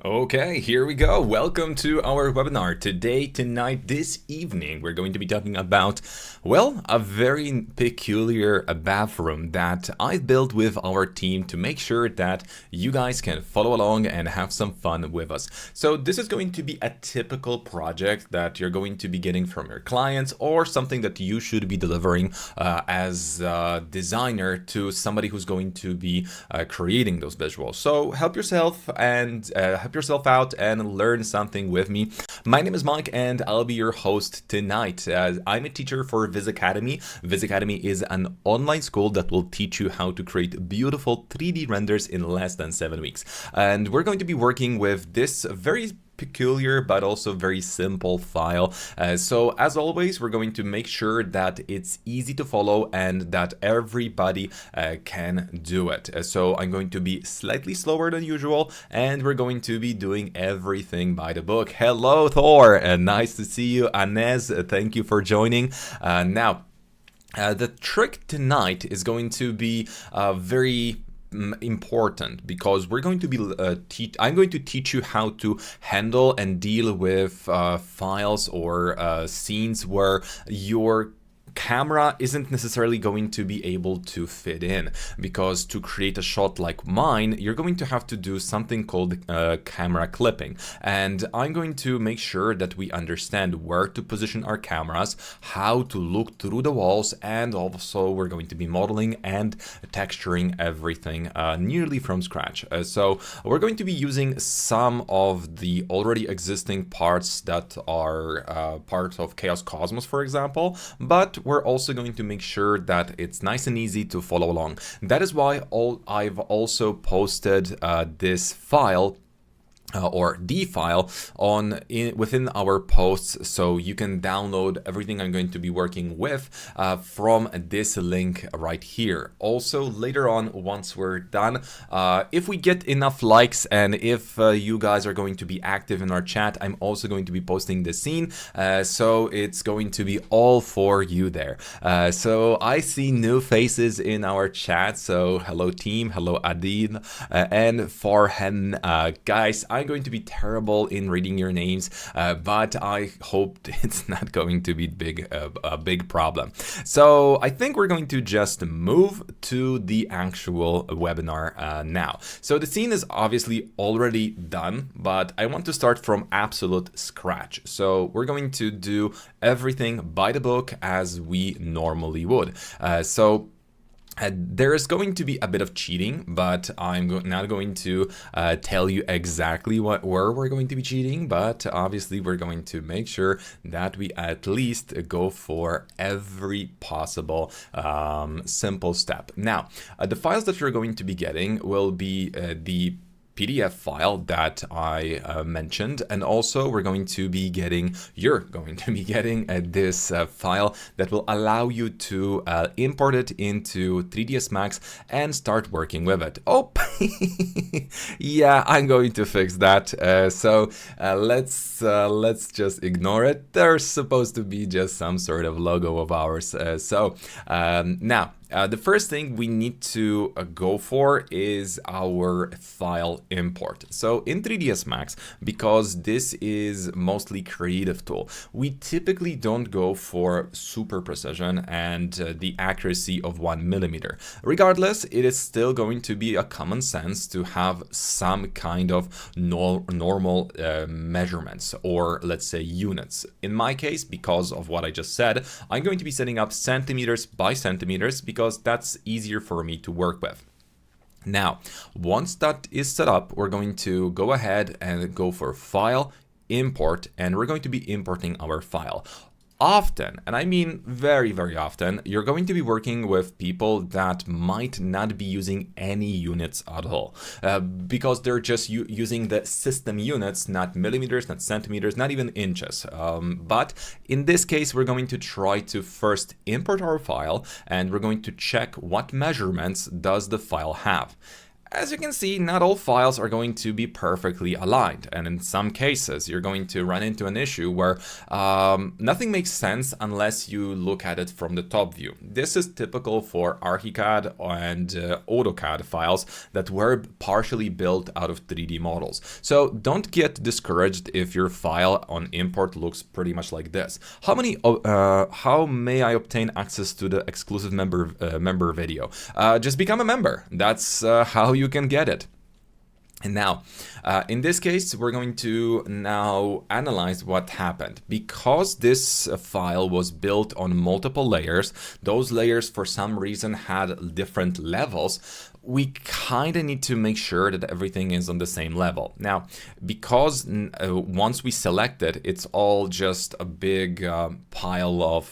Okay, here we go. Welcome to our webinar. Tonight, this evening, we're going to be talking about, well, a very peculiar bathroom that I've built with our team to make sure that you guys can follow along and have some fun with us. So this is going to be a typical project that you're going to be getting from your clients or something that you should be delivering as a designer to somebody who's going to be creating those visuals. So help yourself out and learn something with me. My name is Mike and I'll be your host tonight. I'm a teacher for VizAcademy. VizAcademy is an online school that will teach you how to create beautiful 3D renders in less than 7 weeks. And we're going to be working with this very peculiar but also very simple file. So as always, we're going to make sure that it's easy to follow and that everybody can do it. So I'm going to be slightly slower than usual and we're going to be doing everything by the book. Hello Thor, nice to see you. Anez, thank you for joining. The trick tonight is going to be very important because we're going to be I'm going to teach you how to handle and deal with files or scenes where your camera isn't necessarily going to be able to fit in, because to create a shot like mine, you're going to have to do something called camera clipping. And I'm going to make sure that we understand where to position our cameras, how to look through the walls, and also we're going to be modeling and texturing everything nearly from scratch. So we're going to be using some of the already existing parts that are part of Chaos Cosmos, for example, but we're also going to make sure that it's nice and easy to follow along. That is why I've also posted this file or the file within our posts, so you can download everything I'm going to be working with from this link right here. Also later on, once we're done, if we get enough likes and if you guys are going to be active in our chat, I'm also going to be posting the scene, so it's going to be all for you there. So I see new faces in our chat, so hello team, hello Adil and Farhan. Guys, I'm going to be terrible in reading your names, but I hope it's not going to be a big problem. So I think we're going to just move to the actual webinar now. So the scene is obviously already done, but I want to start from absolute scratch. So we're going to do everything by the book as we normally would. There is going to be a bit of cheating, but I'm not going to tell you exactly where we're going to be cheating, but obviously we're going to make sure that we at least go for every possible simple step. Now, the files that you're going to be getting will be the PDF file that I mentioned, and also you're going to be getting this file that will allow you to import it into 3ds Max and start working with it. Oh, yeah, I'm going to fix that. Let's just ignore it. There's supposed to be just some sort of logo of ours. Now, the first thing we need to go for is our file import. So in 3ds Max, because this is mostly creative tool, we typically don't go for super precision and the accuracy of 1mm. Regardless, it is still going to be a common sense to have some kind of normal measurements, or let's say units. In my case, because of what I just said, I'm going to be setting up centimeters by centimeters because that's easier for me to work with. Now, once that is set up, we're going to go ahead and go for File, Import, and we're going to be importing our file. Often, and I mean very, very often, you're going to be working with people that might not be using any units at all, because they're just using the system units, not millimeters, not centimeters, not even inches. But in this case, we're going to try to first import our file, and we're going to check what measurements does the file have. As you can see, not all files are going to be perfectly aligned, and in some cases you're going to run into an issue where nothing makes sense unless you look at it from the top view. This is typical for ArchiCAD and AutoCAD files that were partially built out of 3D models. So don't get discouraged if your file on import looks pretty much like this. How may I obtain access to the exclusive member video? Just become a member. That's how you can get it. And now, in this case, we're going to now analyze what happened. Because this file was built on multiple layers, those layers for some reason had different levels. We kind of need to make sure that everything is on the same level. Now, because once we select it, it's all just a big pile of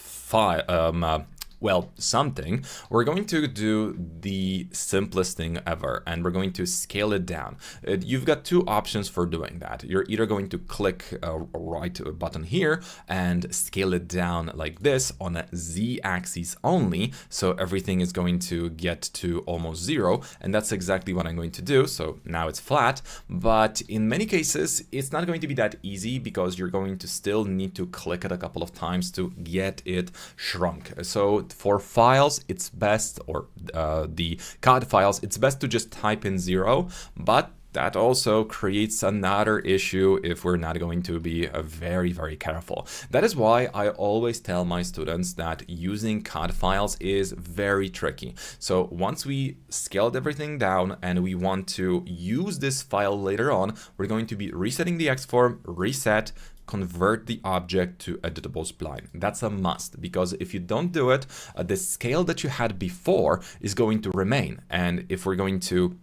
something, we're going to do the simplest thing ever, and we're going to scale it down. You've got two options for doing that. You're either going to click a right button here and scale it down like this on a Z-axis only, so everything is going to get to almost 0, and that's exactly what I'm going to do. So now it's flat, but in many cases it's not going to be that easy because you're going to still need to click it a couple of times to get it shrunk. So for files, it's best, or the CAD files, it's best to just type in 0, but that also creates another issue if we're not going to be very, very careful. That is why I always tell my students that using CAD files is very tricky. So once we scaled everything down and we want to use this file later on, we're going to be resetting the X-form, reset, convert the object to editable spline. That's a must, because if you don't do it, the scale that you had before is going to remain. And if we're going to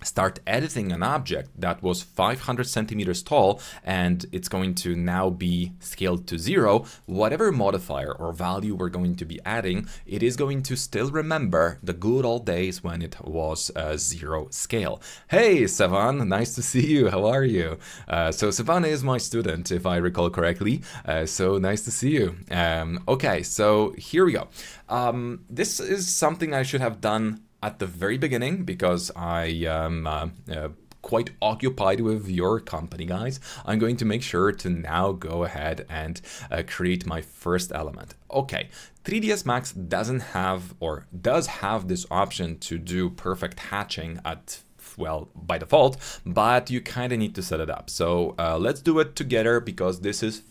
start editing an object that was 500 centimeters tall and it's going to now be scaled to 0, whatever modifier or value we're going to be adding, it is going to still remember the good old days when it was 0 scale. Hey Sevan, nice to see you. How are you? So Sevan is my student, if I recall correctly. So nice to see you. Okay, so here we go. This is something I should have done at the very beginning, because I am quite occupied with your company, guys. I'm going to make sure to now go ahead and create my first element. Okay, 3ds Max doesn't have, or does have, this option to do perfect hatching at, well, by default, but you kind of need to set it up. So let's do it together, because this is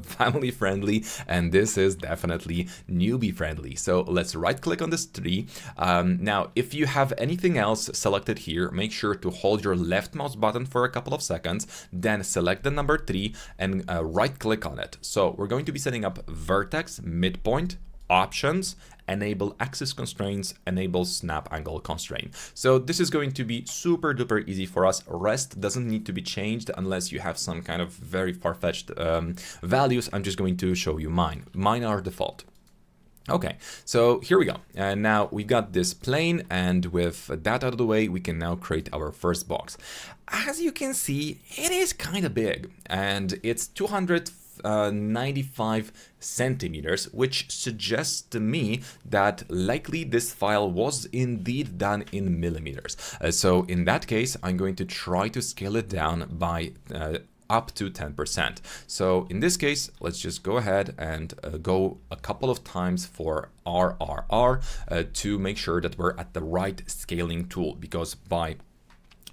family friendly and this is definitely newbie friendly. So let's right click on this tree. Now if you have anything else selected here, make sure to hold your left mouse button for a couple of seconds, then select the number 3 and right click on it. So we're going to be setting up vertex, midpoint, options, enable axis constraints, enable snap angle constraint. So this is going to be super duper easy for us. Rest doesn't need to be changed unless you have some kind of very far-fetched values. I'm just going to show you mine. Mine are default. Okay, so here we go. And now we've got this plane, and with that out of the way, we can now create our first box. As you can see, it is kind of big, and it's 295 centimeters, which suggests to me that likely this file was indeed done in millimeters. So in that case, I'm going to try to scale it down by up to 10%. So in this case, let's just go ahead and go a couple of times for RRR to make sure that we're at the right scaling tool, because by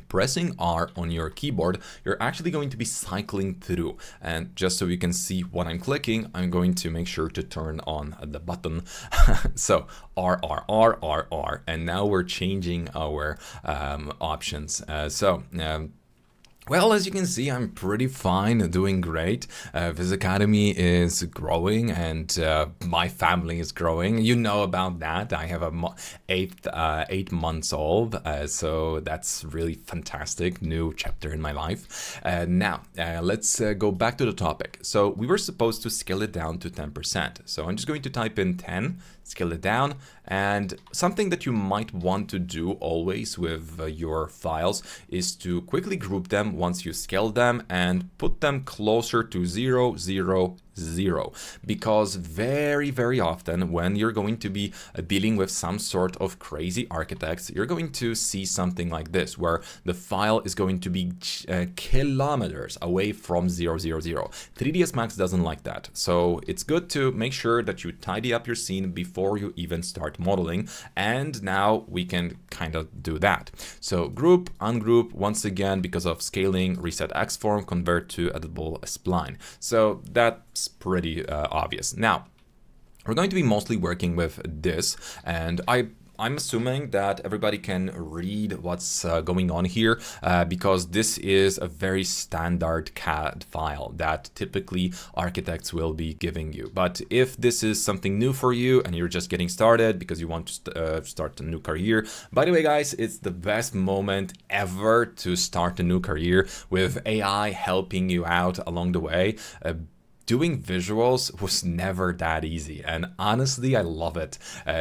pressing R on your keyboard, you're actually going to be cycling through. And just so you can see what I'm clicking, I'm going to make sure to turn on the button. So R, R, R, R, R. And now we're changing our options. Well, as you can see, I'm pretty fine, doing great. VizAcademy is growing, and my family is growing. You know about that. I have a 8 months old, so that's really fantastic. New chapter in my life. Now, let's go back to the topic. So we were supposed to scale it down to 10%. So I'm just going to type in 10, scale it down. And something that you might want to do always with your files is to quickly group them once you scale them and put them closer to 0, 0, 0, because very often when you're going to be dealing with some sort of crazy architects, you're going to see something like this, where the file is going to be kilometers away from 000. 3ds Max doesn't like that, so it's good to make sure that you tidy up your scene before you even start modeling, and now we can kind of do that. So group, ungroup, once again, because of scaling, reset X form, convert to editable spline. So that's pretty obvious. Now, we're going to be mostly working with this, and I'm assuming that everybody can read what's going on here, because this is a very standard CAD file that typically architects will be giving you. But if this is something new for you and you're just getting started because you want to start a new career, by the way, guys, it's the best moment ever to start a new career with AI helping you out along the way. Doing visuals was never that easy, and honestly, I love it.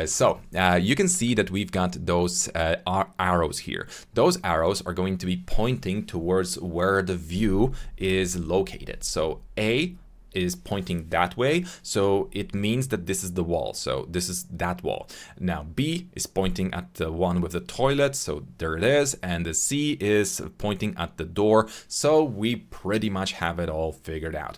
So you can see that we've got those arrows here. Those arrows are going to be pointing towards where the view is located. So A is pointing that way, so it means that this is the wall, so this is that wall. Now B is pointing at the one with the toilet, so there it is, and the C is pointing at the door, so we pretty much have it all figured out.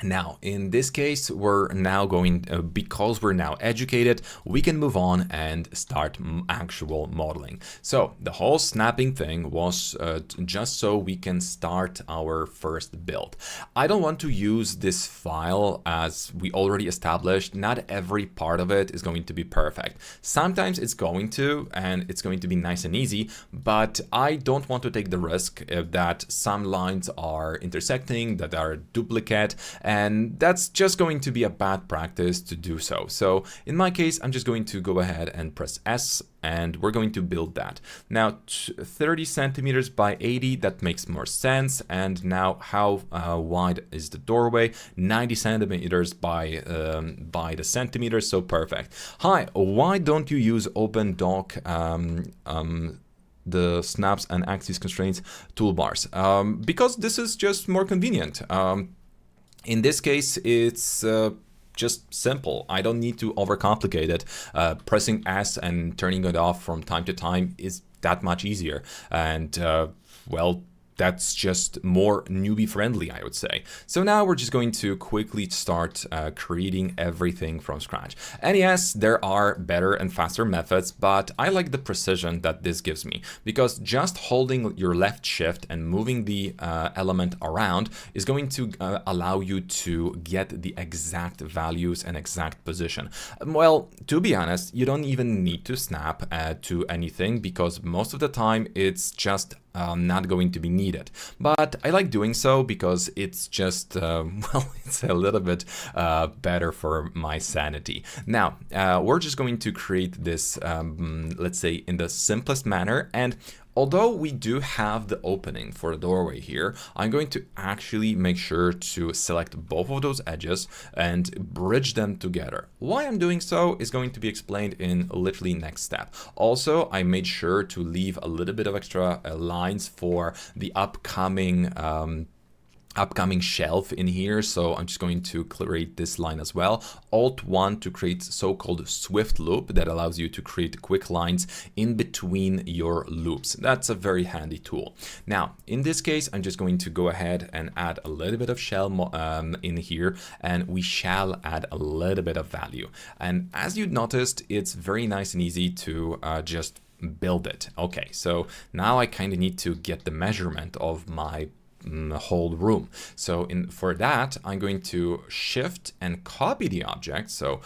Now, in this case, we're now going, because we're now educated, we can move on and start actual modeling. So the whole snapping thing was just so we can start our first build. I don't want to use this file as we already established. Not every part of it is going to be perfect. Sometimes it's going to, and it's going to be nice and easy, but I don't want to take the risk that some lines are intersecting, that are duplicate, and that's just going to be a bad practice to do so. So in my case, I'm just going to go ahead and press S, and we're going to build that. Now 30 centimeters by 80, that makes more sense. And now how wide is the doorway? 90 centimeters by the centimeters, so perfect. Hi, why don't you use open dock the snaps and axis constraints toolbars? Because this is just more convenient. In this case, it's just simple. I don't need to overcomplicate it. Pressing S and turning it off from time to time is that much easier. And well, that's just more newbie friendly, I would say. So now we're just going to quickly start creating everything from scratch. And yes, there are better and faster methods, but I like the precision that this gives me, because just holding your left shift and moving the element around is going to allow you to get the exact values and exact position. Well, to be honest, you don't even need to snap to anything, because most of the time it's just not going to be needed. But I like doing so because it's just, well, it's a little bit better for my sanity. Now, we're just going to create this, let's say, in the simplest manner. And although we do have the opening for the doorway here, I'm going to actually make sure to select both of those edges and bridge them together. Why I'm doing so is going to be explained in literally next step. Also, I made sure to leave a little bit of extra lines for the upcoming shelf in here, so I'm just going to create this line as well. Alt-1 to create so-called swift loop that allows you to create quick lines in between your loops. That's a very handy tool. Now, in this case, I'm just going to go ahead and add a little bit of shell in here, and we shall add a little bit of value. And as you noticed, it's very nice and easy to just build it. Okay, so now I kind of need to get the measurement of my whole room. So for that, I'm going to shift and copy the object. So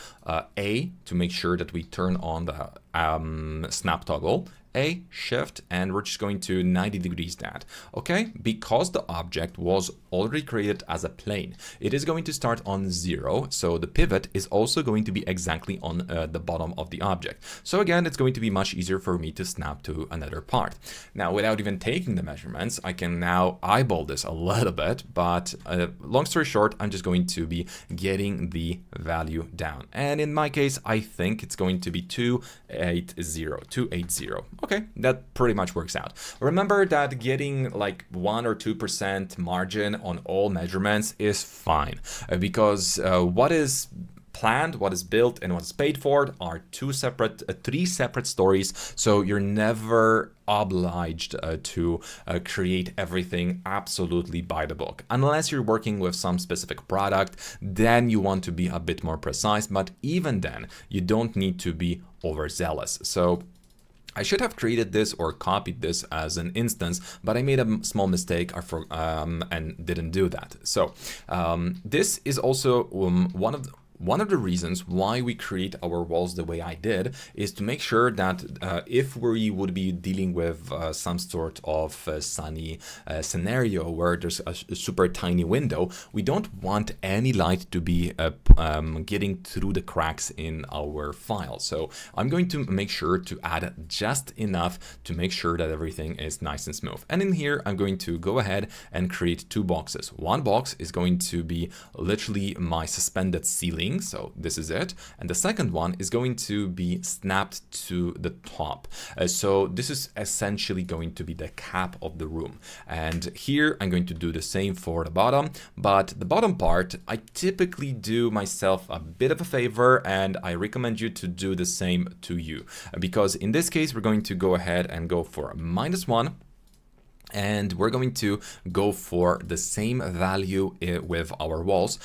A to make sure that we turn on the snap toggle, A, shift, and we're just going to 90 degrees that. Okay, because the object was already created as a plane, it is going to start on 0, so the pivot is also going to be exactly on the bottom of the object. So again, it's going to be much easier for me to snap to another part. Now, without even taking the measurements, I can now eyeball this a little bit, but long story short, I'm just going to be getting the value down. And in my case, I think it's going to be 280. Okay, that pretty much works out. Remember that getting like 1 or 2% margin on all measurements is fine, because what is planned, what is built, and what is paid for are three separate stories. So you're never obliged to create everything absolutely by the book. Unless you're working with some specific product, then you want to be a bit more precise. But even then, you don't need to be overzealous. So I should have created this or copied this as an instance, but I made a small mistake and didn't do that. So this is also one of the reasons why we create our walls the way I did is to make sure that if we would be dealing with some sort of sunny scenario where there's a super tiny window, we don't want any light to be getting through the cracks in our file. So I'm going to make sure to add just enough to make sure that everything is nice and smooth. And in here, I'm going to go ahead and create two boxes. One box is going to be literally my suspended ceiling. So this is it. And the second one is going to be snapped to the top. So this is essentially going to be the cap of the room. And here I'm going to do the same for the bottom, but the bottom part, I typically do myself a bit of a favor, and I recommend you to do the same to you, because in this case, we're going to go ahead and go for a -1. And we're going to go for the same value with our walls,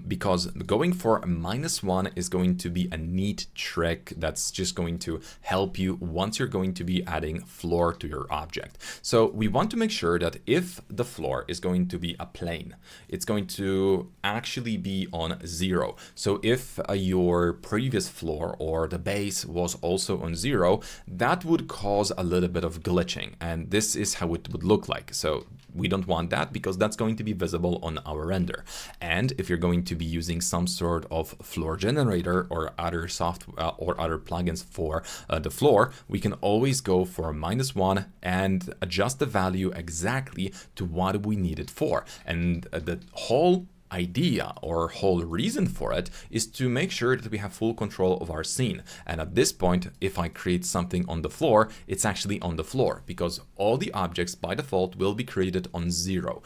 because going for a -1 is going to be a neat trick that's just going to help you once you're going to be adding floor to your object. So we want to make sure that if the floor is going to be a plane, it's going to actually be on 0. So if your previous floor or the base was also on 0, that would cause a little bit of glitching. And this is how it would look like. So we don't want that, because that's going to be visible on our render. And if you're going to be using some sort of floor generator or other software or other plugins for the floor, we can always go for a -1 and adjust the value exactly to what we need it for. And the whole idea or whole reason for it is to make sure that we have full control of our scene. And at this point, if I create something on the floor, it's actually on the floor, because all the objects by default will be created on 0.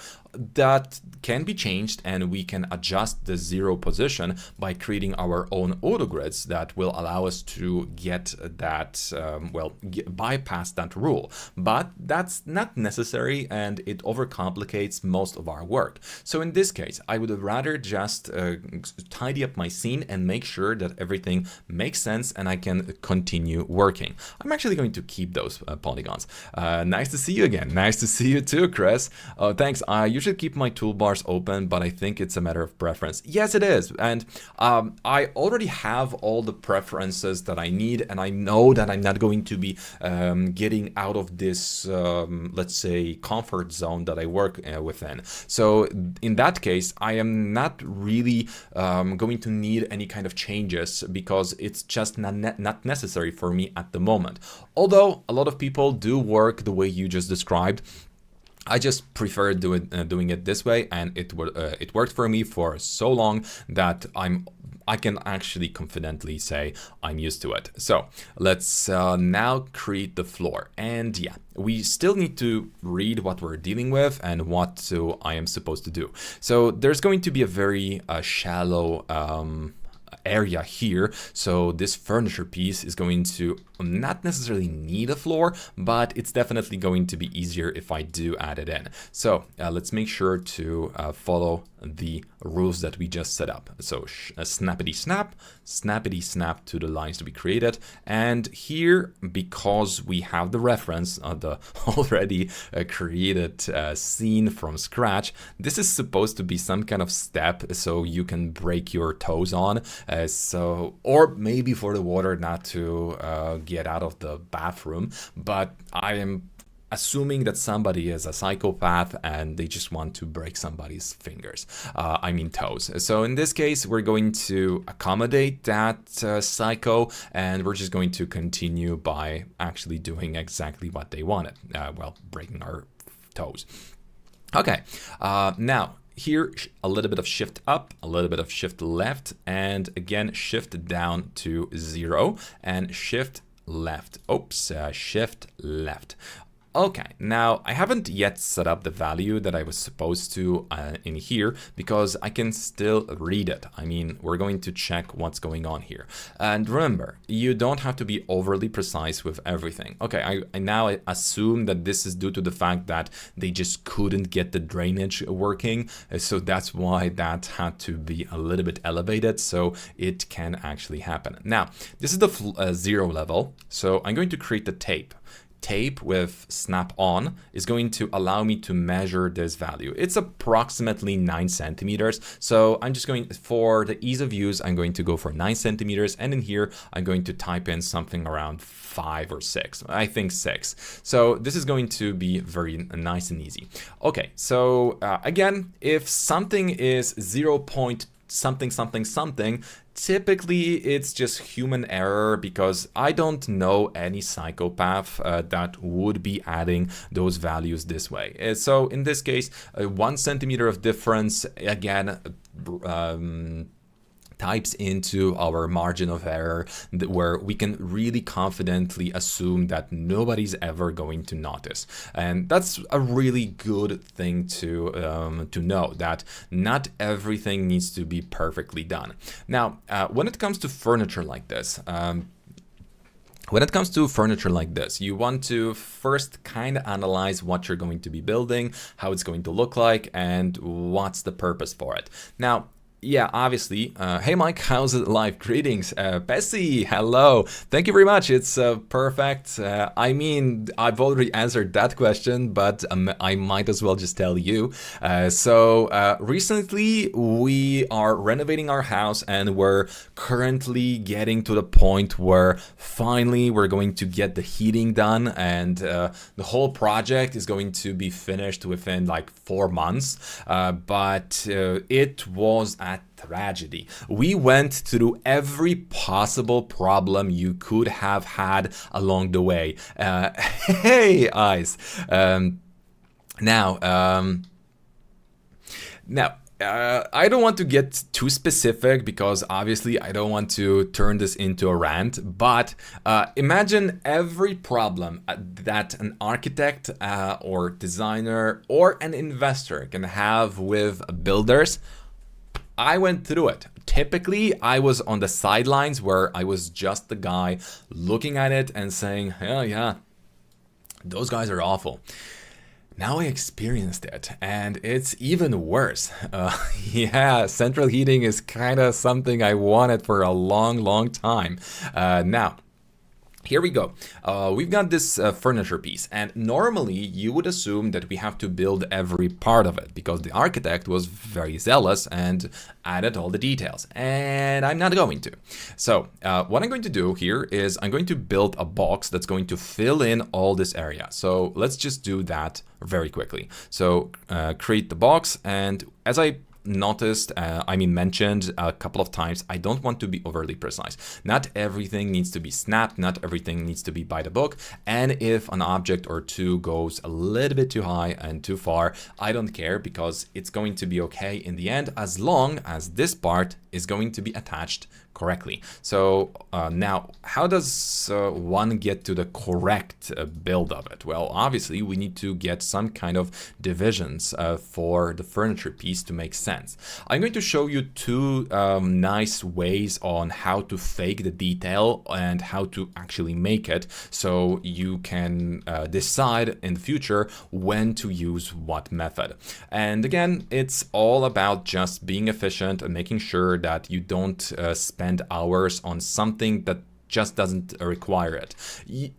That can be changed, and we can adjust the 0 position by creating our own auto grids that will allow us to get that, bypass that rule. But that's not necessary, and it overcomplicates most of our work. So in this case, I would rather just tidy up my scene and make sure that everything makes sense and I can continue working. I'm actually going to keep those polygons. Nice to see you again. Nice to see you too, Chris. Thanks. I usually keep my toolbars open, but I think it's a matter of preference. Yes, it is. And I already have all the preferences that I need, and I know that I'm not going to be getting out of this, let's say, comfort zone that I work within. So in that case, I am not really going to need any kind of changes, because it's just not necessary for me at the moment. Although a lot of people do work the way you just described, I just prefer doing it this way, and it worked for me for so long that I can actually confidently say I'm used to it. So let's now create the floor. And yeah, we still need to read what we're dealing with and what I am supposed to do. So there's going to be a very shallow area here. So this furniture piece is going to not necessarily need a floor, but it's definitely going to be easier if I do add it in. So let's make sure to follow the rules that we just set up. So snappity snap to the lines to be created. And here, because we have the reference of the already created scene from scratch, this is supposed to be some kind of step so you can break your toes on. Or maybe for the water not to get out of the bathroom, but I am assuming that somebody is a psychopath and they just want to break somebody's fingers, toes. So in this case, we're going to accommodate that psycho, and we're just going to continue by actually doing exactly what they wanted, breaking our toes. Okay, now here, a little bit of shift up, a little bit of shift left, and again, shift down to 0 and shift left. Oops, shift left. Okay, now I haven't yet set up the value that I was supposed to in here because I can still read it. I mean, we're going to check what's going on here. And remember, you don't have to be overly precise with everything. Okay, I now assume that this is due to the fact that they just couldn't get the drainage working. So that's why that had to be a little bit elevated so it can actually happen. Now, this is the 0 level. So I'm going to create the tape. Tape with snap on is going to allow me to measure this value. It's approximately 9 centimeters. So I'm just going, for the ease of use, I'm going to go for 9 centimeters. And in here, I'm going to type in something around 5 or 6. I think 6. So this is going to be very nice and easy. Okay, so again, if something is 0. Something, typically it's just human error because I don't know any psychopath that would be adding those values this way. So in this case, 1 centimeter of difference, again, types into our margin of error where we can really confidently assume that nobody's ever going to notice. And that's a really good thing to know, that not everything needs to be perfectly done. Now, when it comes to furniture like this, you want to first kind of analyze what you're going to be building, how it's going to look like, and what's the purpose for it. Now, yeah, obviously. Hey, Mike, how's it live? Greetings. Bessie, hello. Thank you very much. It's perfect. I mean, I've already answered that question, but I might as well just tell you. So recently, we are renovating our house and we're currently getting to the point where finally we're going to get the heating done and the whole project is going to be finished within like 4 months. But it was a tragedy. We went through every possible problem you could have had along the way. Hey, Ice. Now, I don't want to get too specific because obviously I don't want to turn this into a rant, but imagine every problem that an architect or designer or an investor can have with builders. I went through it. Typically, I was on the sidelines where I was just the guy looking at it and saying, hell yeah, those guys are awful. Now I experienced it and it's even worse. Yeah, central heating is kind of something I wanted for a long time. Now, here we go. We've got this furniture piece, and normally you would assume that we have to build every part of it because the architect was very zealous and added all the details, and I'm not going to. So what I'm going to do here is I'm going to build a box that's going to fill in all this area. So let's just do that very quickly. So create the box, and as I mentioned a couple of times, I don't want to be overly precise. Not everything needs to be snapped, not everything needs to be by the book, and if an object or two goes a little bit too high and too far, I don't care because it's going to be okay in the end as long as this part is going to be attached correctly. So now, how does one get to the correct build of it? Well, obviously, we need to get some kind of divisions for the furniture piece to make sense. I'm going to show you two nice ways on how to fake the detail and how to actually make it so you can decide in the future when to use what method. And again, it's all about just being efficient and making sure that you don't spend hours on something that just doesn't require it.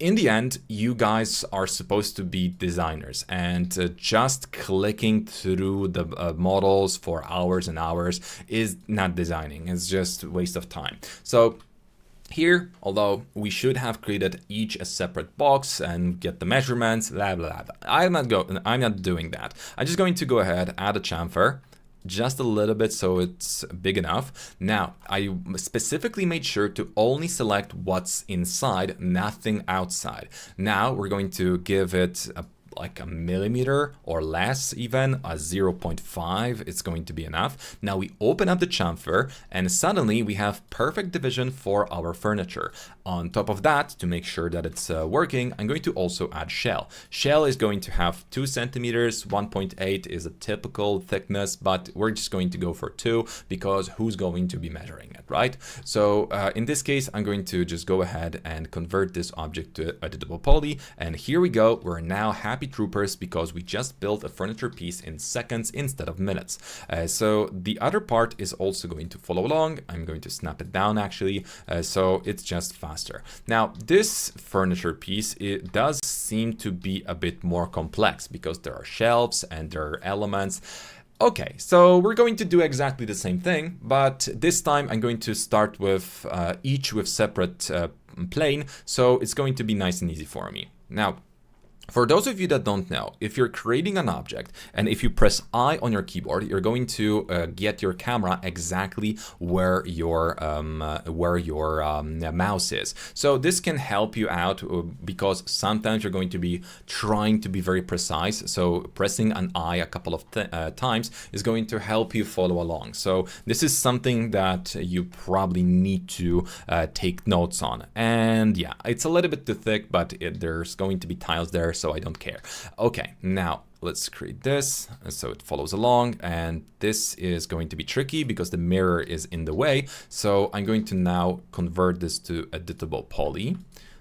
In the end, you guys are supposed to be designers, and just clicking through the models for hours and hours is not designing. It's just a waste of time. So here, although we should have created each a separate box and get the measurements, blah, blah, blah. I'm not doing that. I'm just going to go ahead, add a chamfer, just a little bit so it's big enough. Now, I specifically made sure to only select what's inside, nothing outside. Now we're going to give it like a millimeter or less, even a 0.5, it's going to be enough. Now we open up the chamfer and suddenly we have perfect division for our furniture. On top of that, to make sure that it's working, I'm going to also add shell. Shell is going to have 2 centimeters, 1.8 is a typical thickness, but we're just going to go for 2 because who's going to be measuring it, right? So in this case, I'm going to just go ahead and convert this object to editable poly. And here we go. We're now happy troopers because we just built a furniture piece in seconds instead of minutes. So the other part is also going to follow along. I'm going to snap it down actually, so it's just faster. Now this furniture piece, it does seem to be a bit more complex because there are shelves and there are elements. Okay, so we're going to do exactly the same thing, but this time I'm going to start with each with separate plane, so it's going to be nice and easy for me. Now, for those of you that don't know, if you're creating an object and if you press I on your keyboard, you're going to get your camera exactly where your mouse is. So this can help you out because sometimes you're going to be trying to be very precise. So pressing an I a couple of times is going to help you follow along. So this is something that you probably need to take notes on. And yeah, it's a little bit too thick, but there's going to be tiles there, so I don't care. Okay, now let's create this so it follows along, and this is going to be tricky because the mirror is in the way. So I'm going to now convert this to editable poly,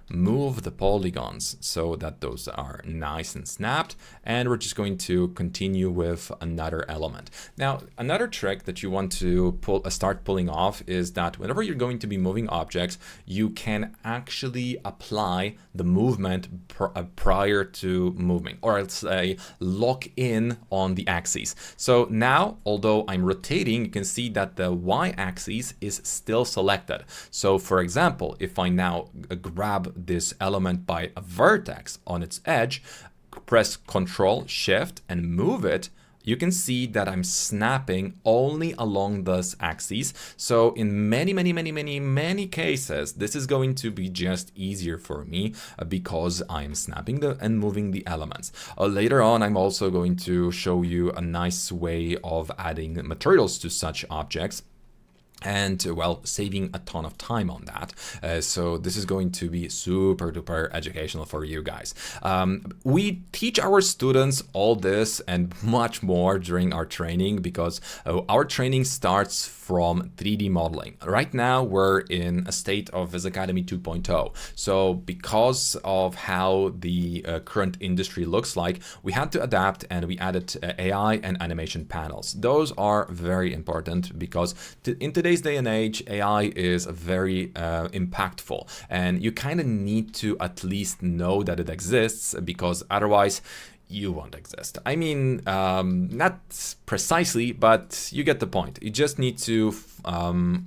move the polygons so that those are nice and snapped, and we're just going to continue with another element. Now, another trick that you want to start pulling off is that whenever you're going to be moving objects, you can actually apply the movement prior to moving, or I'll say lock in on the axis. So now, although I'm rotating, you can see that the y-axis is still selected. So for example, if I now grab this element by a vertex on its edge, press Ctrl Shift and move it, you can see that I'm snapping only along this axis. So in many cases, this is going to be just easier for me because I'm snapping and moving the elements. Later on, I'm also going to show you a nice way of adding materials to such objects, and well, saving a ton of time on that. So this is going to be super duper educational for you guys. We teach our students all this and much more during our training because our training starts from 3D modeling. Right now we're in a state of VizAcademy 2.0. So because of how the current industry looks like, we had to adapt and we added AI and animation panels. Those are very important because in today's day and age, AI is very impactful, and you kind of need to at least know that it exists because otherwise you won't exist. I mean, not precisely, but you get the point. You just need to,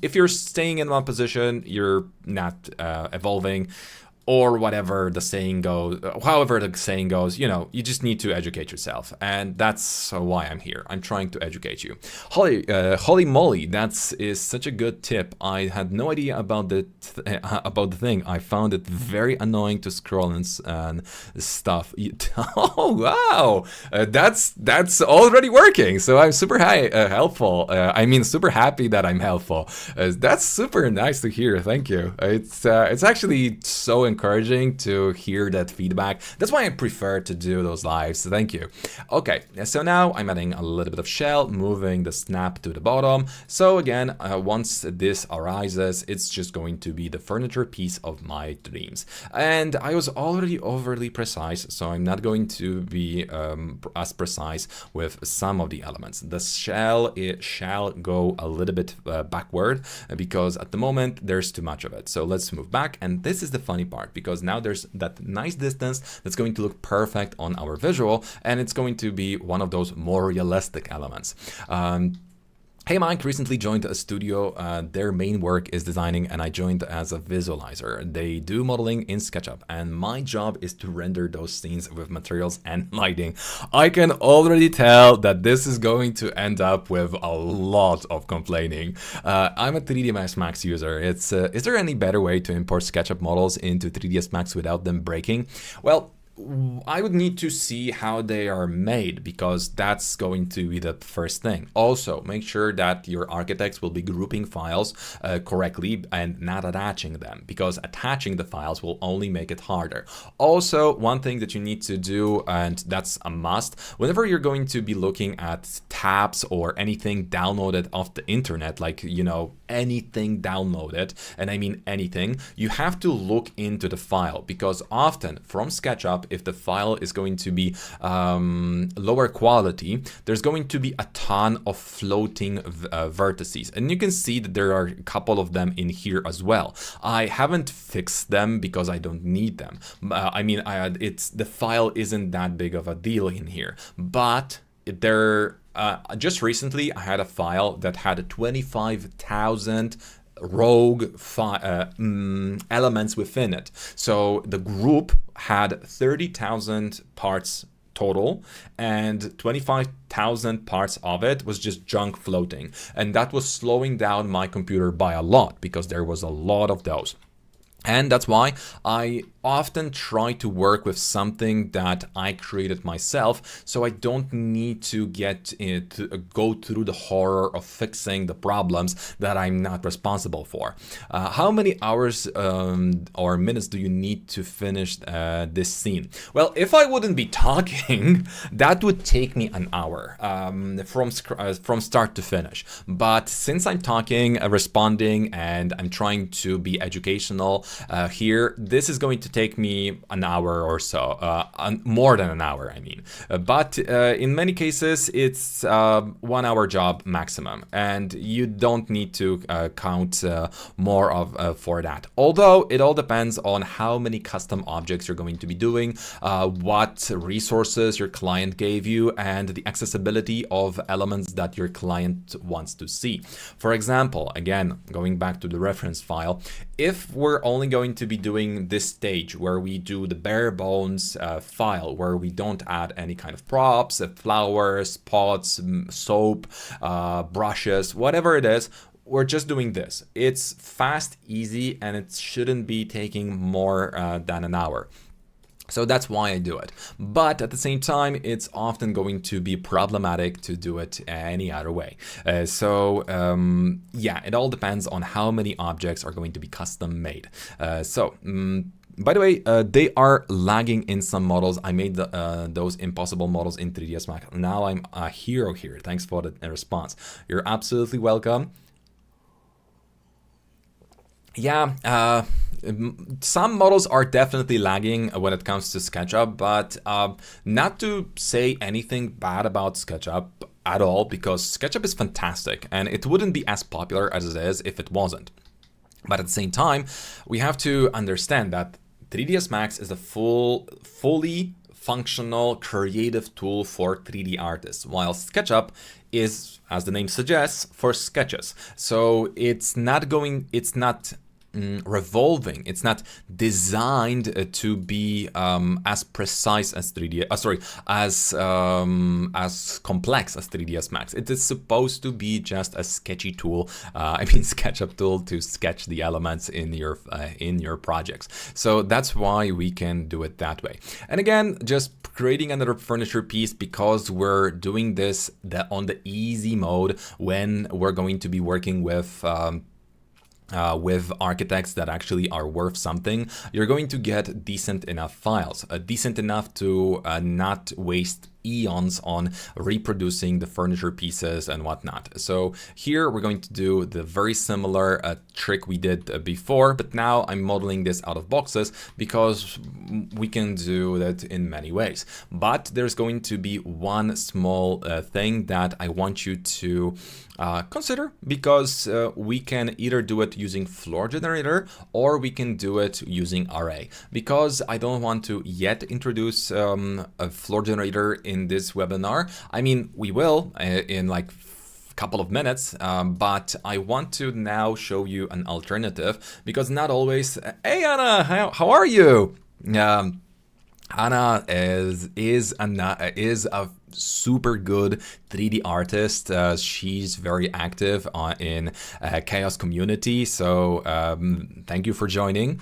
if you're staying in one position, you're not evolving, or whatever the saying goes, however the saying goes, you know, you just need to educate yourself. And that's why I'm here. I'm trying to educate you. Holy moly, that is such a good tip. I had no idea about the thing. I found it very annoying to scroll and stuff. Oh, wow. That's already working. So I'm super helpful. I mean, super happy that I'm helpful. That's super nice to hear. Thank you. It's actually so encouraging to hear that feedback. That's why I prefer to do those lives. Thank you. Okay, so now I'm adding a little bit of shell, moving the snap to the bottom. So again, once this arises, it's just going to be the furniture piece of my dreams. And I was already overly precise, so I'm not going to be as precise with some of the elements. The shell, it shall go a little bit backward because at the moment there's too much of it. So let's move back, and this is the funny part because now there's that nice distance that's going to look perfect on our visual, and it's going to be one of those more realistic elements. Hey Mike recently joined a studio. Their main work is designing, and I joined as a visualizer. They do modeling in SketchUp, and my job is to render those scenes with materials and lighting. I can already tell that this is going to end up with a lot of complaining. I'm a 3ds Max user. Is there any better way to import SketchUp models into 3ds Max without them breaking? Well, I would need to see how they are made, because that's going to be the first thing. Also, make sure that your architects will be grouping files correctly and not attaching them, because attaching the files will only make it harder. Also, one thing that you need to do, and that's a must, whenever you're going to be looking at tabs or anything downloaded off the internet, like, you know, anything downloaded, and I mean anything, you have to look into the file, because often from SketchUp, if the file is going to be lower quality, there's going to be a ton of floating vertices, and you can see that there are a couple of them in here as well. I haven't fixed them because I don't need them. It's the file isn't that big of a deal in here, but just recently I had a file that had 25,000 rogue elements within it. So the group had 30,000 parts total, and 25,000 parts of it was just junk floating, and that was slowing down my computer by a lot, because there was a lot of those. And that's why I often try to work with something that I created myself, so I don't need to go through the horror of fixing the problems that I'm not responsible for. How many hours or minutes do you need to finish this scene? Well, if I wouldn't be talking, that would take me an hour from start to finish. But since I'm talking, responding, and I'm trying to be educational here, this is going to take me an hour or so, more than an hour, I mean. But in many cases, it's 1 hour job maximum, and you don't need to count more for that. Although it all depends on how many custom objects you're going to be doing, what resources your client gave you, and the accessibility of elements that your client wants to see. For example, again, going back to the reference file, if we're only going to be doing this stage where we do the bare bones file, where we don't add any kind of props, flowers, pots, soap, brushes, whatever it is, we're just doing this. It's fast, easy, and it shouldn't be taking more than an hour. So that's why I do it. But at the same time, it's often going to be problematic to do it any other way. Yeah, it all depends on how many objects are going to be custom made. By the way, they are lagging in some models. I made those impossible models in 3ds Max. Now I'm a hero here. Thanks for the response. You're absolutely welcome. Yeah, some models are definitely lagging when it comes to SketchUp, but not to say anything bad about SketchUp at all, because SketchUp is fantastic and it wouldn't be as popular as it is if it wasn't. But at the same time, we have to understand that 3ds Max is a fully functional creative tool for 3D artists, while SketchUp is, as the name suggests, for sketches. So it's not revolving. It's not designed to be as precise as as complex as 3ds Max. It is supposed to be just a sketchy tool. SketchUp tool to sketch the elements in your projects. So that's why we can do it that way. And again, just creating another furniture piece because we're doing this on the easy mode when we're going to be working with architects that actually are worth something. You're going to get decent enough files, decent enough to not waste eons on reproducing the furniture pieces and whatnot. So here we're going to do the very similar trick we did before, but now I'm modeling this out of boxes because we can do that in many ways. But there's going to be one small thing that I want you to consider, because we can either do it using floor generator or we can do it using array. Because I don't want to yet introduce a floor generator in this webinar. I mean, we will in like a couple of minutes, but I want to now show you an alternative, because not always, hey Anna, how are you? Anna is a super good 3D artist. She's very active in Chaos community, so thank you for joining.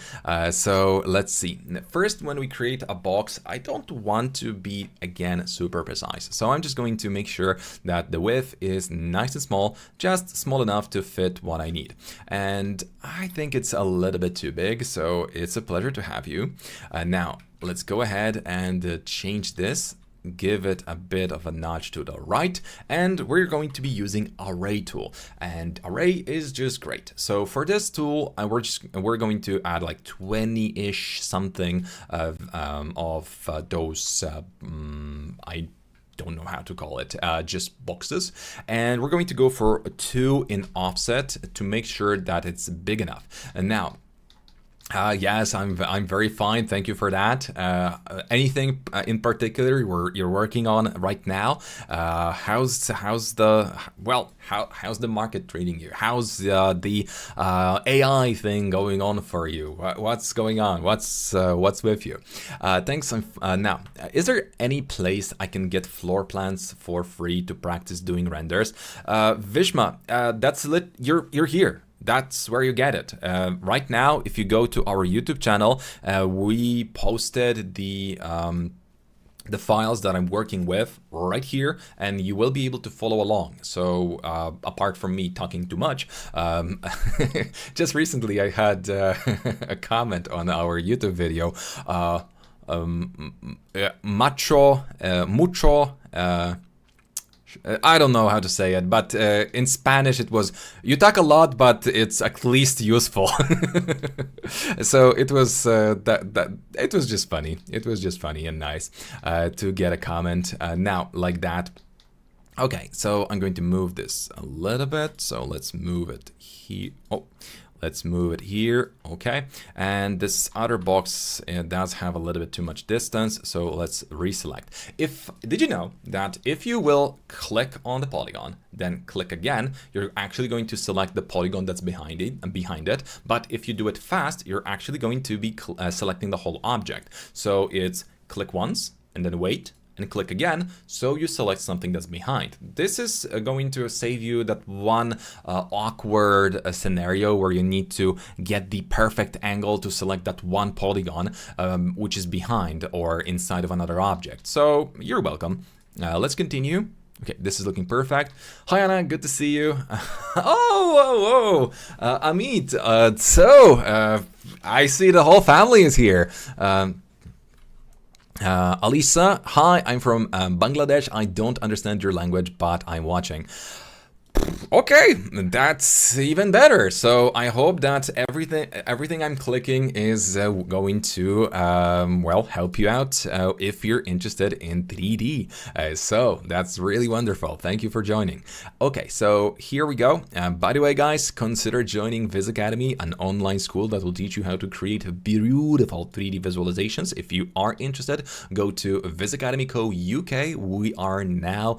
So let's see. First, when we create a box, I don't want to be, again, super precise. So I'm just going to make sure that the width is nice and small, just small enough to fit what I need. And I think it's a little bit too big, so it's a pleasure to have you. Now, let's go ahead and change this. Give it a bit of a nudge to the right, and we're going to be using Array tool, and Array is just great. So for this tool, we're going to add like 20-ish something of those I don't know how to call it, just boxes, and we're going to go for 2 in offset to make sure that it's big enough. And now, yes, I'm very fine. Thank you for that. Anything in particular you're working on right now? How's the market treating you? How's the AI thing going on for you? What's going on? What's with you? Thanks. Now, is there any place I can get floor plans for free to practice doing renders? Vishma, that's lit. You're here. That's where you get it. Right now, if you go to our YouTube channel, we posted the files that I'm working with right here, and you will be able to follow along. So apart from me talking too much, just recently I had a comment on our YouTube video, mucho, I don't know how to say it, but in Spanish it was, you talk a lot, but it's at least useful. So it was it was just funny. It was just funny and nice to get a comment now like that. Okay, so I'm going to move this a little bit. So let's move it here. Oh, let's move it here. Okay, and this other box does have a little bit too much distance, so let's reselect. Did you know that if you will click on the polygon, then click again, you're actually going to select the polygon that's behind it. But if you do it fast, you're actually going to be selecting the whole object. So it's click once and then wait, and click again, so you select something that's behind. This is going to save you that one awkward scenario where you need to get the perfect angle to select that one polygon, which is behind or inside of another object. So you're welcome. Let's continue. Okay, this is looking perfect. Hi Anna, good to see you. Amit, I see the whole family is here. Alisa, hi, I'm from Bangladesh. I don't understand your language, but I'm watching. Okay, that's even better. So I hope that everything I'm clicking is going to help you out if you're interested in 3D. So that's really wonderful. Thank you for joining. Okay, so here we go. By the way, guys, consider joining VizAcademy, an online school that will teach you how to create beautiful 3D visualizations. If you are interested, go to VizAcademy UK. We are now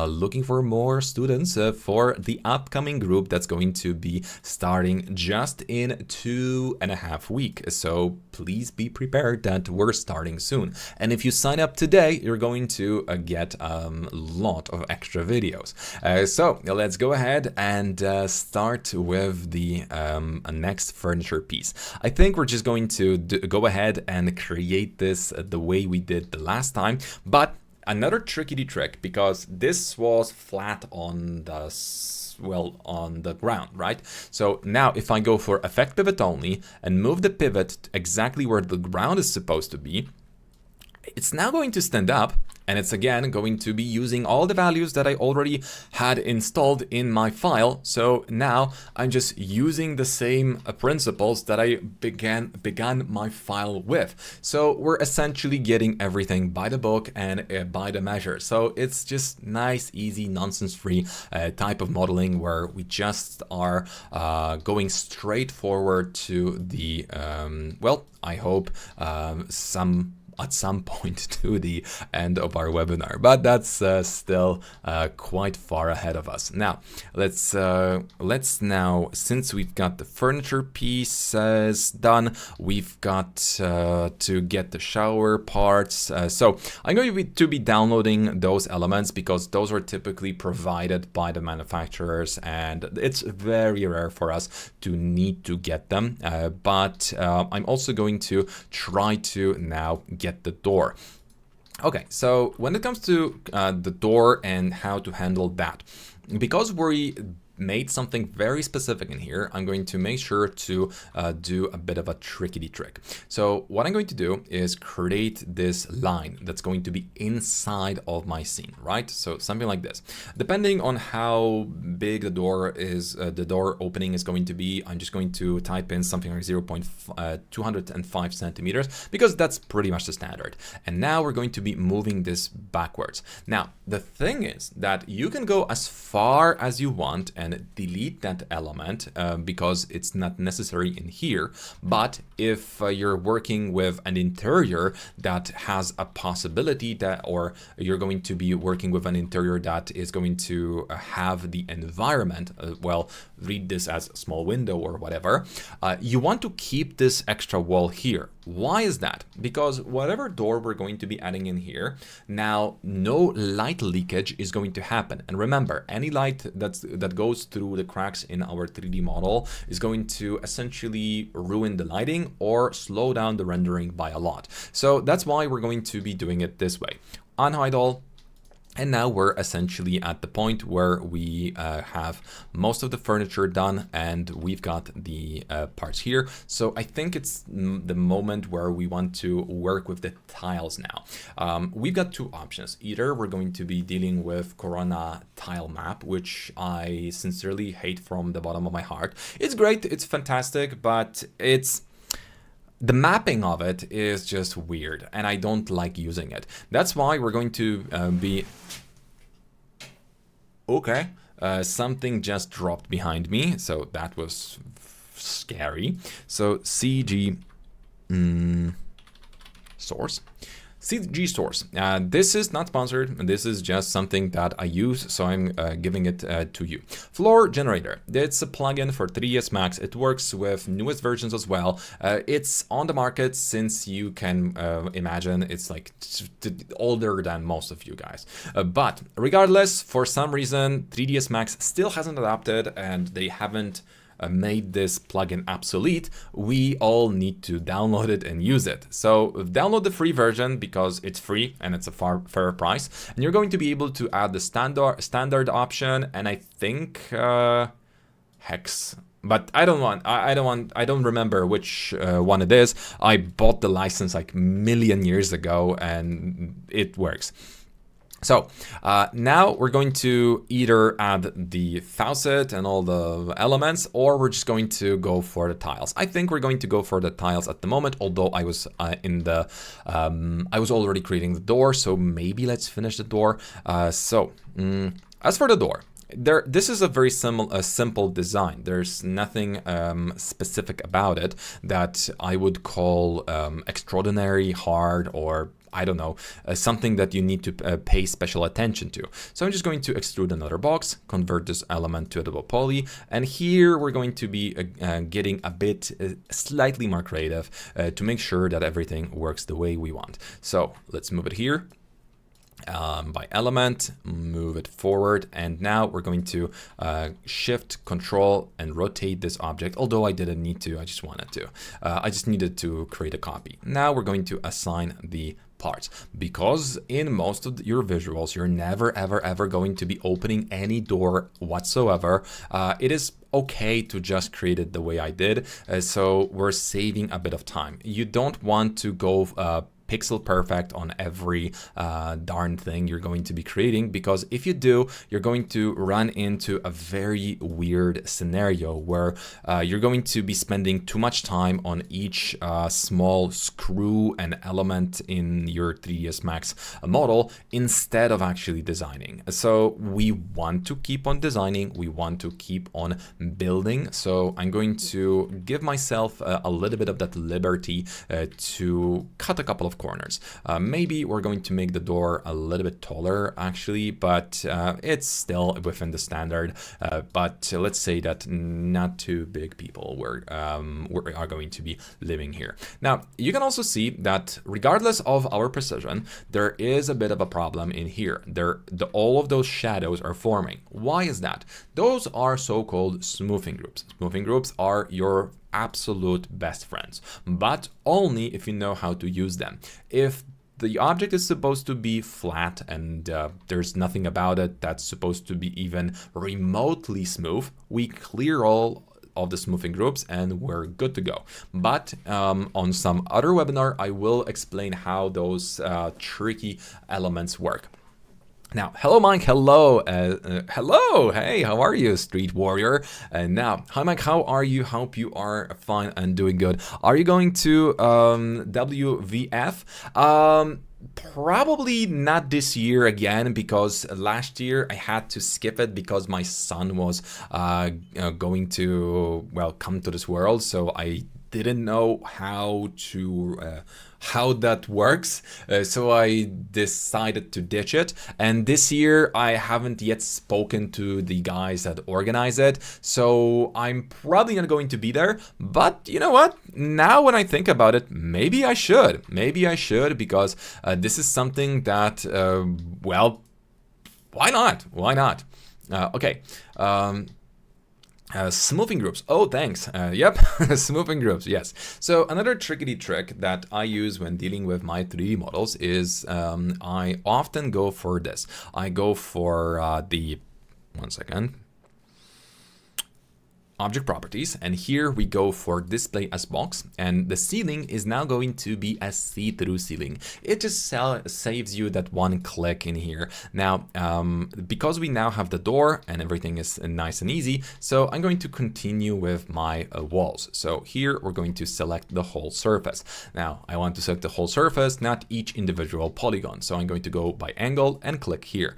looking for more students for the upcoming group that's going to be starting just in 2.5 weeks. So please be prepared that we're starting soon. And if you sign up today, you're going to get a lot of extra videos. So let's go ahead and start with the next furniture piece. I think we're just going to go ahead and create this the way we did the last time, but another tricky trick, because this was flat on the ground, right? So now if I go for effect pivot only and move the pivot exactly where the ground is supposed to be, it's now going to stand up, and it's again going to be using all the values that I already had installed in my file. So now I'm just using the same principles that I began my file with. So we're essentially getting everything by the book and by the measure. So it's just nice, easy, nonsense-free type of modeling where we just are going straight forward to the, I hope some at some point to the end of our webinar, but that's still quite far ahead of us. Now let's now, since we've got the furniture pieces done, we've got to get the shower parts. So I'm going to be downloading those elements because those are typically provided by the manufacturers, and it's very rare for us to need to get them. But I'm also going to try to now get the door. Okay, so when it comes to the door and how to handle that, because we made something very specific in here, I'm going to make sure to do a bit of a tricky trick. So what I'm going to do is create this line that's going to be inside of my scene, right? So something like this. Depending on how big the door is, the door opening is going to be, I'm just going to type in something like 0.205 centimeters, because that's pretty much the standard. And now we're going to be moving this backwards. Now, the thing is that you can go as far as you want and delete that element because it's not necessary in here. But if you're working with an interior that has a possibility that, or you're going to be working with an interior that is going to have the environment, well, read this as a small window or whatever, you want to keep this extra wall here. Why is that? Because whatever door we're going to be adding in here, now no light leakage is going to happen. And remember, any light that goes through the cracks in our 3D model is going to essentially ruin the lighting or slow down the rendering by a lot. So that's why we're going to be doing it this way. Unhide all. And now we're essentially at the point where we have most of the furniture done, and we've got the parts here. So I think it's the moment where we want to work with the tiles now. We've got two options. Either we're going to be dealing with Corona tile map, which I sincerely hate from the bottom of my heart. It's great, it's fantastic, but the mapping of it is just weird, and I don't like using it. That's why we're going to be... Okay, something just dropped behind me, so that was scary. So CG source. CG source. This is not sponsored. This is just something that I use, so I'm giving it to you. Floor generator. It's a plugin for 3ds Max. It works with newest versions as well. It's on the market since you can imagine it's like older than most of you guys. But regardless, for some reason, 3ds Max still hasn't adapted, and they haven't made this plugin obsolete. We all need to download it and use it. So download the free version because it's free and it's a fair price. And you're going to be able to add the standard option, and I think hex. But I don't remember which one it is. I bought the license like a million years ago, and it works. So now we're going to either add the faucet and all the elements, or we're just going to go for the tiles. I think we're going to go for the tiles at the moment, although I was I was already creating the door, so maybe let's finish the door. As for the door, this is a very simple design. There's nothing specific about it that I would call extraordinary, hard, or I don't know, something that you need to pay special attention to. So I'm just going to extrude another box, convert this element to a double poly, and here we're going to be getting a bit slightly more creative to make sure that everything works the way we want. So let's move it here. By element, move it forward, and now we're going to shift, control, and rotate this object, although I didn't need to, I just wanted to. I just needed to create a copy. Now we're going to assign the parts, because in most of your visuals, you're never, ever going to be opening any door whatsoever. It is okay to just create it the way I did, so we're saving a bit of time. You don't want to go pixel perfect on every darn thing you're going to be creating, because if you do, you're going to run into a very weird scenario where you're going to be spending too much time on each small screw and element in your 3ds Max model instead of actually designing. So we want to keep on designing, we want to keep on building. So I'm going to give myself a little bit of that liberty to cut a couple of corners. Maybe we're going to make the door a little bit taller actually, but it's still within the standard. But let's say that not too big people are going to be living here. Now, you can also see that regardless of our precision, there is a bit of a problem in here. All of those shadows are forming. Why is that? Those are so-called smoothing groups. Smoothing groups are your absolute best friends, but only if you know how to use them. If the object is supposed to be flat and there's nothing about it that's supposed to be even remotely smooth, we clear all of the smoothing groups and we're good to go. But on some other webinar, I will explain how those tricky elements work. Now, hello, Mike. Hello. Hello. Hey, how are you, Street Warrior? Now, hi, Mike. How are you? Hope you are fine and doing good. Are you going to WVF? Probably not this year again, because last year I had to skip it because my son was going to, well, come to this world. So I didn't know how that works, so I decided to ditch it. And this year I haven't yet spoken to the guys that organize it, so I'm probably not going to be there. But you know what? Now when I think about it, maybe I should, because this is something that, well, why not? Okay. Smoothing groups. Oh, thanks. Yep, smoothing groups. Yes. So another trickety trick that I use when dealing with my 3D models is I often go for this. I go for one second. Object properties, and here we go for display as box, and the ceiling is now going to be a see-through ceiling. It just saves you that one click in here. Now, because we now have the door and everything is nice and easy, so I'm going to continue with my walls. So here we're going to select the whole surface. Now, I want to select the whole surface, not each individual polygon. So I'm going to go by angle and click here.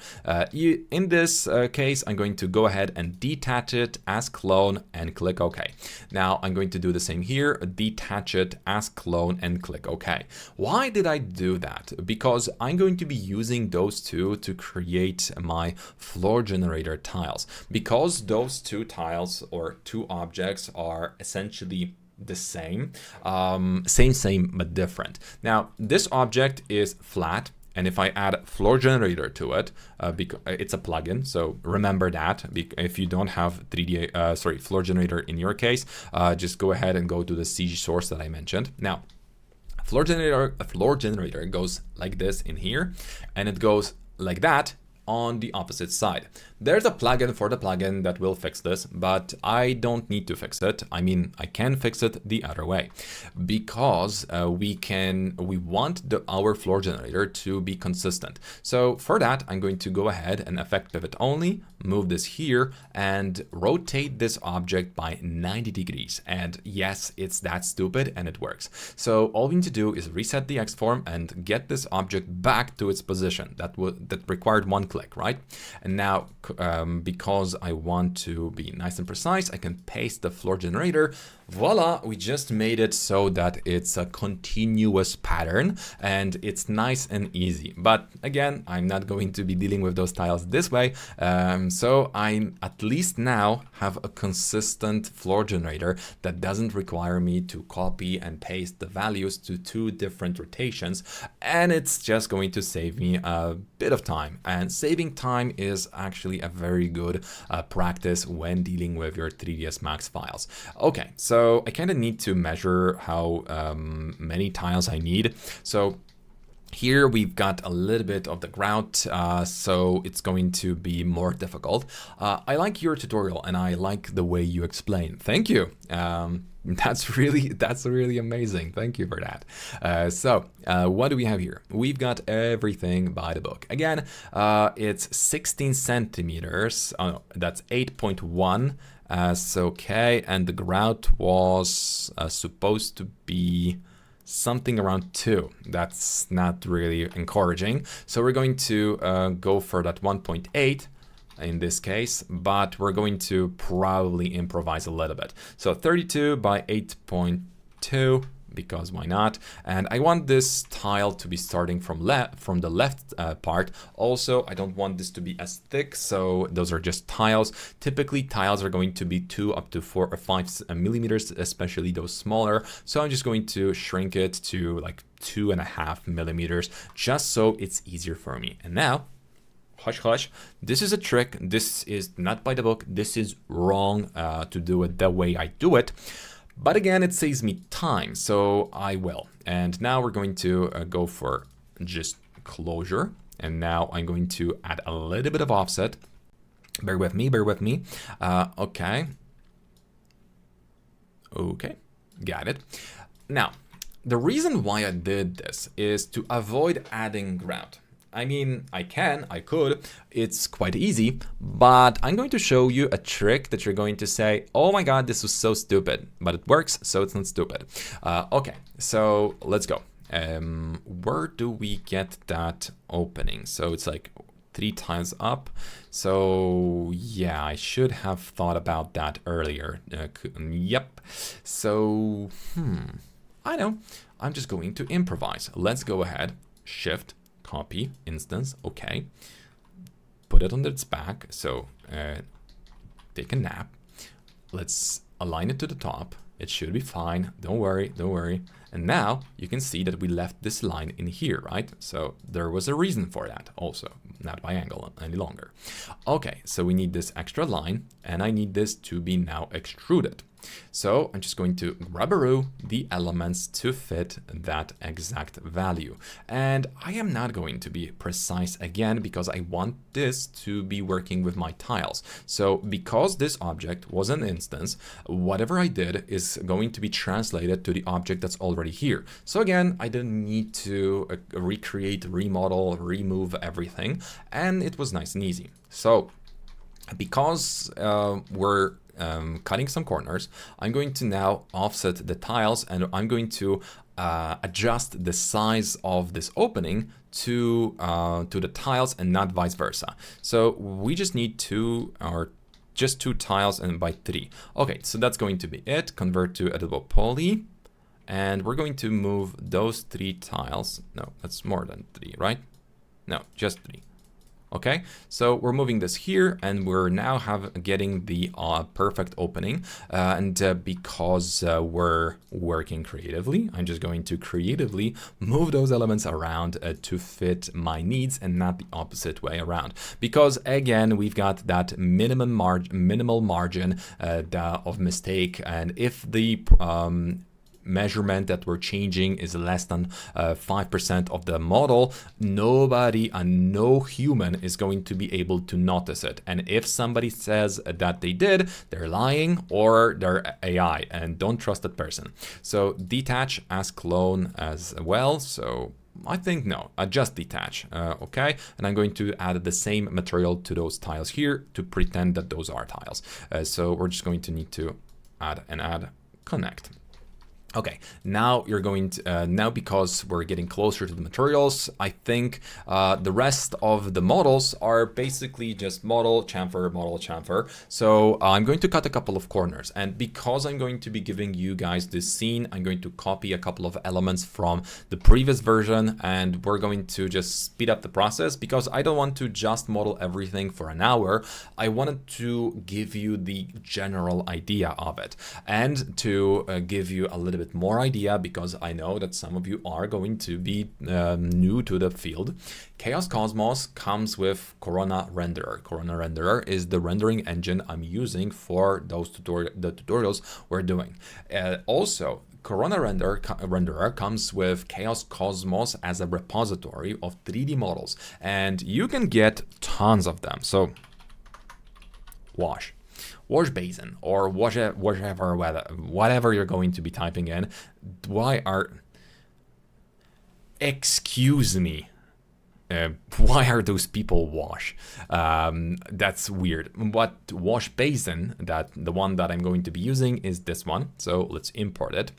In this case, I'm going to go ahead and detach it as clone and click OK. Now I'm going to do the same here, detach it as clone and click OK. Why did I do that? Because I'm going to be using those two to create my floor generator tiles. Because those two tiles or two objects are essentially the same, same but different. Now this object is flat, and if I add floor generator to it, it's a plugin, so remember that. If you don't have floor generator in your case, just go ahead and go to the CG source that I mentioned. Now, a floor generator goes like this in here, and it goes like that on the opposite side. There's a plugin for the plugin that will fix this, but I don't need to fix it. I mean, I can fix it the other way, because we want our floor generator to be consistent. So for that, I'm going to go ahead and effect pivot only, move this here, and rotate this object by 90 degrees. And yes, it's that stupid, and it works. So all we need to do is reset the X form and get this object back to its position. That required one click, right? And now, because I want to be nice and precise, I can paste the floor generator. Voila, we just made it so that it's a continuous pattern and it's nice and easy. But again, I'm not going to be dealing with those tiles this way. So I at least now have a consistent floor generator that doesn't require me to copy and paste the values to two different rotations. And it's just going to save me a bit of time. And saving time is actually a very good practice when dealing with your 3ds Max files. Okay, so I kind of need to measure how many tiles I need. So here we've got a little bit of the grout, so it's going to be more difficult. I like your tutorial and I like the way you explain. Thank you. That's really amazing. Thank you for that. So what do we have here? We've got everything by the book. Again, it's 16 centimeters. Oh, no, that's 8.1. Okay, and the grout was supposed to be something around 2. That's not really encouraging. So we're going to go for that 1.8 in this case, but we're going to probably improvise a little bit. So 32 by 8.2 because why not? And I want this tile to be starting from the left part. Also, I don't want this to be as thick, so those are just tiles. Typically, tiles are going to be 2 up to 4 or 5 millimeters, especially those smaller. So I'm just going to shrink it to like 2.5 millimeters, just so it's easier for me. And now, hush hush, this is a trick. This is not by the book. This is wrong to do it the way I do it. But again, it saves me time, so I will. And now we're going to go for just closure. And now I'm going to add a little bit of offset. Bear with me, bear with me. Okay. Okay, got it. Now, the reason why I did this is to avoid adding ground. I mean, I could, it's quite easy, but I'm going to show you a trick that you're going to say, oh my God, this was so stupid, but it works, so it's not stupid. Okay, so let's go. Where do we get that opening? So it's like 3 tiles up. So yeah, I should have thought about that earlier. Yep. So, I know, I'm just going to improvise. Let's go ahead, Shift, copy, instance, okay. Put it on its back, so take a nap. Let's align it to the top. It should be fine, don't worry, don't worry. And now you can see that we left this line in here, right? So there was a reason for that also, not by angle any longer. Okay, so we need this extra line, and I need this to be now extruded. So I'm just going to rubberoo the elements to fit that exact value. And I am not going to be precise again because I want this to be working with my tiles. So because this object was an instance, whatever I did is going to be translated to the object that's already here. So again, I didn't need to recreate, remodel, remove everything, and it was nice and easy. So because we're cutting some corners, I'm going to now offset the tiles, and I'm going to adjust the size of this opening to the tiles and not vice versa. So we just need 2 tiles and by 3. Okay, so that's going to be it. Convert to editable poly, and we're going to move those 3 tiles. No, that's more than 3, right? No, just 3. Okay, so we're moving this here, and we're now getting the perfect opening. Because we're working creatively, I'm just going to creatively move those elements around to fit my needs and not the opposite way around. Because again, we've got that minimal margin of mistake, and if the measurement that we're changing is less than 5% of the model, nobody and no human is going to be able to notice it. And if somebody says that they did, they're lying or they're AI, and don't trust that person. So detach as clone as well. So I think no, just detach, okay? And I'm going to add the same material to those tiles here to pretend that those are tiles. So we're just going to need to add connect. Okay, now you're going to, now because we're getting closer to the materials, I think the rest of the models are basically just model, chamfer. So I'm going to cut a couple of corners, and because I'm going to be giving you guys this scene, I'm going to copy a couple of elements from the previous version, and we're going to just speed up the process because I don't want to just model everything for an hour. I wanted to give you the general idea of it, and to give you a little bit more idea, because I know that some of you are going to be new to the field. Chaos Cosmos comes with Corona Renderer. Corona Renderer is the rendering engine I'm using for those tutorials we're doing. Also, Corona Renderer comes with Chaos Cosmos as a repository of 3D models, and you can get tons of them. So wash basin, or whatever you're going to be typing in. Excuse me, why are those people wash? That's weird. But wash basin, the one that I'm going to be using is this one. So let's import it.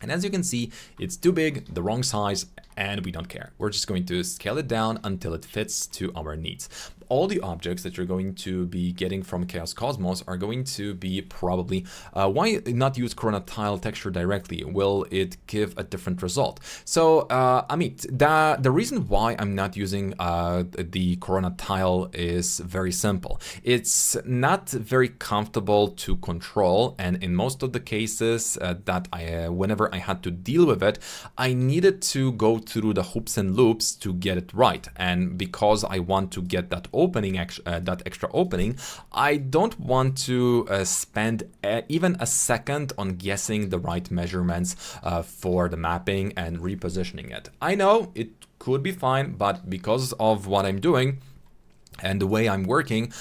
And as you can see, it's too big, the wrong size, and we don't care. We're just going to scale it down until it fits to our needs. all the objects that you're going to be getting from Chaos Cosmos are going to be probably, why not use Corona Tile texture directly? Will it give a different result? So, I mean, the reason why I'm not using the Corona Tile is very simple. It's not very comfortable to control, and in most of the cases that whenever I had to deal with it, I needed to go through the hoops and loops to get it right. And because I want to get that opening, that extra opening, I don't want to spend even a second on guessing the right measurements for the mapping and repositioning it. I know it could be fine, but because of what I'm doing and the way I'm working,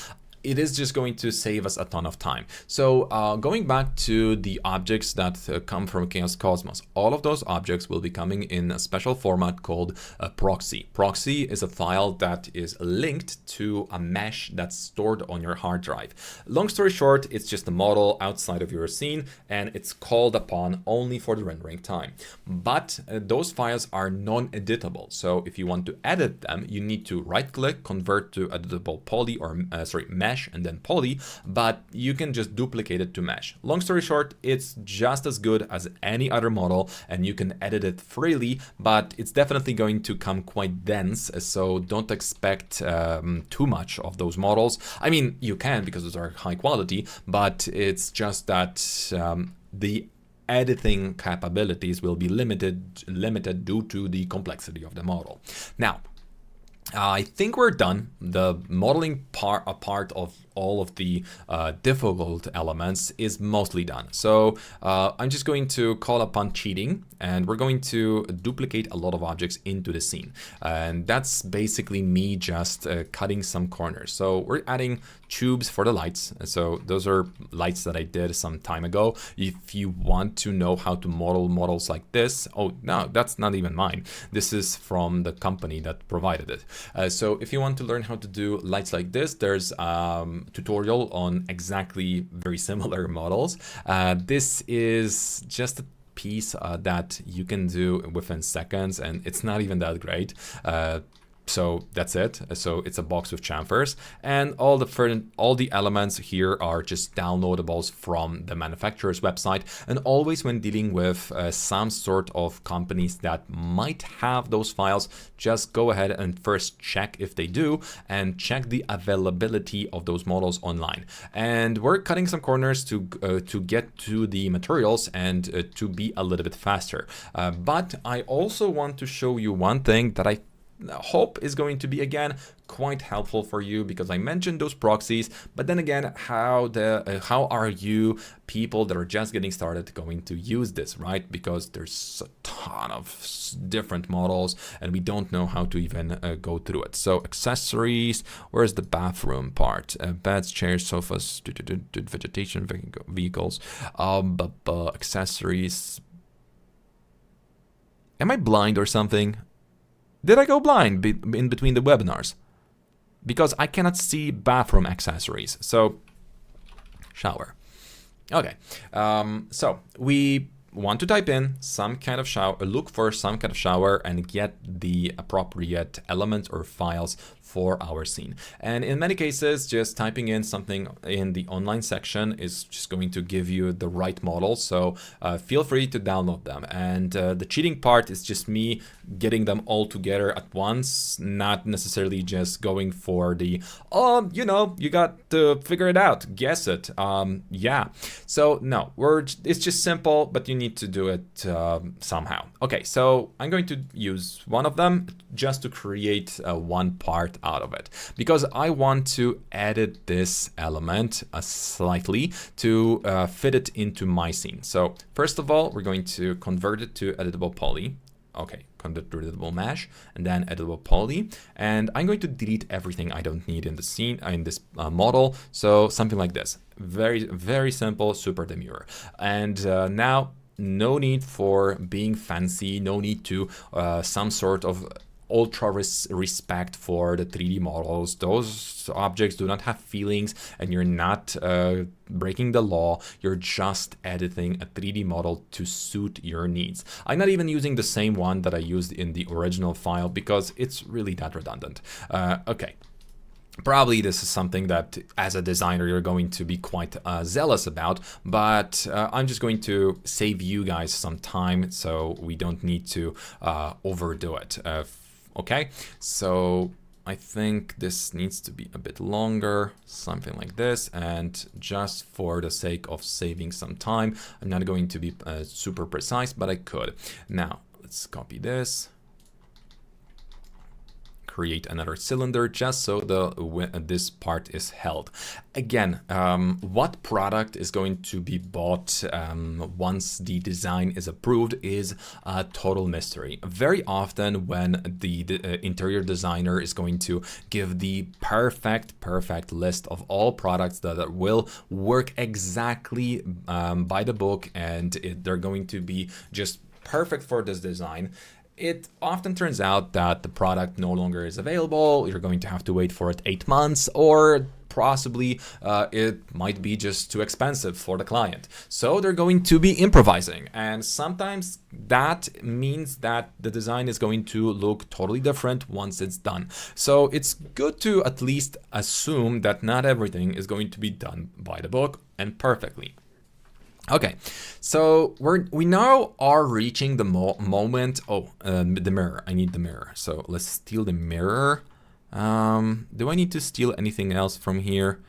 it is just going to save us a ton of time. So going back to the objects that come from Chaos Cosmos, all of those objects will be coming in a special format called a proxy. Proxy is a file that is linked to a mesh that's stored on your hard drive. Long story short, it's just a model outside of your scene, and it's called upon only for the rendering time. But those files are non-editable. So if you want to edit them, you need to right-click, convert to editable poly or mesh, and then poly, but you can just duplicate it to mesh. Long story short, it's just as good as any other model, and you can edit it freely, but it's definitely going to come quite dense, so don't expect too much of those models. I mean, you can, because those are high quality, but it's just that the editing capabilities will be limited due to the complexity of the model. Now, I think we're done. The modeling part of all of the difficult elements is mostly done. So I'm just going to call upon cheating, and we're going to duplicate a lot of objects into the scene. And that's basically me just cutting some corners. So we're adding tubes for the lights. So those are lights that I did some time ago. If you want to know how to model models like this, oh no, that's not even mine. This is from the company that provided it. So if you want to learn how to do lights like this, there's tutorial on exactly very similar models. This is just a piece that you can do within seconds, and it's not even that great. So that's it. So it's a box with chamfers, and all the elements here are just downloadables from the manufacturer's website. And always when dealing with some sort of companies that might have those files, just go ahead and first check if they do, and check the availability of those models online. And we're cutting some corners to get to the materials and to be a little bit faster. But I also want to show you one thing that I hope is going to be, again, quite helpful for you, because I mentioned those proxies, but then again, how are you people that are just getting started going to use this, right? Because there's a ton of different models and we don't know how to even go through it. So accessories, where's the bathroom part? Beds, chairs, sofas, vegetation, vehicles, accessories. Am I blind or something? Did I go blind in between the webinars? Because I cannot see bathroom accessories. So, shower. Okay, so we want to type in some kind of shower, look for some kind of shower, and get the appropriate elements or files for our scene. And in many cases, just typing in something in the online section is just going to give you the right model. So feel free to download them. And the cheating part is just me getting them all together at once, not necessarily just going for the, oh, you know, you got to figure it out, guess it. Yeah. So no, it's just simple, but you need to do it somehow. Okay, so I'm going to use one of them just to create one part out of it, because I want to edit this element slightly to fit it into my scene. So first of all, we're going to convert it to editable poly. Okay, convert to editable mesh, and then editable poly. And I'm going to delete everything I don't need in the scene, in this model. So something like this. Very, very simple, super demure. And now, no need for being fancy, no need to some sort of ultra respect for the 3D models. Those objects do not have feelings, and you're not breaking the law. You're just editing a 3D model to suit your needs. I'm not even using the same one that I used in the original file because it's really that redundant. Okay. Probably this is something that as a designer you're going to be quite zealous about, but I'm just going to save you guys some time so we don't need to overdo it. Okay, so I think this needs to be a bit longer, something like this, and just for the sake of saving some time, I'm not going to be super precise, but I could. Now, let's copy this. Create another cylinder just so this part is held. Again, what product is going to be bought once the design is approved is a total mystery. Very often when the interior designer is going to give the perfect list of all products that will work exactly by the book, and they're going to be just perfect for this design, it often turns out that the product no longer is available. You're going to have to wait for it 8 months, or possibly it might be just too expensive for the client. So they're going to be improvising, and sometimes that means that the design is going to look totally different once it's done. So it's good to at least assume that not everything is going to be done by the book and perfectly. Okay, so we now are reaching the moment. Oh, the mirror. I need the mirror. So let's steal the mirror. Do I need to steal anything else from here?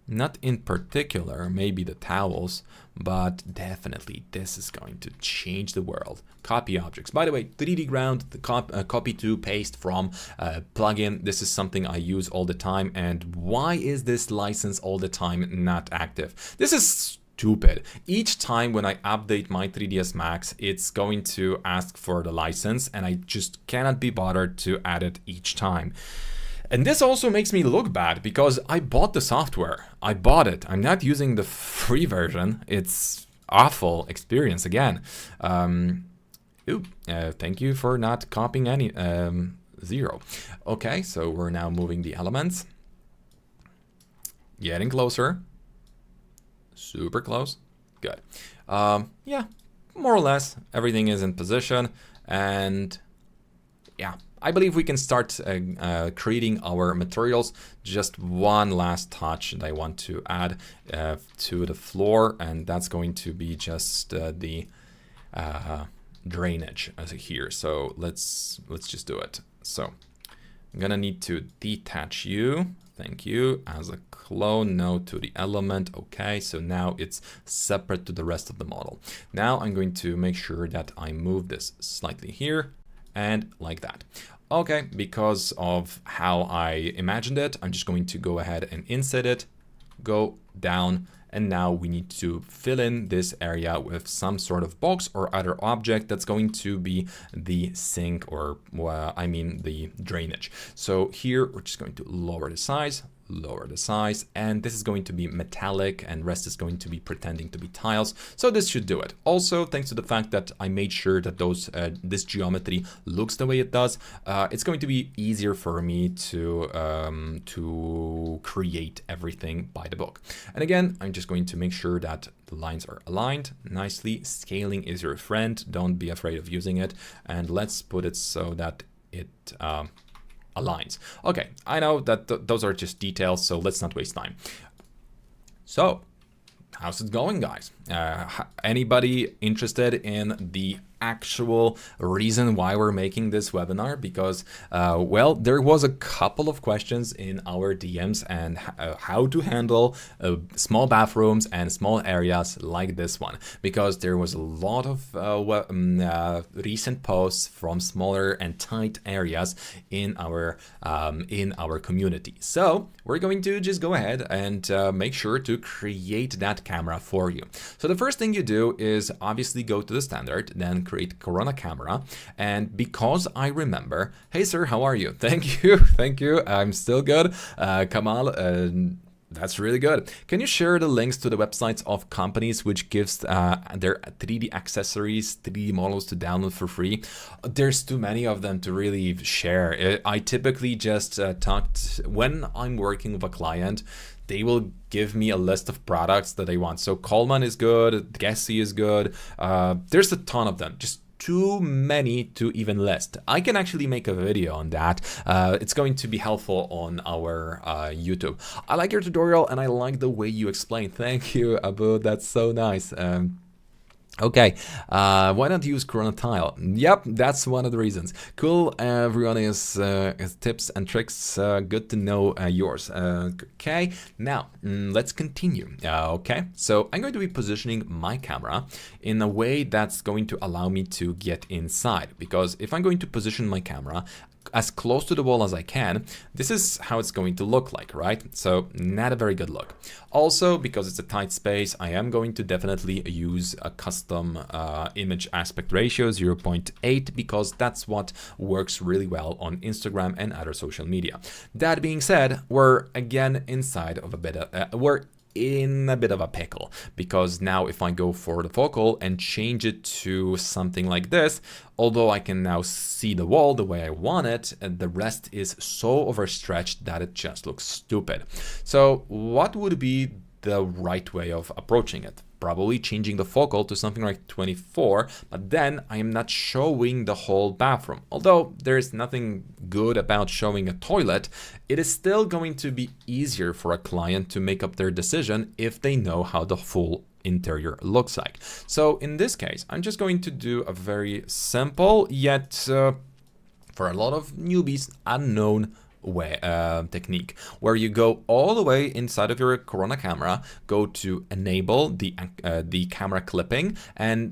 Not in particular, maybe the towels, but definitely this is going to change the world. Copy objects. By the way, 3D ground, the copy to paste from plugin. This is something I use all the time. And why is this license all the time not active? This is stupid. Each time when I update my 3ds Max, it's going to ask for the license, and I just cannot be bothered to add it each time. And this also makes me look bad because I bought the software. I bought it. I'm not using the free version. It's awful experience again. Thank you for not copying any 0. Okay, so we're now moving the elements. Getting closer. Super close. Good. Yeah, more or less everything is in position, and yeah, I believe we can start creating our materials. Just one last touch that I want to add to the floor, and that's going to be just the drainage as here. So let's just do it. So I'm gonna need to detach you. Thank you. As a clone node to the element. Okay, so now it's separate to the rest of the model. Now I'm going to make sure that I move this slightly here and like that. Okay, because of how I imagined it, I'm just going to go ahead and inset it, go down, and now we need to fill in this area with some sort of box or other object that's going to be the sink, or I mean the drainage. So here we're just going to lower the size, and this is going to be metallic, and rest is going to be pretending to be tiles. So this should do it. Also, thanks to the fact that I made sure that this geometry looks the way it does, it's going to be easier for me to create everything by the book. And again, I'm just going to make sure that the lines are aligned nicely. Scaling is your friend. Don't be afraid of using it. And let's put it so that it aligns. Okay, I know that those are just details, so let's not waste time. So, how's it going, guys? Anybody interested in the actual reason why we're making this webinar? Because well, there was a couple of questions in our DMs and how to handle small bathrooms and small areas like this one, because there was a lot of recent posts from smaller and tight areas in our community. So we're going to just go ahead and make sure to create that camera for you. So the first thing you do is obviously go to the standard, then create Corona camera. And because I remember, hey sir, how are you? Thank you. I'm still good. Kamal, that's really good. Can you share the links to the websites of companies which gives their 3D accessories, 3D models to download for free? There's too many of them to really share. I typically just when I'm working with a client, they will give me a list of products that they want. So Coleman is good, Gessie is good. There's a ton of them. Just too many to even list. I can actually make a video on that. It's going to be helpful on our YouTube. I like your tutorial and I like the way you explain. Thank you, Abu. That's so nice. Okay, why not use Corona Tile? Yep, that's one of the reasons. Cool, everyone is tips and tricks. Good to know yours. Okay, now let's continue. Okay, so I'm going to be positioning my camera in a way that's going to allow me to get inside. Because if I'm going to position my camera as close to the wall as I can, this is how it's going to look like, right? So not a very good look. Also, because it's a tight space, I am going to definitely use a custom image aspect ratio 0.8 because that's what works really well on Instagram and other social media. That being said, we're again inside of a bit of, we're in a bit of a pickle, because now if I go for the focal and change it to something like this, although I can now see the wall the way I want it, the rest is so overstretched that it just looks stupid. So what would be the right way of approaching it? Probably changing the focal to something like 24, but then I am not showing the whole bathroom. Although there's nothing good about showing a toilet, it is still going to be easier for a client to make up their decision if they know how the full interior looks like. So in this case, I'm just going to do a very simple yet for a lot of newbies unknown technique, where you go all the way inside of your Corona camera, go to enable the camera clipping, and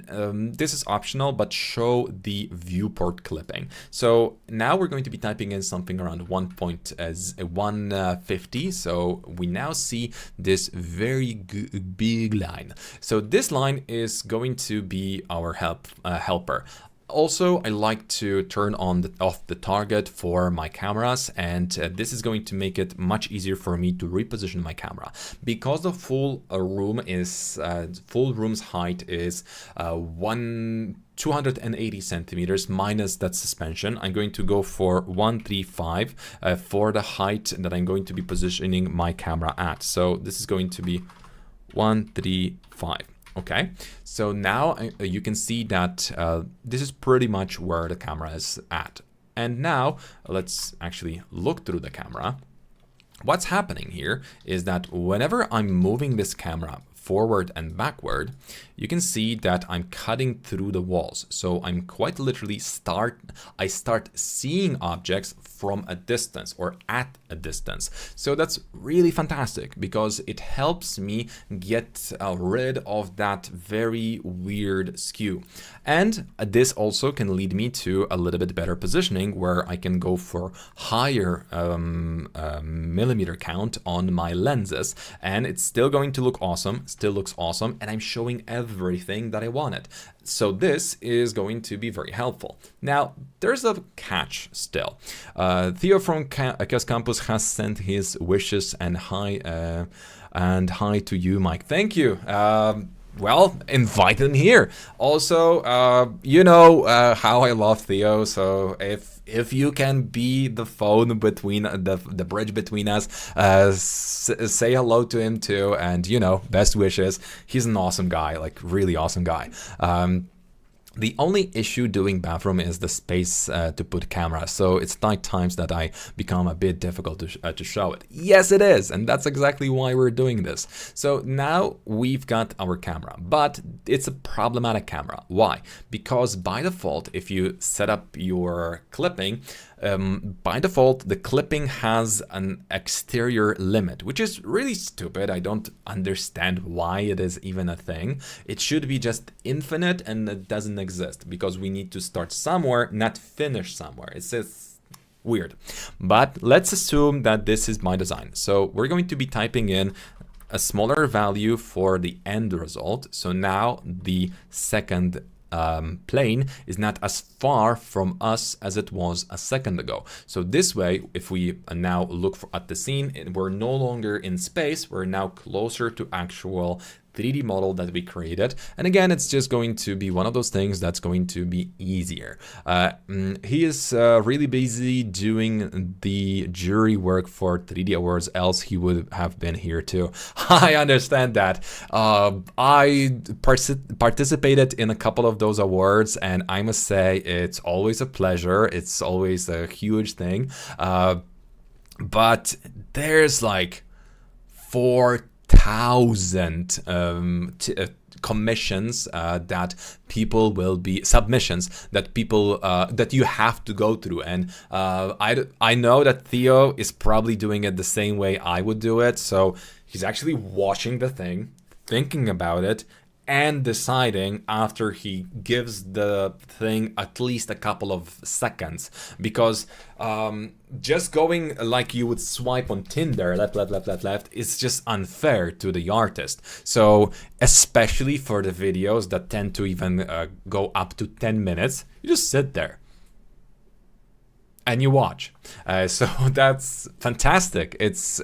this is optional, but show the viewport clipping. So now we're going to be typing in something around 1.150. So we now see this very big line. So this line is going to be our helper. Also, I like to turn on off the target for my cameras, and this is going to make it much easier for me to reposition my camera. Because the full room's height is 280 centimeters minus that suspension, I'm going to go for 135 for the height that I'm going to be positioning my camera at. So this is going to be 135. Okay, so now you can see that this is pretty much where the camera is at. And now let's actually look through the camera. What's happening here is that whenever I'm moving this camera forward and backward, you can see that I'm cutting through the walls. So I'm quite literally I start seeing objects from a distance or at a distance. So that's really fantastic because it helps me get rid of that very weird skew. And this also can lead me to a little bit better positioning where I can go for higher millimeter count on my lenses, and it's still going to look awesome, still looks awesome, and I'm showing everything that I wanted. So this is going to be very helpful. Now, there's a catch still. Theo from Chaos Campus has sent his wishes and hi to you, Mike. Thank you. Well, invite him here. Also, you know how I love Theo, so if you can be the phone between the bridge between us, say hello to him too, and you know, best wishes. He's an awesome guy, like really awesome guy. The only issue doing bathroom is the space to put camera. So it's night times that I become a bit difficult to show it. Yes, it is. And that's exactly why we're doing this. So now we've got our camera, but it's a problematic camera. Why? Because by default, if you set up your clipping, by default, the clipping has an exterior limit, which is really stupid. I don't understand why it is even a thing. It should be just infinite, and it doesn't exist because we need to start somewhere, not finish somewhere. It's just weird. But let's assume that this is my design. So we're going to be typing in a smaller value for the end result. So now the second plane is not as far from us as it was a second ago. So this way, if we now look at the scene, we're no longer in space, we're now closer to actual 3D model that we created. And again, it's just going to be one of those things that's going to be easier. He is really busy doing the jury work for 3D Awards, else he would have been here too. I understand that. I participated in a couple of those awards, and I must say it's always a pleasure. It's always a huge thing. But there's like 4,000 commissions that people will be submissions that people that you have to go through, and I know that Theo is probably doing it the same way I would do it. So he's actually watching the thing, thinking about it, and deciding after he gives the thing at least a couple of seconds, because just going like you would swipe on Tinder, left, is just unfair to the artist. So especially for the videos that tend to even go up to 10 minutes, you just sit there and you watch. So that's fantastic. It's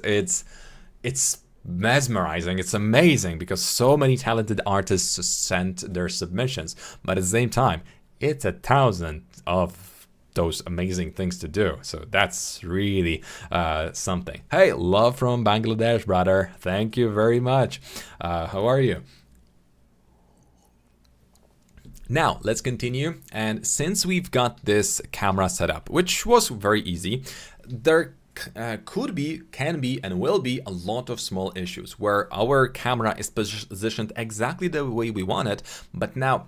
mesmerizing. It's amazing because so many talented artists sent their submissions, but at the same time, it's 1,000 of those amazing things to do. So that's really something. Hey, love from Bangladesh, brother. Thank you very much. How are you? Now let's continue. And since we've got this camera set up, which was very easy, there could be, can be, and will be a lot of small issues where our camera is positioned exactly the way we want it. But now,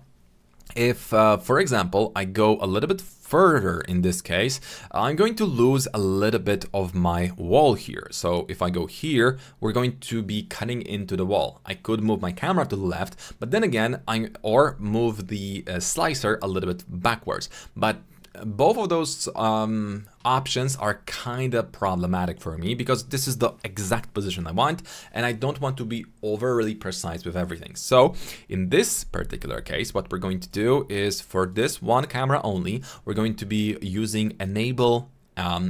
if, for example, I go a little bit further in this case, I'm going to lose a little bit of my wall here. So if I go here, we're going to be cutting into the wall. I could move my camera to the left, but then again, or move the slicer a little bit backwards. But both of those options are kind of problematic for me because this is the exact position I want, and I don't want to be overly precise with everything. So in this particular case, what we're going to do is for this one camera only, we're going to be using enable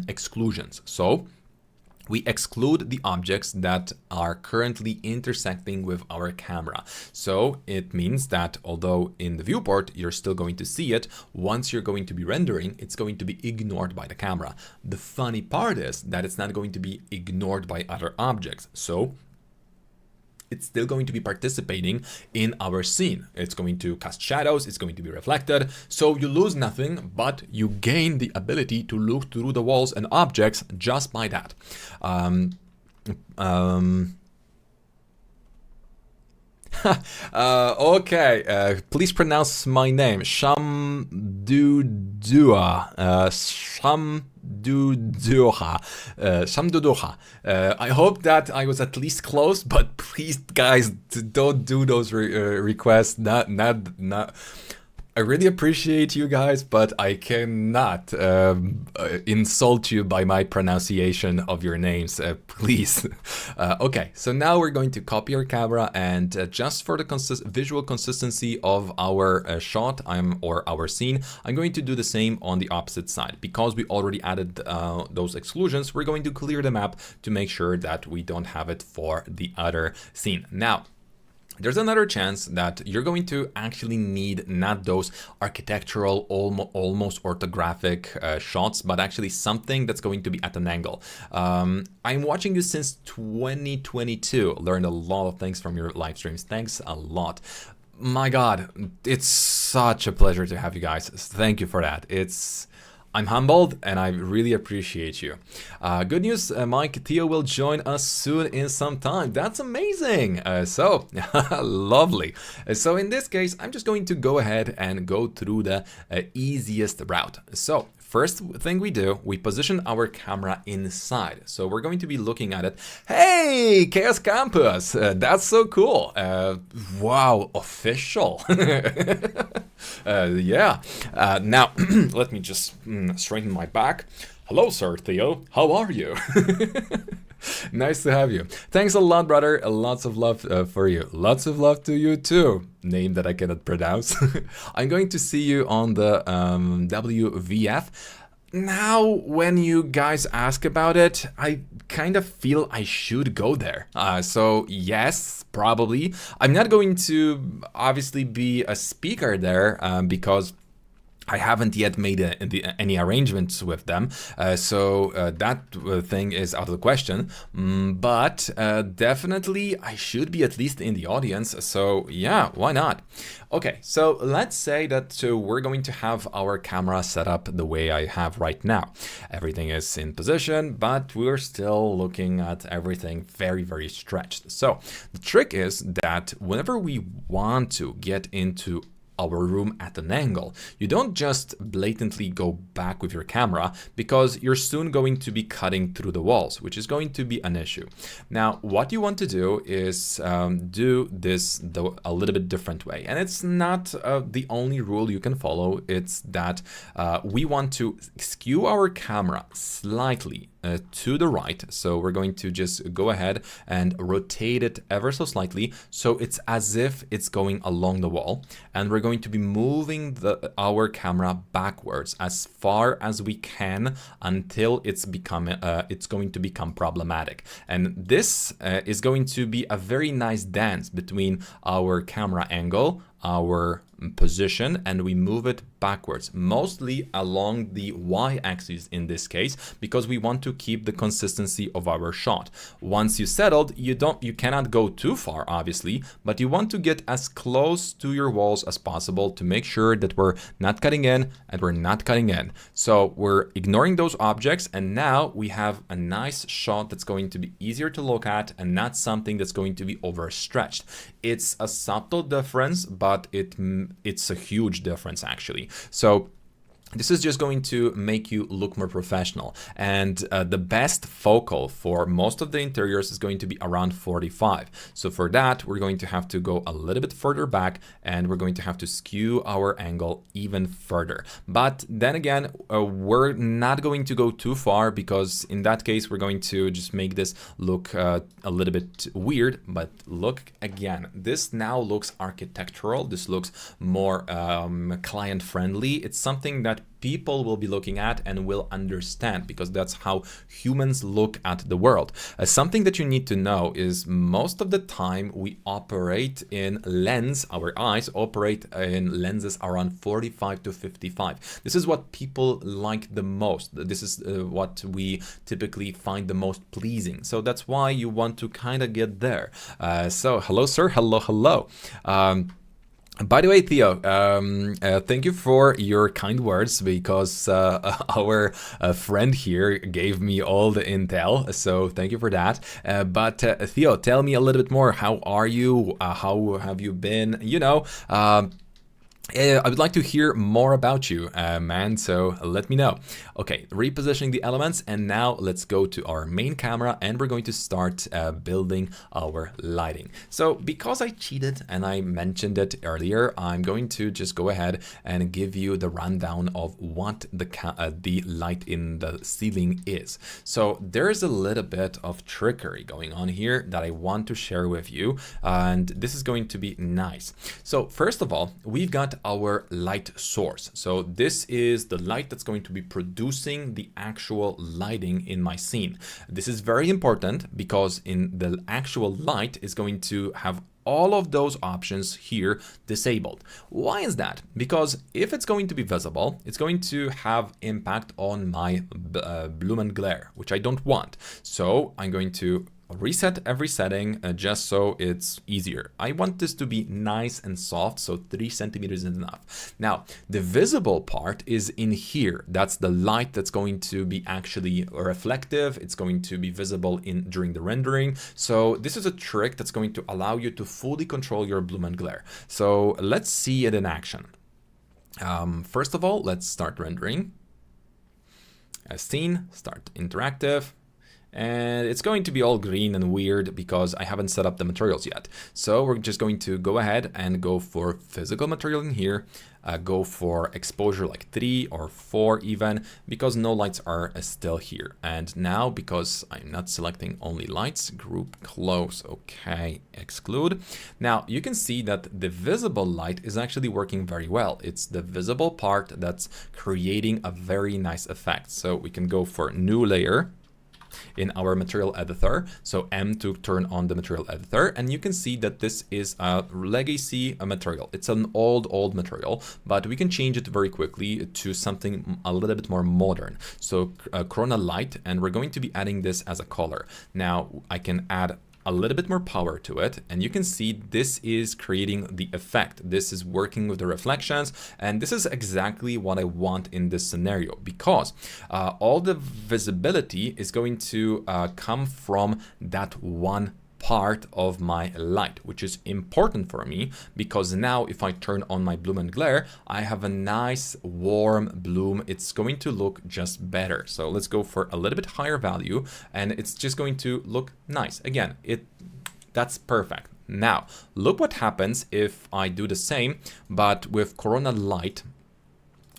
exclusions. So we exclude the objects that are currently intersecting with our camera. So it means that although in the viewport you're still going to see it, once you're going to be rendering, it's going to be ignored by the camera. The funny part is that it's not going to be ignored by other objects. So it's still going to be participating in our scene. It's going to cast shadows, it's going to be reflected. So you lose nothing, but you gain the ability to look through the walls and objects just by that. Okay, please pronounce my name. Shamduduha. I hope that I was at least close, but please, guys, don't do those requests. Not. I really appreciate you guys, but I cannot insult you by my pronunciation of your names, please. Okay, so now we're going to copy our camera, and just for the visual consistency of our shot or our scene, I'm going to do the same on the opposite side. Because we already added those exclusions, we're going to clear the map to make sure that we don't have it for the other scene. Now, there's another chance that you're going to actually need not those architectural, almost orthographic shots, but actually something that's going to be at an angle. I'm watching you since 2022. Learned a lot of things from your live streams. Thanks a lot. My God, it's such a pleasure to have you guys. Thank you for that. I'm humbled and I really appreciate you. Good news, Mike, Theo will join us soon in some time. That's amazing. So lovely. So in this case, I'm just going to go ahead and go through the easiest route. So first thing we do, we position our camera inside. So we're going to be looking at it. Hey, Chaos Campus, that's so cool. Wow, official. Yeah. Now, let me just straighten my back. Hello, Sir Theo. How are you? Nice to have you. Thanks a lot, brother. Lots of love for you. Lots of love to you too. Name that I cannot pronounce. I'm going to see you on the WVF. Now, when you guys ask about it, I kind of feel I should go there. So yes, probably. I'm not going to obviously be a speaker there because I haven't yet made any arrangements with them, so that thing is out of the question. But definitely I should be at least in the audience, so yeah, why not? Okay, so let's say that we're going to have our camera set up the way I have right now. Everything is in position, but we're still looking at everything very, very stretched. So the trick is that whenever we want to get into our room at an angle, you don't just blatantly go back with your camera, because you're soon going to be cutting through the walls, which is going to be an issue. Now, what you want to do is do this a little bit different way, and it's not the only rule you can follow. It's that we want to skew our camera slightly to the right. So we're going to just go ahead and rotate it ever so slightly, so it's as if it's going along the wall, and we're going to be moving our camera backwards as far as we can until it's going to become problematic. And this is going to be a very nice dance between our camera angle, our position, and we move it backwards, mostly along the y-axis in this case, because we want to keep the consistency of our shot. Once you settled, you cannot go too far, obviously, but you want to get as close to your walls as possible to make sure that we're not cutting in and we're not cutting in. So we're ignoring those objects, and now we have a nice shot that's going to be easier to look at and not something that's going to be overstretched. It's a subtle difference, but it's a huge difference actually. So this is just going to make you look more professional, and the best focal for most of the interiors is going to be around 45. So for that, we're going to have to go a little bit further back, and we're going to have to skew our angle even further. But then again, we're not going to go too far, because in that case, we're going to just make this look a little bit weird. But look again, this now looks architectural. This looks more client friendly. It's something that people will be looking at and will understand, because that's how humans look at the world. Something that you need to know is most of the time we operate in our eyes operate in lenses around 45 to 55. This is what people like the most. This is what we typically find the most pleasing. So that's why you want to kind of get there. So hello, sir. Hello. By the way, Theo, thank you for your kind words, because our friend here gave me all the intel, so thank you for that. But Theo, tell me a little bit more. How are you? How have you been? I would like to hear more about you, man, so let me know. Okay, repositioning the elements, and now let's go to our main camera, and we're going to start building our lighting. So because I cheated and I mentioned it earlier, I'm going to just go ahead and give you the rundown of what the light in the ceiling is. So there's a little bit of trickery going on here that I want to share with you, and this is going to be nice. So first of all, we've got our light source. So this is the light that's going to be producing the actual lighting in my scene. This is very important, because in the actual light is going to have all of those options here disabled. Why is that? Because if it's going to be visible, it's going to have impact on my lumen glare, which I don't want. So I'm going to reset every setting just so it's easier. I want this to be nice and soft, so 3 centimeters is enough. Now, the visible part is in here. That's the light that's going to be actually reflective. It's going to be visible during the rendering. So this is a trick that's going to allow you to fully control your lumen glare. So let's see it in action. First of all, let's start rendering. As seen, start interactive. and it's going to be all green and weird because I haven't set up the materials yet. So we're just going to go ahead and go for physical material in here, go for exposure like 3 or 4 even, because no lights are still here. And now, because I'm not selecting only lights, group close, okay, exclude. Now you can see that the visible light is actually working very well. It's the visible part that's creating a very nice effect. So we can go for new layer in our material editor, so M to turn on the material editor, and you can see that this is a legacy material. It's an old material, but we can change it very quickly to something a little bit more modern. So Corona light, and we're going to be adding this as a color. Now I can add a little bit more power to it, and you can see this is creating the effect. This is working with the reflections, and this is exactly what I want in this scenario, because all the visibility is going to come from that one part of my light, which is important for me, because now if I turn on my bloom and glare, I have a nice warm bloom. It's going to look just better. So let's go for a little bit higher value, and it's just going to look nice. Again, that's perfect. Now look what happens if I do the same but with Corona light.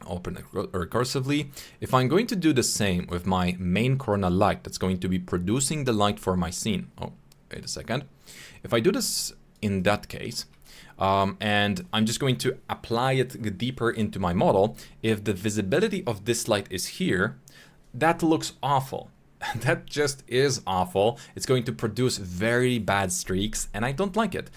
Open it recursively. If I'm going to do the same with my main Corona light that's going to be producing the light for my scene. Oh, wait a second. If I do this in that case, and I'm just going to apply it deeper into my model, if the visibility of this light is here, that looks awful. That just is awful. It's going to produce very bad streaks, and I don't like it.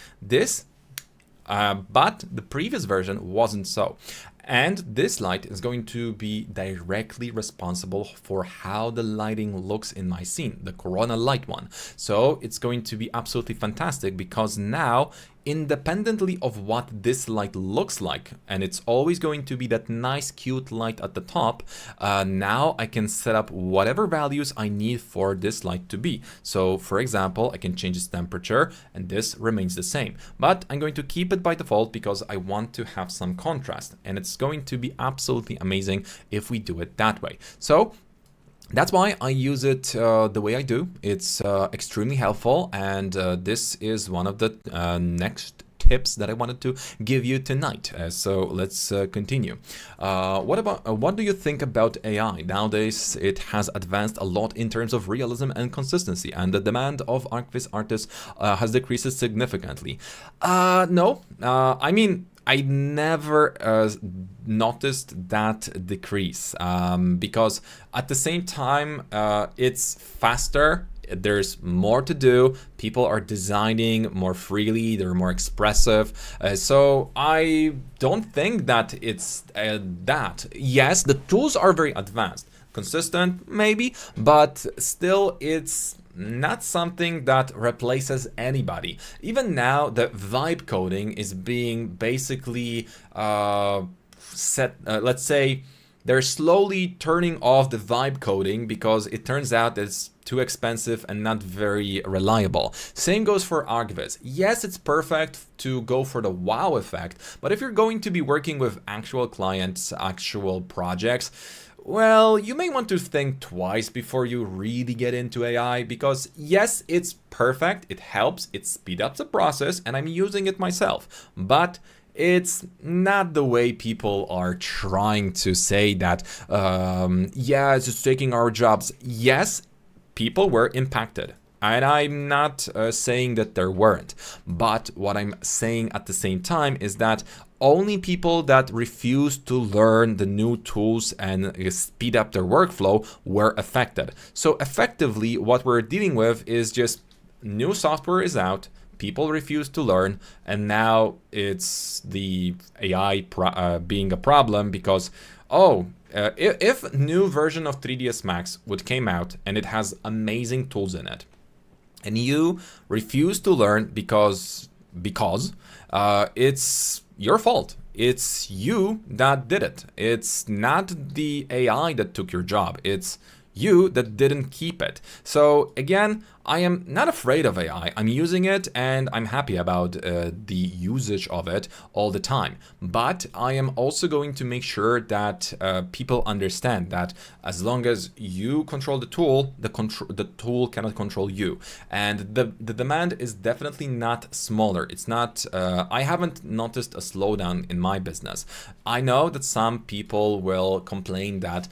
But the previous version wasn't so. And this light is going to be directly responsible for how the lighting looks in my scene, the Corona light one. So it's going to be absolutely fantastic, because now, independently of what this light looks like, and it's always going to be that nice cute light at the top, now I can set up whatever values I need for this light to be. So for example, I can change its temperature, and this remains the same, but I'm going to keep it by default because I want to have some contrast, and it's going to be absolutely amazing if we do it that way. So that's why I use it the way I do. It's extremely helpful, and this is one of the next tips that I wanted to give you tonight. So let's continue. What do you think about AI? Nowadays, it has advanced a lot in terms of realism and consistency, and the demand of ArcViz artists has decreased significantly. No, I mean, I never noticed that decrease because at the same time it's faster, there's more to do, people are designing more freely, they're more expressive, so I don't think that it's that. Yes, the tools are very advanced, consistent maybe, but still it's not something that replaces anybody. Even now, the vibe coding is being basically let's say they're slowly turning off the vibe coding because it turns out it's too expensive and not very reliable. Same goes for ArcViz. Yes, it's perfect to go for the wow effect, but if you're going to be working with actual clients, actual projects, well, you may want to think twice before you really get into AI, because yes, it's perfect, it helps, it speeds up the process, and I'm using it myself, but it's not the way people are trying to say that, yeah, it's just taking our jobs. Yes, people were impacted. And I'm not saying that there weren't, but what I'm saying at the same time is that only people that refuse to learn the new tools and speed up their workflow were affected. So effectively, what we're dealing with is just new software is out, people refuse to learn, and now it's the AI being a problem because, if new version of 3ds Max would came out and it has amazing tools in it, and you refuse to learn because it's your fault. It's you that did it. It's not the AI that took your job. It's you that didn't keep it. So again, I am not afraid of AI. I'm using it and I'm happy about the usage of it all the time. But I am also going to make sure that people understand that as long as you control the tool, the tool cannot control you. And the demand is definitely not smaller. It's not, I haven't noticed a slowdown in my business. I know that some people will complain that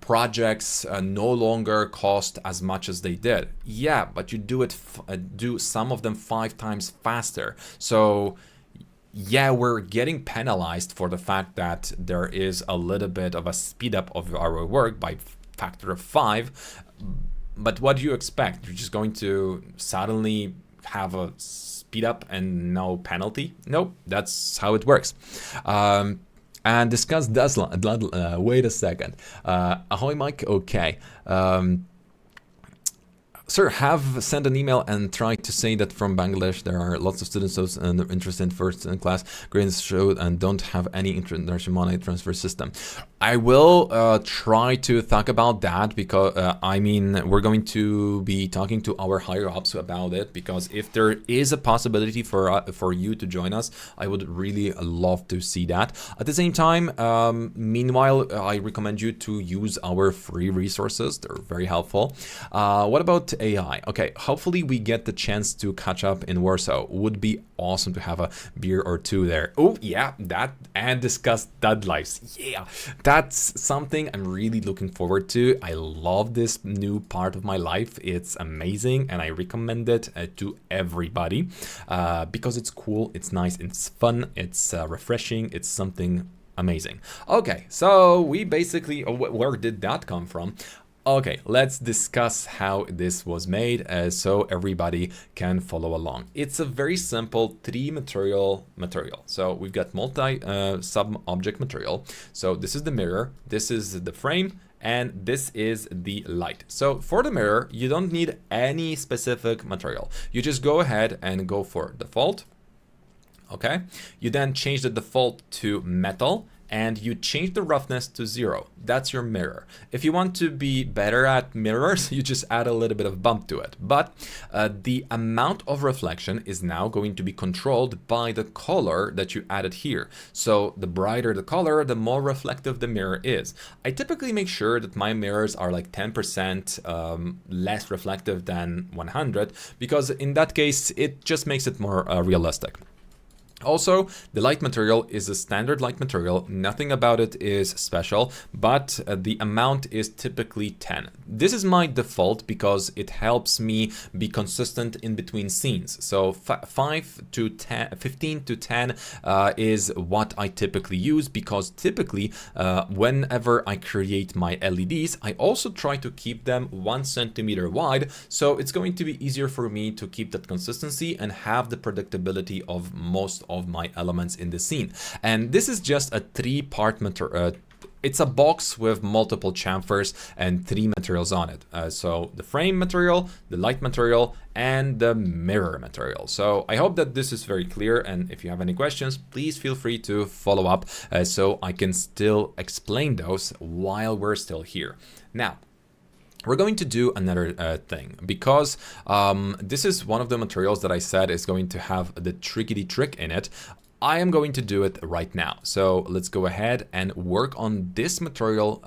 projects no longer cost as much as they did. Yeah, but you do some of them 5 times faster. So yeah, we're getting penalized for the fact that there is a little bit of a speed up of our work by factor of 5. But what do you expect? You're just going to suddenly have a speed up and no penalty? Nope, that's how it works. And discuss Daslan. Wait a second. Ahoy, Mike. Okay. Sir, have sent an email and tried to say that from Bangladesh there are lots of students interested in first class grades showed and don't have any international money transfer system. I will try to talk about that because I mean we're going to be talking to our higher ups about it, because if there is a possibility for you to join us, I would really love to see that. At the same time, meanwhile, I recommend you to use our free resources. They're very helpful. What about AI? Okay, hopefully we get the chance to catch up in Warsaw. Would be awesome to have a beer or two there. Oh yeah, that, and discuss dud lives. Yeah, that's something I'm really looking forward to. I love this new part of my life. It's amazing and I recommend it to everybody because it's cool, it's nice, it's fun, it's refreshing, it's something amazing. Okay, so we basically, where did that come from? Okay, let's discuss how this was made so everybody can follow along. It's a very simple 3 material. So we've got multi sub-object material. So this is the mirror, this is the frame, and this is the light. So for the mirror, you don't need any specific material. You just go ahead and go for default. Okay, you then change the default to metal, and you change the roughness to 0. That's your mirror. If you want to be better at mirrors, you just add a little bit of bump to it. But the amount of reflection is now going to be controlled by the color that you added here. So the brighter the color, the more reflective the mirror is. I typically make sure that my mirrors are like 10% less reflective than 100, because in that case, it just makes it more realistic. Also, the light material is a standard light material. Nothing about it is special, but the amount is typically 10. This is my default because it helps me be consistent in between scenes. So 15 to 10 is what I typically use, because typically whenever I create my LEDs, I also try to keep them 1 centimeter wide. So it's going to be easier for me to keep that consistency and have the predictability of most of my elements in the scene. And this is just a 3-part material. It's a box with multiple chamfers and 3 materials on it. So the frame material, the light material, and the mirror material. So I hope that this is very clear, and if you have any questions, please feel free to follow up so I can still explain those while we're still here. Now, we're going to do another thing, because this is one of the materials that I said is going to have the trickety trick in it. I am going to do it right now. So let's go ahead and work on this material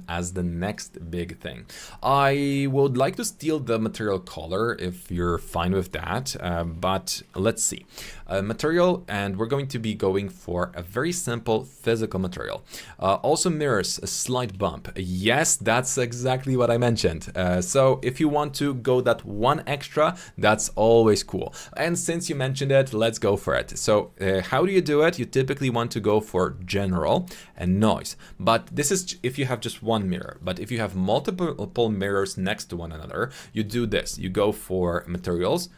as the next big thing. I would like to steal the material color if you're fine with that, but let's see. Material, and we're going to be going for a very simple physical material. Also mirrors, a slight bump. Yes, that's exactly what I mentioned. So if you want to go that 1 extra, that's always cool. And since you mentioned it, let's go for it. So how do you do it? You typically want to go for general and noise, but this is if you have just 1 mirror. But if you have multiple mirrors next to one another, you do this. You go for materials,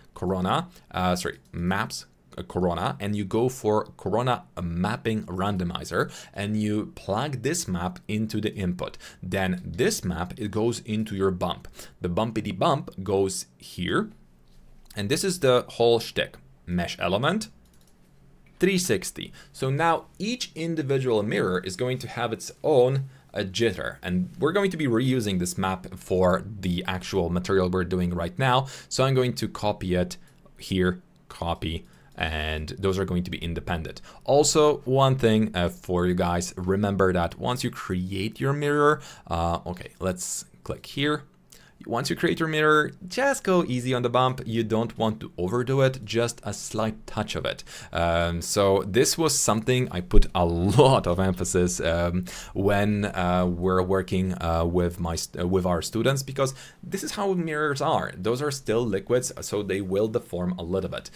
maps, Corona, and you go for Corona mapping randomizer, and you plug this map into the input. Then this map, it goes into your bump. The bumpity bump goes here, and this is the whole shtick. Mesh element, 360. So now each individual mirror is going to have its own a jitter, and we're going to be reusing this map for the actual material we're doing right now. So I'm going to copy it here, copy, and those are going to be independent. Also, one thing for you guys, remember that once you create your mirror, okay, let's click here. Once you create your mirror, just go easy on the bump. You don't want to overdo it, just a slight touch of it. So this was something I put a lot of emphasis when we're working with our students, because this is how mirrors are. Those are still liquids, so they will deform a little bit.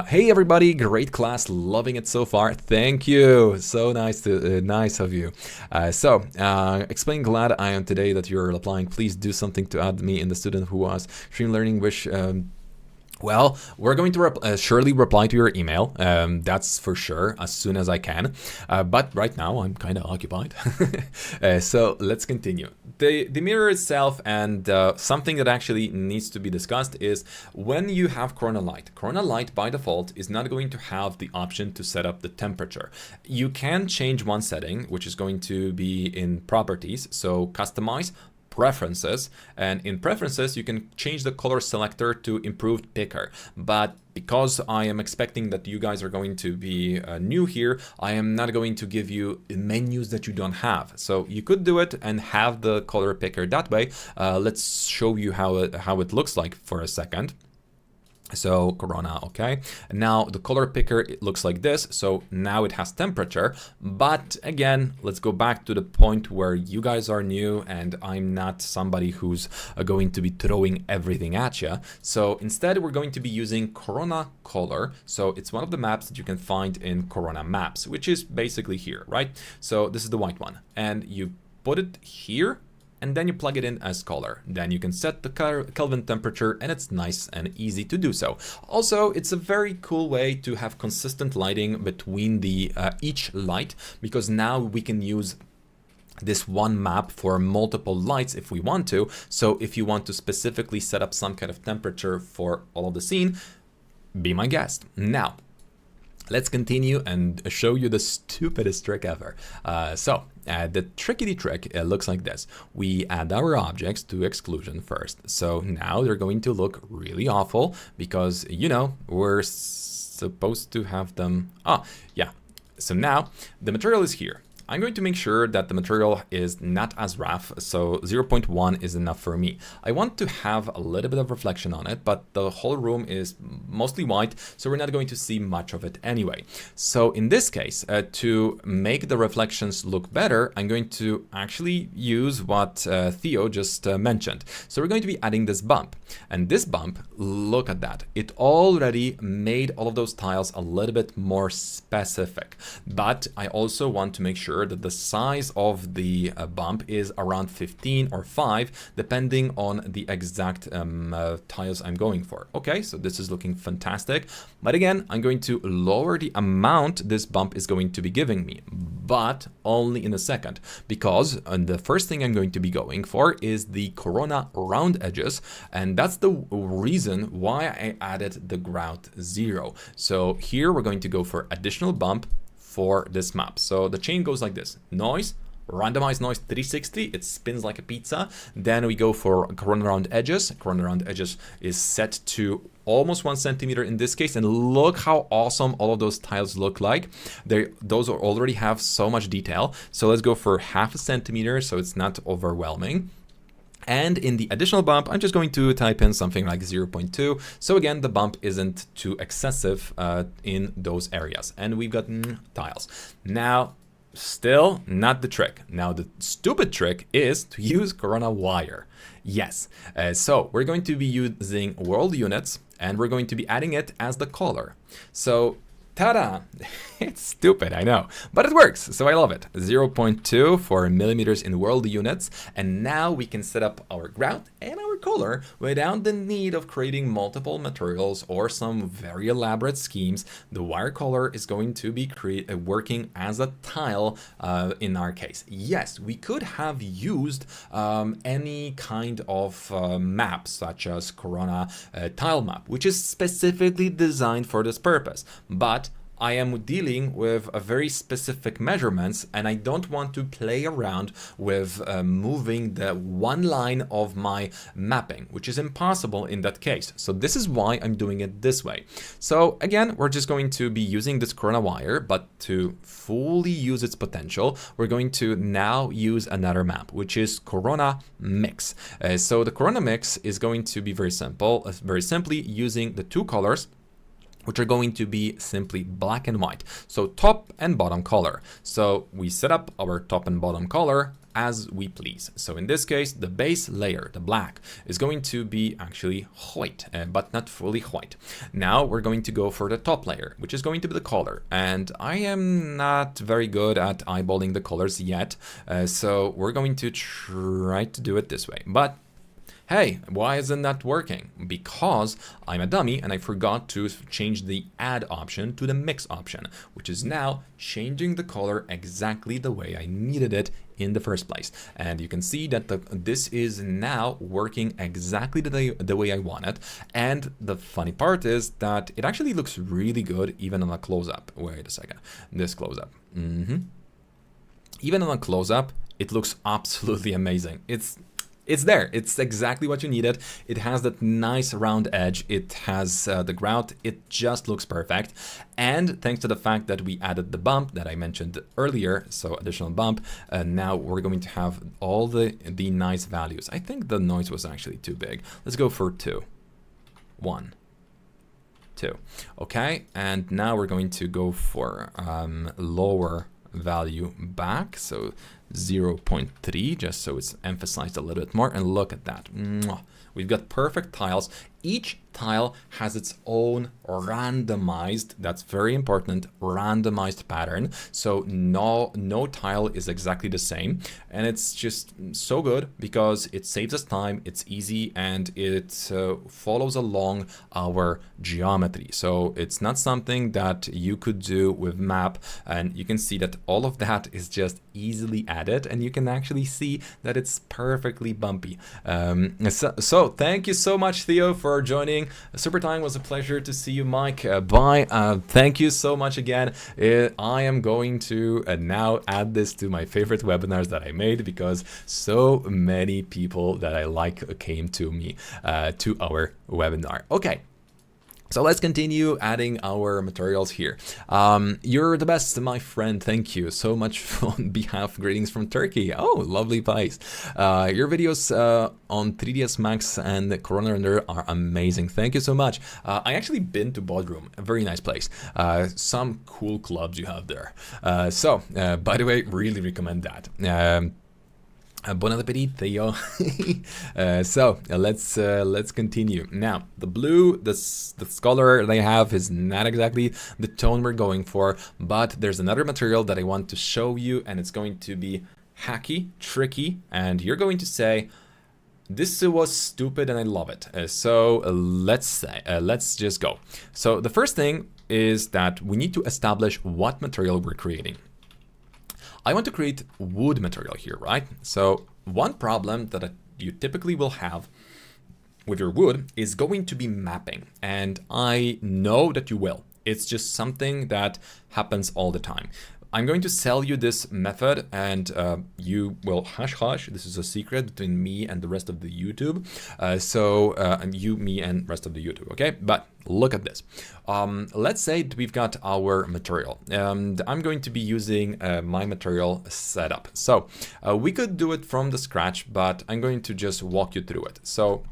Hey everybody, great class, loving it so far. Thank you, so nice of you. Explain, glad I am today that you're applying. Please do something to add me in the student who was stream learning wish. Well, we're going to surely reply to your email, that's for sure, as soon as I can, but right now I'm kind of occupied. So let's continue. The mirror itself, and something that actually needs to be discussed is when you have Corona Light by default is not going to have the option to set up the temperature. You can change one setting, which is going to be in properties, so customize, preferences, and in preferences you can change the color selector to improved picker. But because I am expecting that you guys are going to be new here, I am not going to give you menus that you don't have. So you could do it and have the color picker that way. Let's show you how it looks like for a second. So Corona, okay. Now the color picker, it looks like this. So now it has temperature, but again, let's go back to the point where you guys are new and I'm not somebody who's going to be throwing everything at you. So instead we're going to be using Corona color. So it's one of the maps that you can find in Corona maps, which is basically here, right? So this is the white one, and you put it here, and then you plug it in as color. Then you can set the Kelvin temperature, and it's nice and easy to do so. Also, it's a very cool way to have consistent lighting between the each light, because now we can use this one map for multiple lights if we want to. So if you want to specifically set up some kind of temperature for all of the scene, be my guest. Now, let's continue and show you the stupidest trick ever. The trickety trick looks like this. We add our objects to exclusion first. So now they're going to look really awful because, you know, we're supposed to have them. So now the material is here. I'm going to make sure that the material is not as rough, so 0.1 is enough for me. I want to have a little bit of reflection on it, but the whole room is mostly white, so we're not going to see much of it anyway. So in this case, to make the reflections look better, I'm going to actually use what Theo just mentioned. So we're going to be adding this bump, and this bump, look at that. It already made all of those tiles a little bit more specific, but I also want to make sure that the size of the bump is around 15 or 5, depending on the exact tiles I'm going for. Okay, so this is looking fantastic. But again, I'm going to lower the amount this bump is going to be giving me, but only in a second, because the first thing I'm going to be going for is the Corona round edges, and that's the reason why I added the grout 0. So here we're going to go for additional bump for this map. So the chain goes like this: noise, randomized noise 360, it spins like a pizza. Then we go for Corona round edges. Corona round edges is set to almost 1 centimeter in this case, and look how awesome all of those tiles look like. Those already have so much detail. So let's go for 0.5 centimeter so it's not overwhelming. And in the additional bump, I'm just going to type in something like 0.2. So again, the bump isn't too excessive in those areas. And we've got tiles. Now, still not the trick. Now, the stupid trick is to use Corona wire. Yes. So we're going to be using world units, and we're going to be adding it as the color. So ta-da! It's stupid, I know, but it works, so I love it. 0.2 for millimeters in world units, and now we can set up our grout and our color without the need of creating multiple materials or some very elaborate schemes. The wire color is going to be working as a tile in our case. Yes, we could have used any kind of map, such as Corona tile map, which is specifically designed for this purpose, but I am dealing with a very specific measurements, and I don't want to play around with moving the one line of my mapping, which is impossible in that case. So this is why I'm doing it this way. So again, we're just going to be using this Corona wire, but to fully use its potential, we're going to now use another map, which is Corona Mix. So the Corona Mix is going to be very simple, very simply using the two colors, which are going to be simply black and white. So top and bottom color. So we set up our top and bottom color as we please. So in this case, the base layer, the black, is going to be actually white, but not fully white. Now we're going to go for the top layer, which is going to be the color. And I am not very good at eyeballing the colors yet. So we're going to try to do it this way. But hey, why isn't that working? Because I'm a dummy and I forgot to change the add option to the mix option, which is now changing the color exactly the way I needed it in the first place. And you can see that this is now working exactly the way I want it. And the funny part is that it actually looks really good even on a close-up. Wait a second, this close-up. Even on a close-up, it looks absolutely amazing. It's there. It's exactly what you needed. It has that nice round edge. It has the grout. It just looks perfect. And thanks to the fact that we added the bump that I mentioned earlier, so additional bump, now we're going to have all the nice values. I think the noise was actually too big. Let's go for 2. 1, 2. Okay, and now we're going to go for lower value back, so 0.3, just so it's emphasized a little bit more. And look at that. We've got perfect tiles. Each tile has its own randomized, that's very important, randomized pattern. So no tile is exactly the same. And it's just so good because it saves us time, it's easy, and it follows along our geometry. So it's not something that you could do with map. And you can see that all of that is just easily added, and you can actually see that it's perfectly bumpy. So thank you so much, Theo, for joining. Super Time, was a pleasure to see you, Mike. Bye. Thank you so much again. I am going to now add this to my favorite webinars that I made because so many people that I like came to me to our webinar. Okay. So let's continue adding our materials here. You're the best, my friend. Thank you so much on behalf. Greetings from Turkey. Oh, lovely place. Your videos on 3ds Max and Corona Render are amazing. Thank you so much. I actually been to Bodrum, a very nice place. Some cool clubs you have there. So, by the way, really recommend that. Bon appetit, Theo. So let's continue. Now, the blue, the color they have is not exactly the tone we're going for, but there's another material that I want to show you, and it's going to be hacky, tricky, and you're going to say, this was stupid and I love it. So let's just go. So the first thing is that we need to establish what material we're creating. I want to create wood material here, right? So one problem that you typically will have with your wood is going to be mapping. And I know that you will. It's just something that happens all the time. I'm going to sell you this method, and you will hush. This is a secret between me and the rest of the YouTube. And you, me, and rest of the YouTube, okay? But look at this. Let's say that we've got our material. I'm going to be using my material setup. So we could do it from the scratch, but I'm going to just walk you through it. So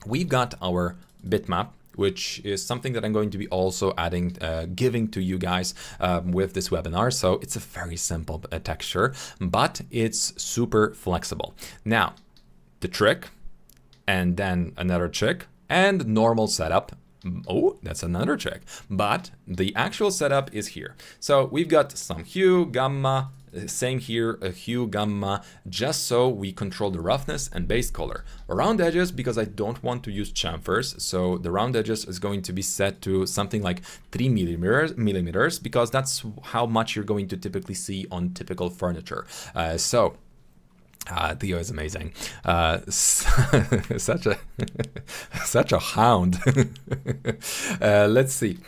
we've got our bitmap, which is something that I'm going to be also adding, giving to you guys with this webinar. So it's a very simple texture, but it's super flexible. Now, the trick, and then another trick, and normal setup. Oh, that's another trick. But the actual setup is here. So we've got some hue, gamma, same here, a hue, gamma, just so we control the roughness and base color. Round edges, because I don't want to use chamfers, so the round edges is going to be set to something like 3 millimeters, because that's how much you're going to typically see on typical furniture. Theo is amazing. Such a such a hound. Let's see.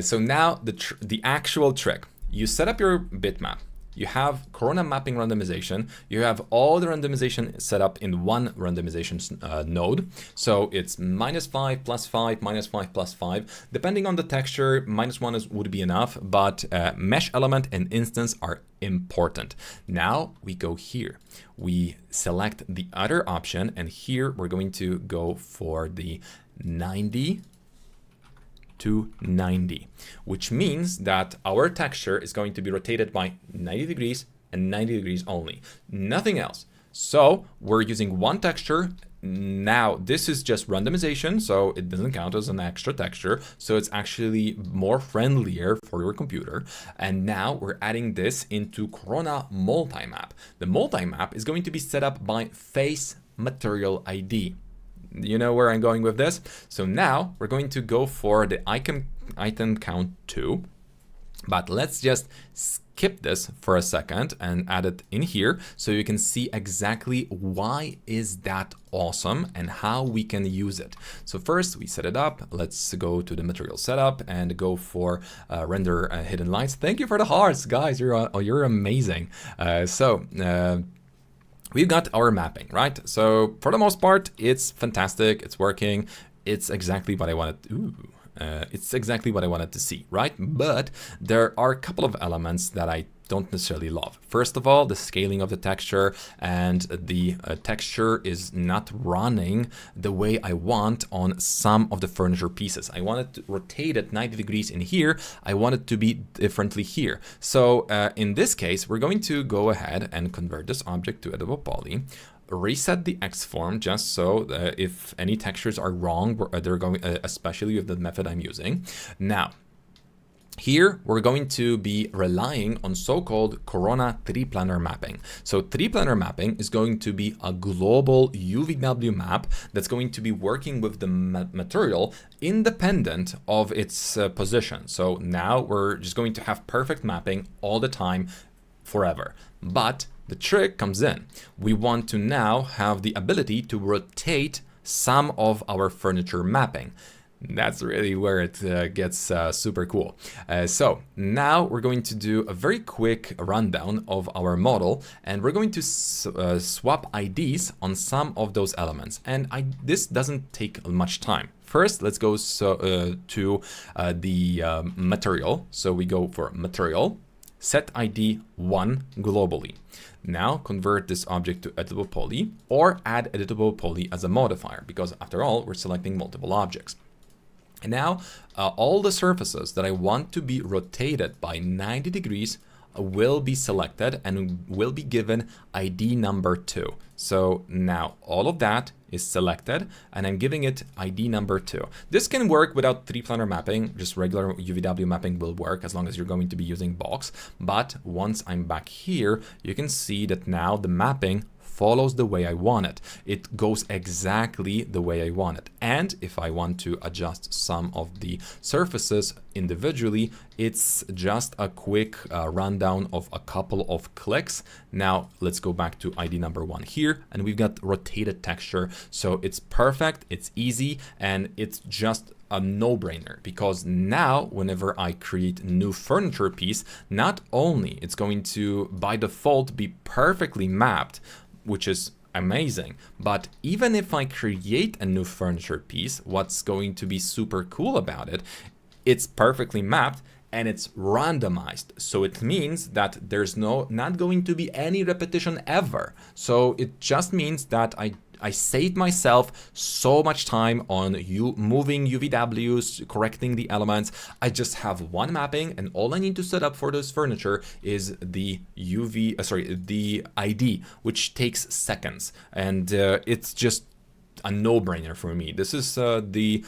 So now the actual trick. You set up your bitmap. You have Corona mapping randomization. You have all the randomization set up in one randomization node. So it's -5, +5, -5, +5. Depending on the texture, -1 would be enough, but mesh element and instance are important. Now we go here. We select the other option, and here we're going to go for the 90 to 90, which means that our texture is going to be rotated by 90 degrees and 90 degrees only, nothing else. So we're using one texture. Now this is just randomization, so it doesn't count as an extra texture, so it's actually more friendlier for your computer. And now we're adding this into Corona multi-map. The multi-map is going to be set up by face material ID. You know where I'm going with this? So now we're going to go for the item count 2, but let's just skip this for a second and add it in here so you can see exactly why is that awesome and how we can use it. So first we set it up. Let's go to the material setup and go for render hidden lights. Thank you for the hearts, guys. You're amazing. We've got our mapping, right? So for the most part, it's fantastic. It's working. It's exactly what I wanted. It's exactly what I wanted to see, right? But there are a couple of elements that I don't necessarily love. First of all, the scaling of the texture, and the texture is not running the way I want on some of the furniture pieces. I want it to rotate at 90 degrees in here. I want it to be differently here. So in this case, we're going to go ahead and convert this object to editable poly. Reset the X form just so if any textures are wrong, they're going, especially with the method I'm using. Now, here we're going to be relying on so-called Corona 3-planar mapping. So 3-planar mapping is going to be a global UVW map that's going to be working with the material independent of its position. So now we're just going to have perfect mapping all the time, forever. But the trick comes in. We want to now have the ability to rotate some of our furniture mapping. That's really where it gets super cool. So now we're going to do a very quick rundown of our model, and we're going to swap IDs on some of those elements. And this doesn't take much time. First, let's go to the material. So we go for material, set ID 1 globally. Now convert this object to editable poly, or add editable poly as a modifier, because after all, we're selecting multiple objects. And now all the surfaces that I want to be rotated by 90 degrees will be selected and will be given ID number 2. So now all of that is selected and I'm giving it ID number 2. This can work without 3-planar mapping. Just regular UVW mapping will work as long as you're going to be using box. But once I'm back here, you can see that now the mapping follows the way I want it. It goes exactly the way I want it. And if I want to adjust some of the surfaces individually, it's just a quick rundown of a couple of clicks. Now let's go back to ID number 1 here, and we've got rotated texture. So it's perfect, it's easy, and it's just a no-brainer, because now whenever I create a new furniture piece, not only it's going to by default be perfectly mapped, which is amazing, but even if I create a new furniture piece, what's going to be super cool about it, it's perfectly mapped and it's randomized. So it means that there's not going to be any repetition ever. So it just means that I saved myself so much time on moving UVWs, correcting the elements. I just have one mapping, and all I need to set up for this furniture is the the ID, which takes seconds, and it's just a no-brainer for me. This is the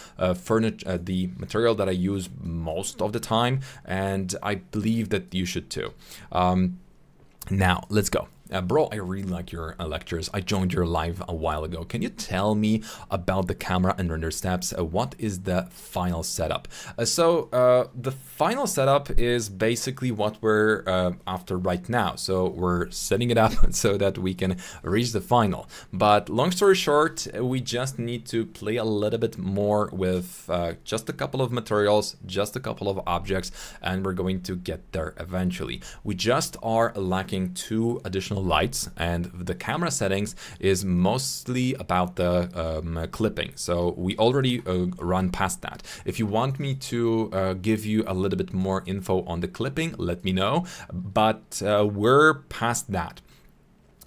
material that I use most of the time, and I believe that you should too. Now let's go. Bro, I really like your lectures. I joined your live a while ago. Can you tell me about the camera and render steps? What is the final setup? The final setup is basically what we're after right now. So we're setting it up so that we can reach the final. But long story short, we just need to play a little bit more with just a couple of materials, just a couple of objects, and we're going to get there eventually. We just are lacking 2 additional lights, and the camera settings is mostly about the clipping, so we already run past that. If you want me to give you a little bit more info on the clipping, let me know, but we're past that.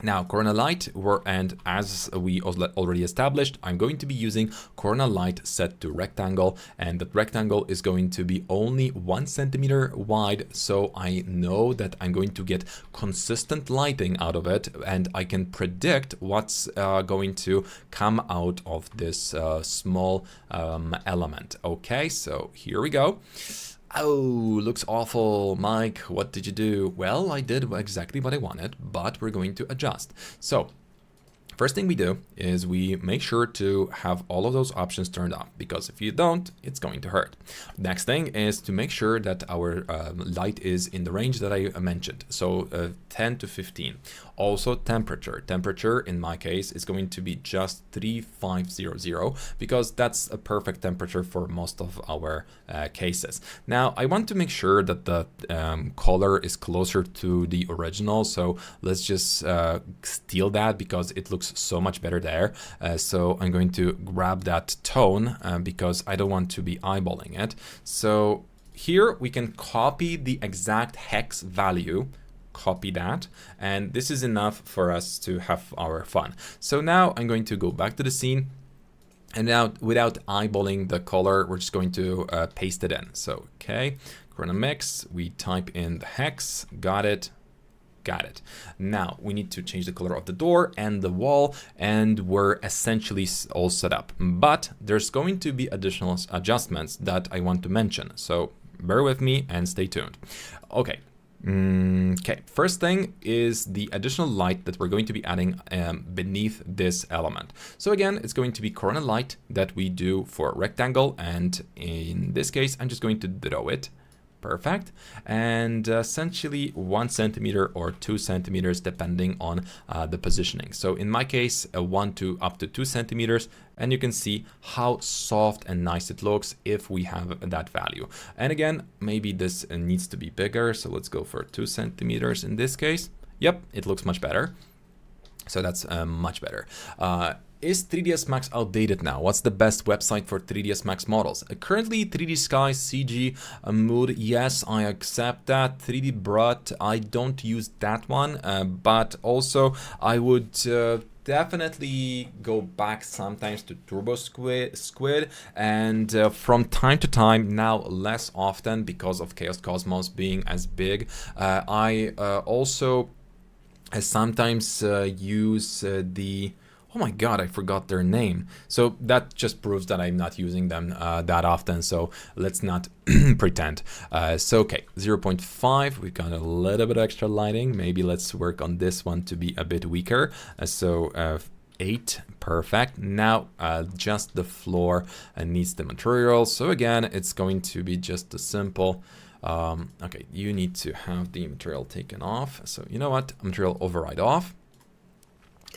Now, Corona Light, and as we already established, I'm going to be using Corona Light set to rectangle, and that rectangle is going to be only 1 centimeter wide, so I know that I'm going to get consistent lighting out of it, and I can predict what's going to come out of this small element. Okay, so here we go. Oh, looks awful. Mike, what did you do? Well, I did exactly what I wanted, but we're going to adjust. So first thing we do is we make sure to have all of those options turned off, because if you don't, it's going to hurt. Next thing is to make sure that our light is in the range that I mentioned, so 10 to 15. Also temperature. Temperature in my case is going to be just 3500, because that's a perfect temperature for most of our cases. Now I want to make sure that the color is closer to the original, so let's just steal that because it looks so much better there. So I'm going to grab that tone because I don't want to be eyeballing it. So here we can copy the exact hex value, copy that, and this is enough for us to have our fun. So now I'm going to go back to the scene, and now without eyeballing the color, we're just going to paste it in. So okay, Corona Mix, we type in the hex, got it. Got it. Now we need to change the color of the door and the wall, and we're essentially all set up. But there's going to be additional adjustments that I want to mention, so bear with me and stay tuned. Okay. Okay, first thing is the additional light that we're going to be adding beneath this element. So again, it's going to be Corona Light that we do for rectangle, and in this case, I'm just going to draw it. Perfect. And essentially 1 centimeter or 2 centimeters depending on the positioning. So in my case, 1 to up to 2 centimeters, and you can see how soft and nice it looks if we have that value. And again, maybe this needs to be bigger, so let's go for 2 centimeters in this case. Yep, it looks much better. So that's much better. Is 3ds Max outdated now? What's the best website for 3ds Max models? Currently 3D Sky, CG, Mood, yes, I accept that. 3D Brut, I don't use that one, but also I would definitely go back sometimes to Turbo Squid, and from time to time, now less often because of Chaos Cosmos being as big, I also sometimes use the... Oh my god, I forgot their name. So that just proves that I'm not using them that often, so let's not pretend. So okay, 0.5, we've got a little bit extra lighting. Maybe let's work on this one to be a bit weaker. 8, perfect. Now just the floor needs the material. So again, it's going to be just a simple... okay, you need to have the material taken off. So you know what, material override off.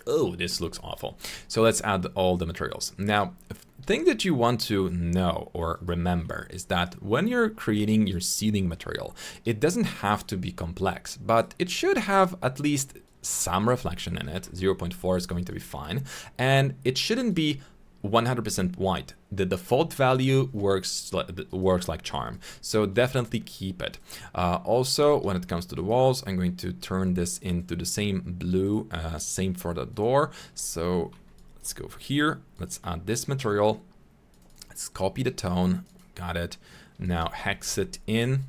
Oh, this looks awful. So let's add all the materials. Now, the thing that you want to know or remember is that when you're creating your sealing material, it doesn't have to be complex, but it should have at least some reflection in it. 0.4 is going to be fine. And it shouldn't be 100% white. The default value works like charm, so definitely keep it. Also, when it comes to the walls, I'm going to turn this into the same blue, same for the door. So let's go over here, let's add this material, let's copy the tone, got it. Now hex it in,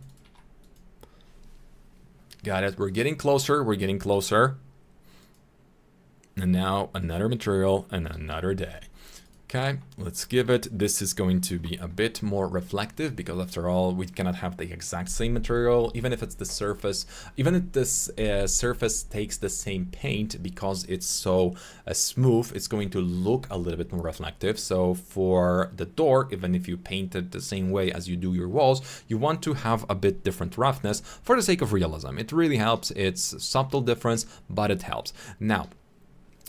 got it. We're getting closer, we're getting closer. And now another material and another day. Okay, let's give it. This is going to be a bit more reflective because after all, we cannot have the exact same material, even if it's the surface, even if this surface takes the same paint, because it's so smooth, it's going to look a little bit more reflective. So for the door, even if you paint it the same way as you do your walls, you want to have a bit different roughness for the sake of realism. It really helps. It's a subtle difference, but it helps. Now,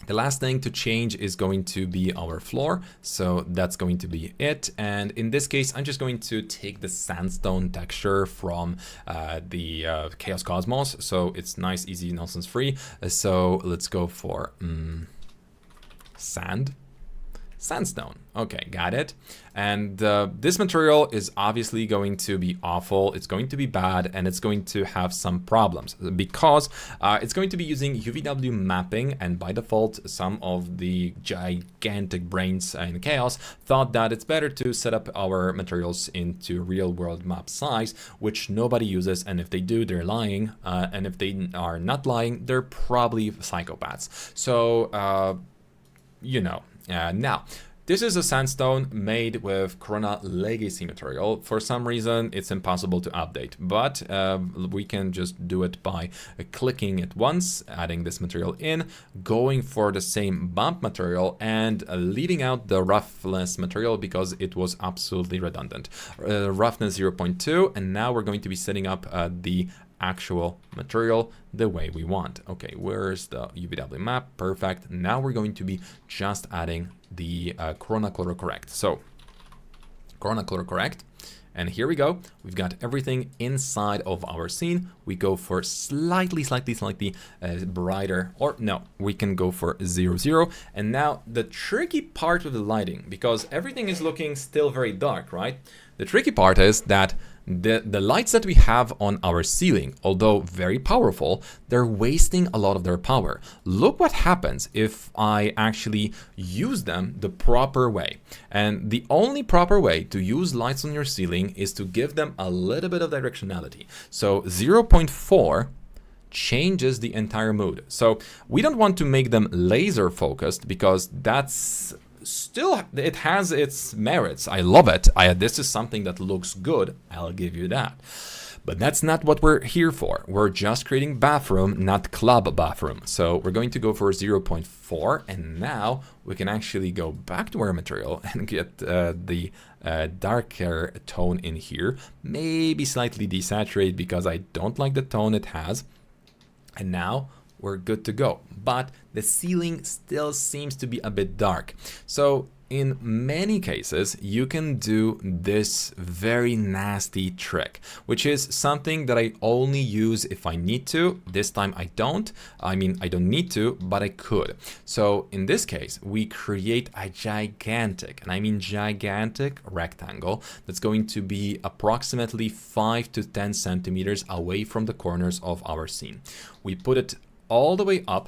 the last thing to change is going to be our floor. So that's going to be it. And in this case, I'm just going to take the sandstone texture from the Chaos Cosmos. So it's nice, easy, nonsense free. So let's go for sandstone. Okay, got it. And this material is obviously going to be awful. It's going to be bad, and it's going to have some problems because it's going to be using UVW mapping, and by default, some of the gigantic brains in Chaos thought that it's better to set up our materials into real world map size, which nobody uses, and if they do, they're lying, and if they are not lying, they're probably psychopaths. So, you know. Now, this is a sandstone made with Corona Legacy material. For some reason, it's impossible to update, but we can just do it by clicking it once, adding this material in, going for the same bump material, and leaving out the roughness material because it was absolutely redundant. Roughness 0.2, and now we're going to be setting up the actual material the way we want. Okay, where's the UVW map? Perfect. Now we're going to be just adding the Corona Color Correct. So Corona Color Correct, and here we go. We've got everything inside of our scene. We go for slightly brighter, or no, we can go for 0, and now the tricky part with the lighting, because everything is looking still very dark, right? The tricky part is that the lights that we have on our ceiling, although very powerful, they're wasting a lot of their power. Look what happens if I actually use them the proper way. And the only proper way to use lights on your ceiling is to give them a little bit of directionality. So 0.4 changes the entire mood. So we don't want to make them laser focused because that's still, it has its merits. I love it. This is something that looks good. I'll give you that. But that's not what we're here for. We're just creating bathroom, not club bathroom. So we're going to go for 0.4. And now we can actually go back to our material and get the darker tone in here. Maybe slightly desaturate because I don't like the tone it has. And now we're good to go, but the ceiling still seems to be a bit dark. So in many cases, you can do this very nasty trick, which is something that I only use if I need to. This time I don't. I mean, I don't need to, but I could. So in this case, we create a gigantic, and I mean gigantic rectangle that's going to be approximately 5 to 10 centimeters away from the corners of our scene. We put it all the way up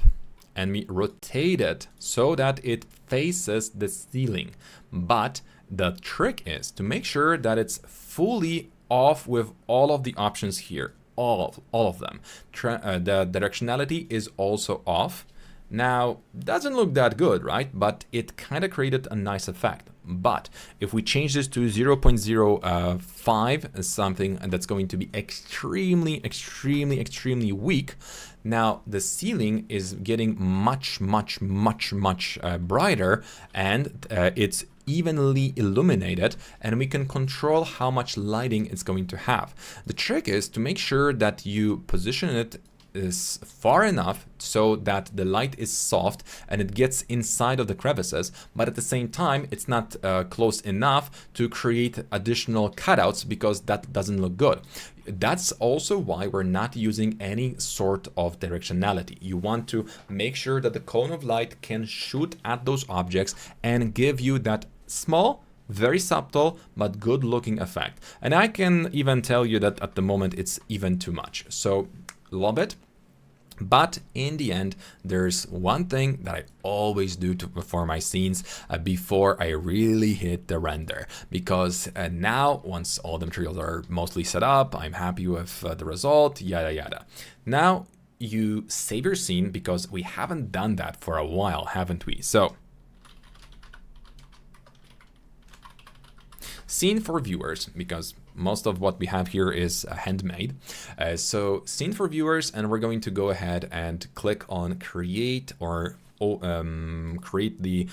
and we rotate it so that it faces the ceiling. But the trick is to make sure that it's fully off with all of the options here, all of them. The directionality is also off. Now, doesn't look that good, right? But it kind of created a nice effect. But if we change this to 0.05, something that's going to be extremely weak, now the ceiling is getting much brighter, and it's evenly illuminated, and we can control how much lighting it's going to have. The trick is to make sure that you position it is far enough so that the light is soft and it gets inside of the crevices, but at the same time it's not close enough to create additional cutouts because that doesn't look good. That's also why we're not using any sort of directionality. You want to make sure that the cone of light can shoot at those objects and give you that small, very subtle, but good looking effect. And I can even tell you that at the moment it's even too much. So love it. But in the end, there's one thing that I always do for my scenes before I really hit the render. Because now, once all the materials are mostly set up, I'm happy with the result, yada yada. Now you save your scene because we haven't done that for a while, haven't we? So Scene for viewers, because most of what we have here is handmade. So scene for viewers, and we're going to go ahead and click on create or create the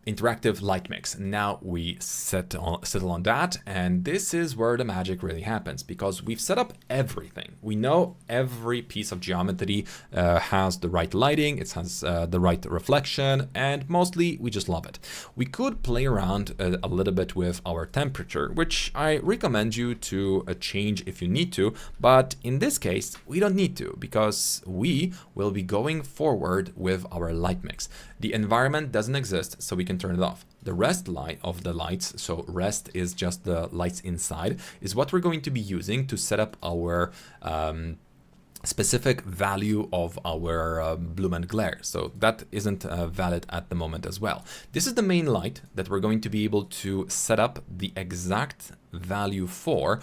interactive light mix. Now we settle on that, and this is where the magic really happens, because we've set up everything. We know every piece of geometry has the right lighting, it has the right reflection, and mostly we just love it. We could play around a little bit with our temperature, which I recommend you to change if you need to, but in this case we don't need to, because we will be going forward with our light mix. The environment doesn't exist, so we can turn it off. The rest light of the lights, so rest is just the lights inside, is what we're going to be using to set up our specific value of our bloom and glare. So that isn't valid at the moment as well. This is the main light that we're going to be able to set up the exact value for,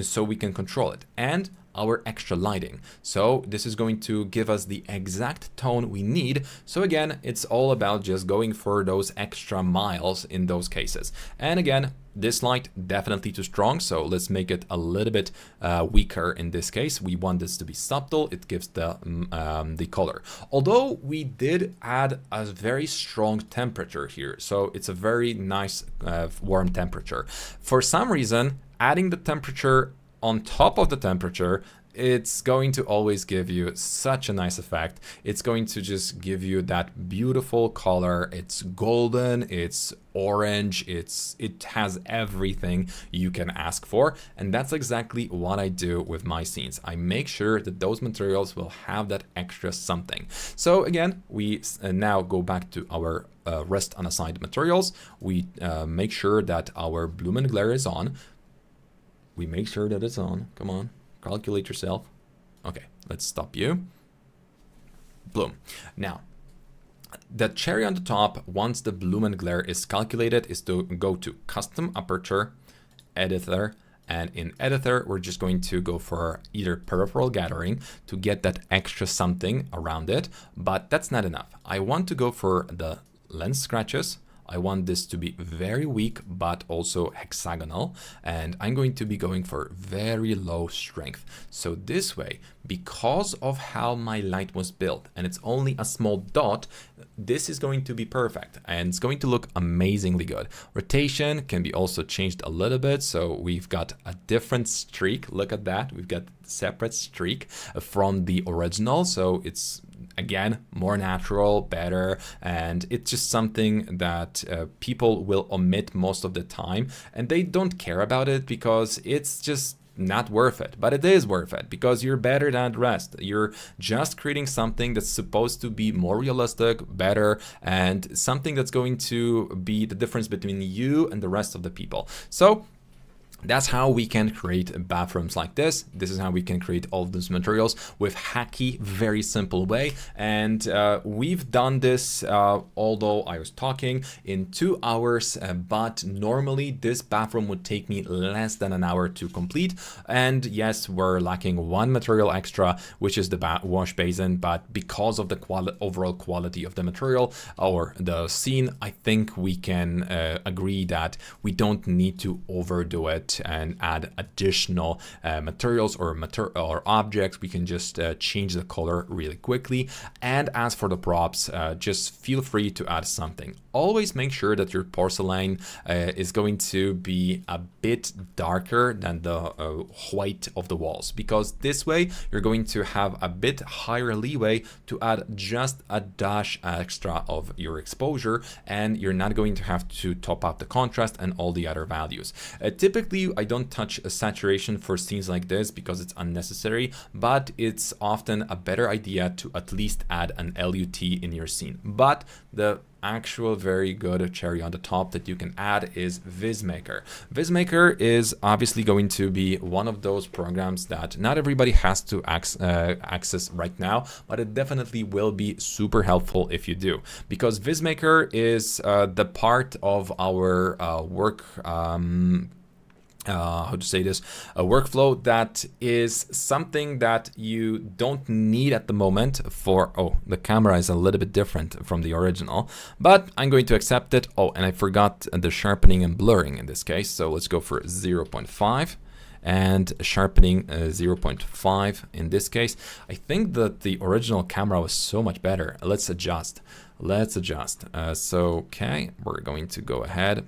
so we can control it, and our extra lighting. So this is going to give us the exact tone we need. So again, it's all about just going for those extra miles in those cases. And again, this light definitely too strong, so let's make it a little bit weaker in this case. We want this to be subtle, it gives the color. Although we did add a very strong temperature here, so it's a very nice warm temperature. For some reason, adding the temperature on top of the temperature, it's going to always give you such a nice effect. It's going to just give you that beautiful color. It's golden, it's orange, it has everything you can ask for, and that's exactly what I do with my scenes. I make sure that those materials will have that extra something. So again, we now go back to our rest unassigned materials. We make sure that our bloom and glare is on. We make sure that it's on. Come on, calculate yourself. Okay, let's stop you. Bloom. Now, the cherry on the top, once the bloom and glare is calculated, is to go to custom aperture, editor, and in editor, we're just going to go for either peripheral gathering to get that extra something around it, but that's not enough. I want to go for the lens scratches. I want this to be very weak, but also hexagonal. And I'm going to be going for very low strength. So this way, because of how my light was built, and it's only a small dot, this is going to be perfect. And it's going to look amazingly good. Rotation can be also changed a little bit. So we've got a different streak. Look at that. We've got separate streak from the original. So it's, again, more natural, better, and it's just something that people will omit most of the time, and they don't care about it because it's just not worth it. But it is worth it because you're better than the rest. You're just creating something that's supposed to be more realistic, better, and something that's going to be the difference between you and the rest of the people. So that's how we can create bathrooms like this. This is how we can create all of these materials with hacky, very simple way. And we've done this, although I was talking, in 2 hours, but normally this bathroom would take me less than an hour to complete. And yes, we're lacking one material extra, which is the wash basin, but because of the overall quality of the material or the scene, I think we can agree that we don't need to overdo it and add additional materials or objects. We can just change the color really quickly. And as for the props, just feel free to add something. Always make sure that your porcelain is going to be a bit darker than the white of the walls, because this way you're going to have a bit higher leeway to add just a dash extra of your exposure, and you're not going to have to top up the contrast and all the other values. Typically, I don't touch a saturation for scenes like this because it's unnecessary, but it's often a better idea to at least add an LUT in your scene. But the actual very good cherry on the top that you can add is VizMaker. VizMaker is obviously going to be one of those programs that not everybody has to access right now, but it definitely will be super helpful if you do, because VizMaker is the part of our work how to say this, a workflow that is something that you don't need at the moment for, oh, the camera is a little bit different from the original, but I'm going to accept it. Oh, and I forgot the sharpening and blurring in this case. So let's go for 0.5 and sharpening 0.5 in this case. I think that the original camera was so much better. Let's adjust. So, okay, we're going to go ahead.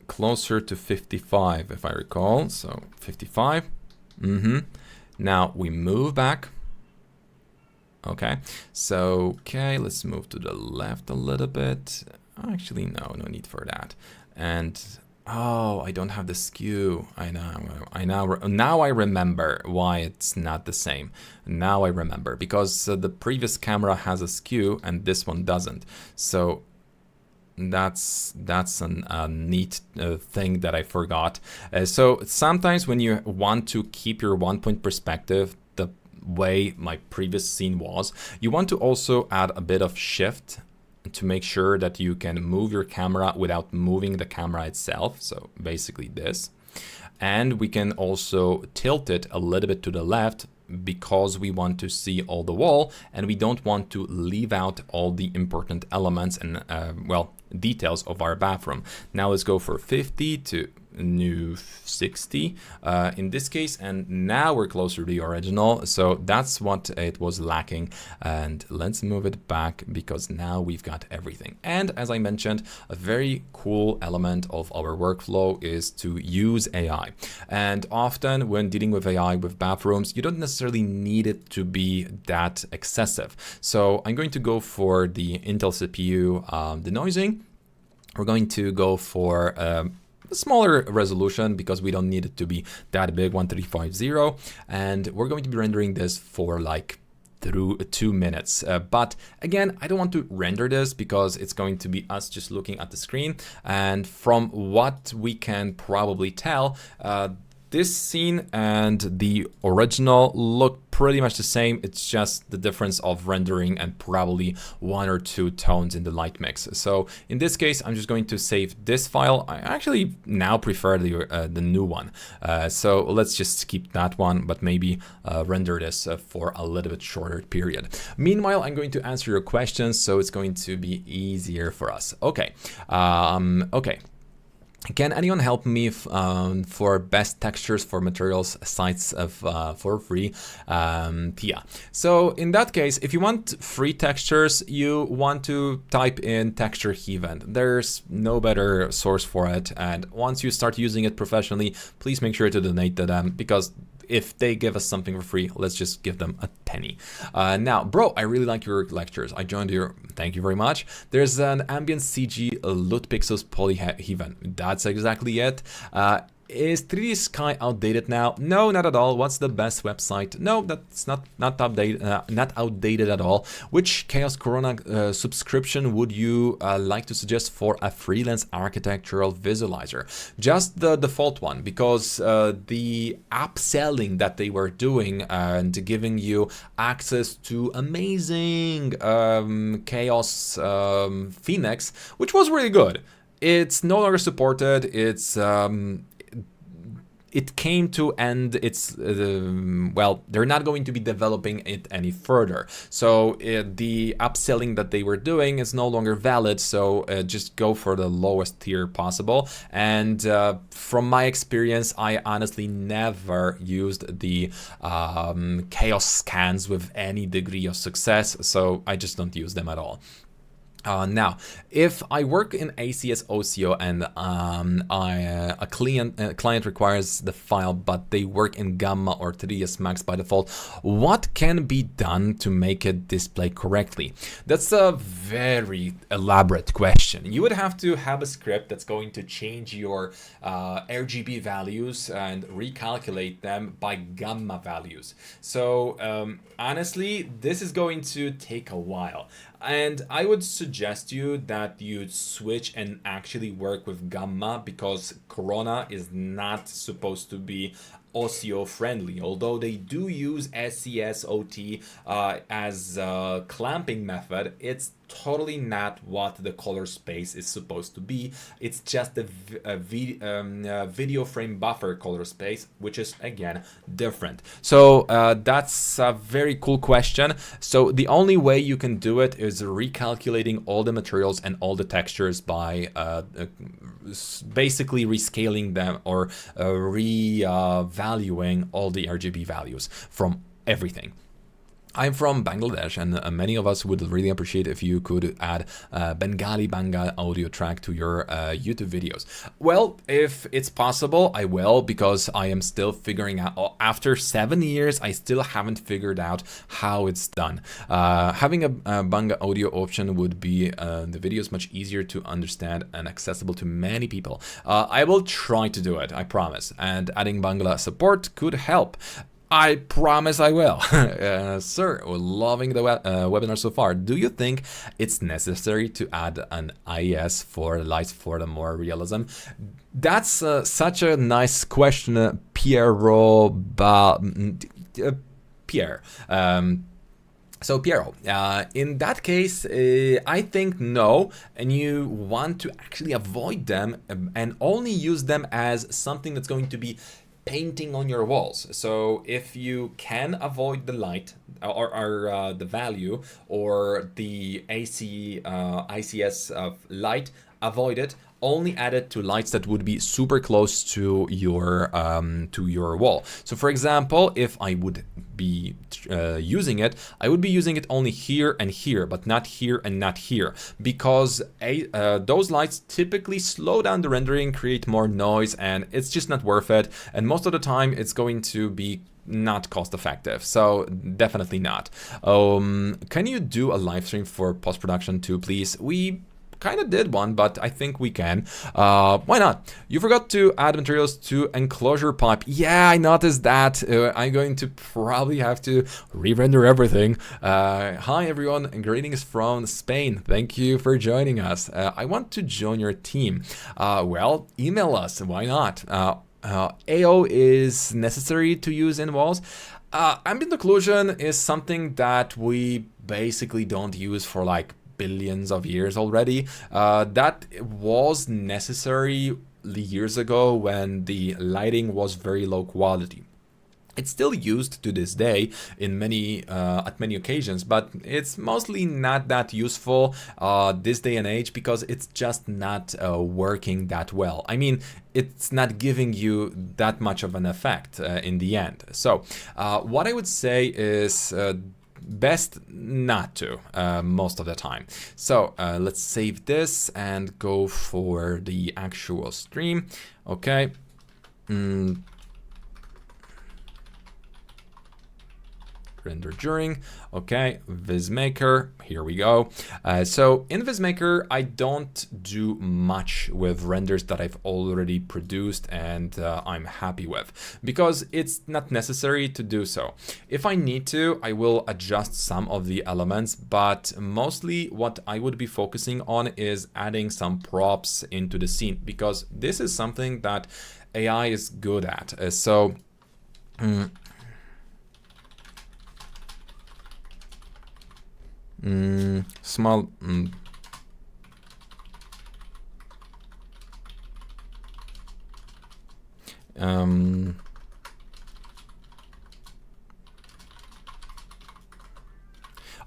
Closer to 55 if I recall, so 55. Now we move back. Okay, so let's move to the left a little bit. Actually, no need for that. And oh, I don't have the skew. Now I remember why it's not the same. Now I remember, because the previous camera has a skew and this one doesn't. So that's a neat thing that I forgot. So sometimes when you want to keep your 1-point perspective the way my previous scene was, you want to also add a bit of shift to make sure that you can move your camera without moving the camera itself. So basically this. And we can also tilt it a little bit to the left because we want to see all the wall and we don't want to leave out all the important elements and details of our bathroom. Now let's go for 50 to new 60 in this case, and now we're closer to the original. So that's what it was lacking, and let's move it back because now we've got everything. And as I mentioned, a very cool element of our workflow is to use AI. And often when dealing with AI with bathrooms, you don't necessarily need it to be that excessive. So I'm going to go for the Intel CPU denoising. We're going to go for a smaller resolution because we don't need it to be that big, 1350, and we're going to be rendering this for like through 2 minutes. But again, I don't want to render this because it's going to be us just looking at the screen, and from what we can probably tell, this scene and the original look pretty much the same. It's just the difference of rendering and probably 1 or 2 tones in the light mix. So in this case, I'm just going to save this file. I actually now prefer the new one. So let's just keep that one, but maybe render this for a little bit shorter period. Meanwhile, I'm going to answer your questions, so it's going to be easier for us. Okay. Okay. Can anyone help me for best textures for materials sites for free? Tia. So in that case, if you want free textures, you want to type in texture event. There's no better source for it. And once you start using it professionally, please make sure to donate to them, because if they give us something for free, let's just give them a penny. Now, bro, I really like your lectures. I joined your, thank you very much. There's an ambient CG LUT pixels poly event. That's exactly it. Is 3D Sky outdated now? No, not at all. What's the best website? No, that's not outdated at all. Which Chaos Corona subscription would you like to suggest for a freelance architectural visualizer? Just the default one, because the upselling that they were doing and giving you access to amazing Chaos Phoenix, which was really good. It's no longer supported. It came to end. It's well, they're not going to be developing it any further. So the upselling that they were doing is no longer valid. So just go for the lowest tier possible. And from my experience, I honestly never used the chaos scans with any degree of success. So I just don't use them at all. Now, if I work in ACS OCO and a client requires the file, but they work in Gamma or 3ds Max by default, what can be done to make it display correctly? That's a very elaborate question. You would have to have a script that's going to change your RGB values and recalculate them by Gamma values. So honestly, this is going to take a while. And I would suggest you that you switch and actually work with Gamma, because Corona is not supposed to be OCO friendly. Although they do use SCSOT as a clamping method, it's totally not what the color space is supposed to be. It's just the video frame buffer color space, which is again different. So that's a very cool question. So the only way you can do it is recalculating all the materials and all the textures by basically rescaling them or revaluing all the RGB values from everything. I'm from Bangladesh, and many of us would really appreciate if you could add Bengali Banga audio track to your YouTube videos. Well, if it's possible, I will, because I am still figuring out. After 7 years, I still haven't figured out how it's done. Having a Banga audio option would be the videos much easier to understand and accessible to many people. I will try to do it, I promise, and adding Bangla support could help. I promise I will. Sir, we're loving the webinar so far. Do you think it's necessary to add an IES for lights for the more realism? That's such a nice question, Pierre. So Piero, in that case, I think no, and you want to actually avoid them and only use them as something that's going to be painting on your walls. So if you can avoid the light or the value or the ICS of light, avoid it. Only add it to lights that would be super close to your wall. So for example, if I would be using it, I would be using it only here and here, but not here and not here, because those lights typically slow down the rendering, create more noise, and it's just not worth it. And most of the time, it's going to be not cost effective, so definitely not. Can you do a live stream for post-production too, please? We kind of did one, but I think we can. Why not? You forgot to add materials to enclosure pipe. Yeah, I noticed that. I'm going to probably have to re-render everything. Hi everyone, and greetings from Spain. Thank you for joining us. I want to join your team. Well, email us. Why not? AO is necessary to use in walls. Ambient occlusion is something that we basically don't use for like billions of years already. That was necessary years ago when the lighting was very low quality. It's still used to this day in many at many occasions, but it's mostly not that useful this day and age because it's just not working that well. I mean, it's not giving you that much of an effect in the end. So what I would say is best not to most of the time. So let's save this and go for the actual stream. Okay. Render during. Okay, VizMaker, here we go. So in VizMaker, I don't do much with renders that I've already produced and I'm happy with, because it's not necessary to do so. If I need to, I will adjust some of the elements, but mostly what I would be focusing on is adding some props into the scene, because this is something that AI is good at. Small.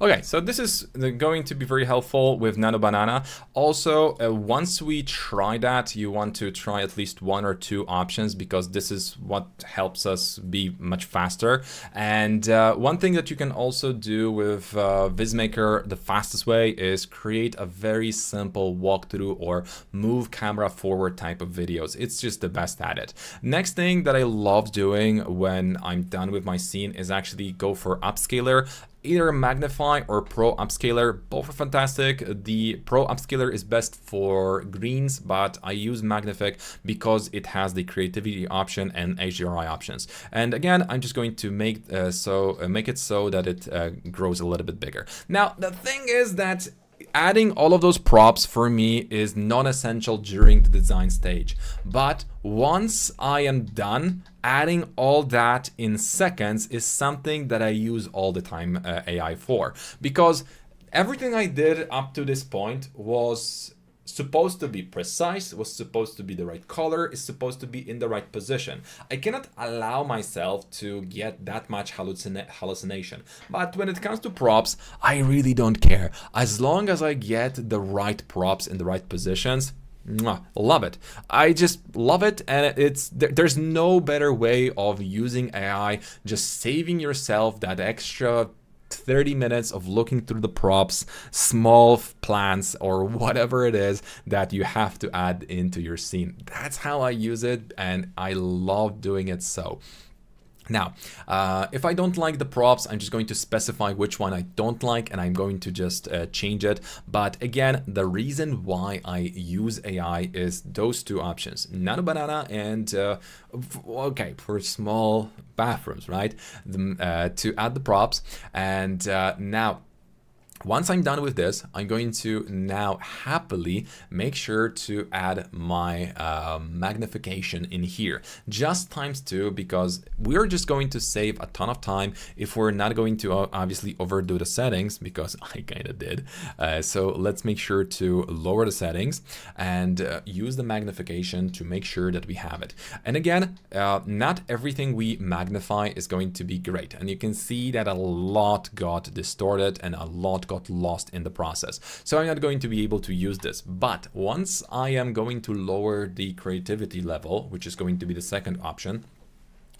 Okay, so this is going to be very helpful with Nano Banana. Also, once we try that, you want to try at least 1 or 2 options, because this is what helps us be much faster. And one thing that you can also do with VizMaker, the fastest way, is create a very simple walkthrough or move camera forward type of videos. It's just the best at it. Next thing that I love doing when I'm done with my scene is actually go for upscaler. Either Magnify or Pro Upscaler, both are fantastic. The Pro Upscaler is best for greens, but I use Magnify because it has the creativity option and HDRI options. And again, I'm just going to make it so that it grows a little bit bigger. Now, the thing is that adding all of those props for me is non-essential during the design stage. But once I am done, adding all that in seconds is something that I use all the time AI for. Because everything I did up to this point was supposed to be precise, was supposed to be the right color, is supposed to be in the right position. I cannot allow myself to get that much hallucination. But when it comes to props, I really don't care. As long as I get the right props in the right positions, love it. I just love it, and there's no better way of using AI, just saving yourself that extra 30 minutes of looking through the props, small plants, or whatever it is that you have to add into your scene. That's how I use it, and I love doing it so. Now, if I don't like the props, I'm just going to specify which one I don't like, and I'm going to just change it. But again, the reason why I use AI is those two options, Nano Banana and, okay, for small bathrooms, right? To add the props. And now, once I'm done with this, I'm going to now happily make sure to add my magnification in here, just ×2, because we're just going to save a ton of time if we're not going to obviously overdo the settings, because I kind of did. So let's make sure to lower the settings and use the magnification to make sure that we have it. And again, not everything we magnify is going to be great. And you can see that a lot got distorted and a lot got lost in the process. So I'm not going to be able to use this. But once I am going to lower the creativity level, which is going to be the second option,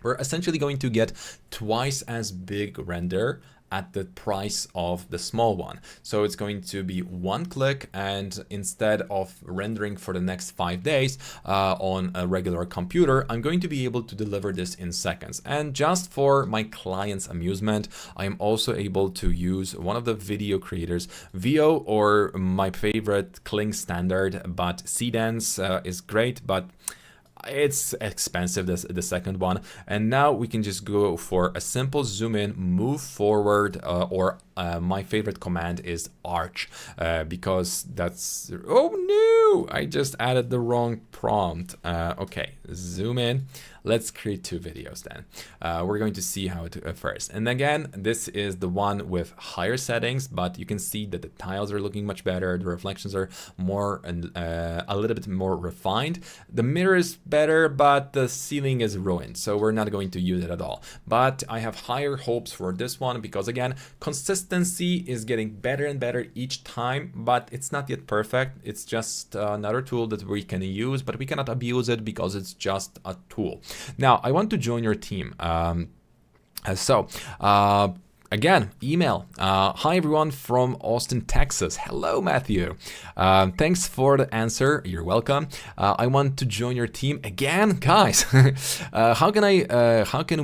we're essentially going to get twice as big render at the price of the small one. So it's going to be one click, and instead of rendering for the next 5 days on a regular computer, I'm going to be able to deliver this in seconds. And just for my client's amusement, I am also able to use one of the video creators, VO, or my favorite Kling standard, but Cdance is great, but it's expensive, the second one. And now we can just go for a simple zoom in, move forward, or my favorite command is arch, because that's, oh no, I just added the wrong prompt. Okay, zoom in. Let's create 2 videos then. We're going to see how to first. And again, this is the one with higher settings, but you can see that the tiles are looking much better. The reflections are more and a little bit more refined. The mirror is better, but the ceiling is ruined, so we're not going to use it at all. But I have higher hopes for this one because, again, consistency is getting better and better each time, but it's not yet perfect. It's just another tool that we can use, but we cannot abuse it because it's just a tool. Now, I want to join your team. Again, email. Hi, everyone from Austin, Texas. Hello, Matthew. Thanks for the answer. You're welcome. I want to join your team again, guys. How can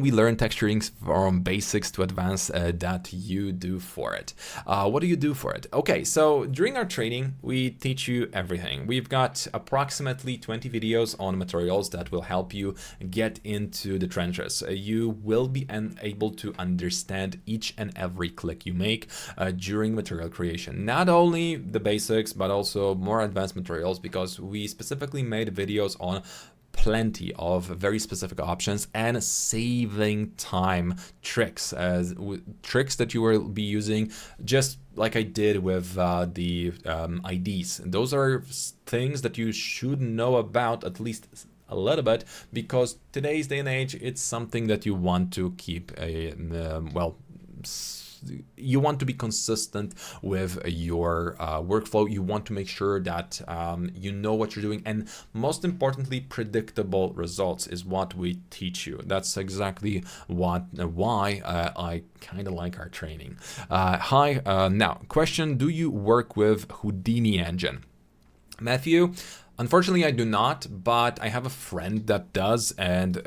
we learn texturing from basics to advanced that you do for it? What do you do for it? Okay, so during our training, we teach you everything. We've got approximately 20 videos on materials that will help you get into the trenches. You will be able to understand each and every click you make during material creation. Not only the basics, but also more advanced materials, because we specifically made videos on plenty of very specific options and saving time tricks, tricks that you will be using just like I did with the IDs. Those are things that you should know about at least a little bit, because today's day and age, it's something that you want to keep you want to be consistent with your workflow. You want to make sure that you know what you're doing, and most importantly, predictable results is what we teach you. That's exactly why I kind of like our training. Hi, now question: do you work with Houdini engine? Matthew, unfortunately, I do not, but I have a friend that does, and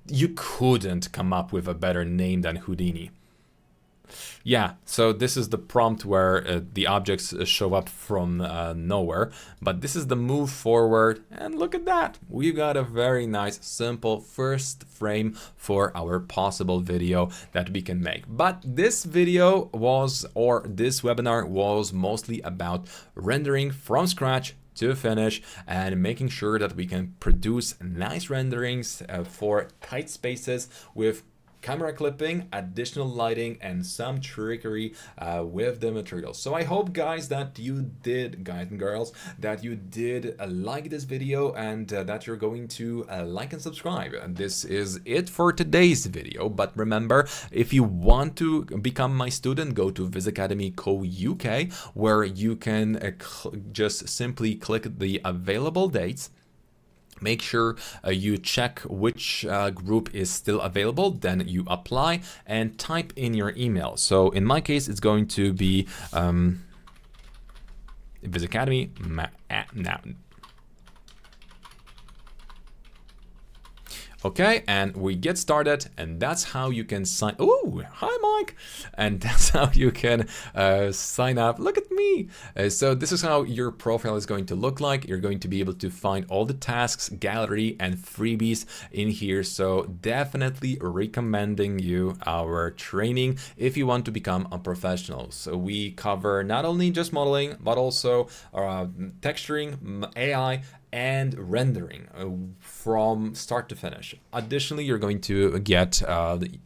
you couldn't come up with a better name than Houdini. Yeah, so this is the prompt where the objects show up from nowhere, but this is the move forward, and look at that. We got a very nice, simple first frame for our possible video that we can make. But this video this webinar was mostly about rendering from scratch to finish and making sure that we can produce nice renderings for tight spaces with camera clipping, additional lighting, and some trickery with the materials. So I hope, guys, that you did, guys and girls, that you did like this video, and that you're going to like and subscribe. And this is it for today's video. But remember, if you want to become my student, go to VizAcademy UK, where you can just simply click the available dates. Make sure you check which group is still available, then you apply and type in your email. So in my case, it's going to be VizAcademy now. Okay, and we get started, and that's how you can sign. Oh, hi, Mike. And that's how you can sign up. Look at me. So this is how your profile is going to look like. You're going to be able to find all the tasks, gallery, and freebies in here. So definitely recommending you our training if you want to become a professional. So we cover not only just modeling, but also texturing, AI, and rendering from start to finish. Additionally, you're going to get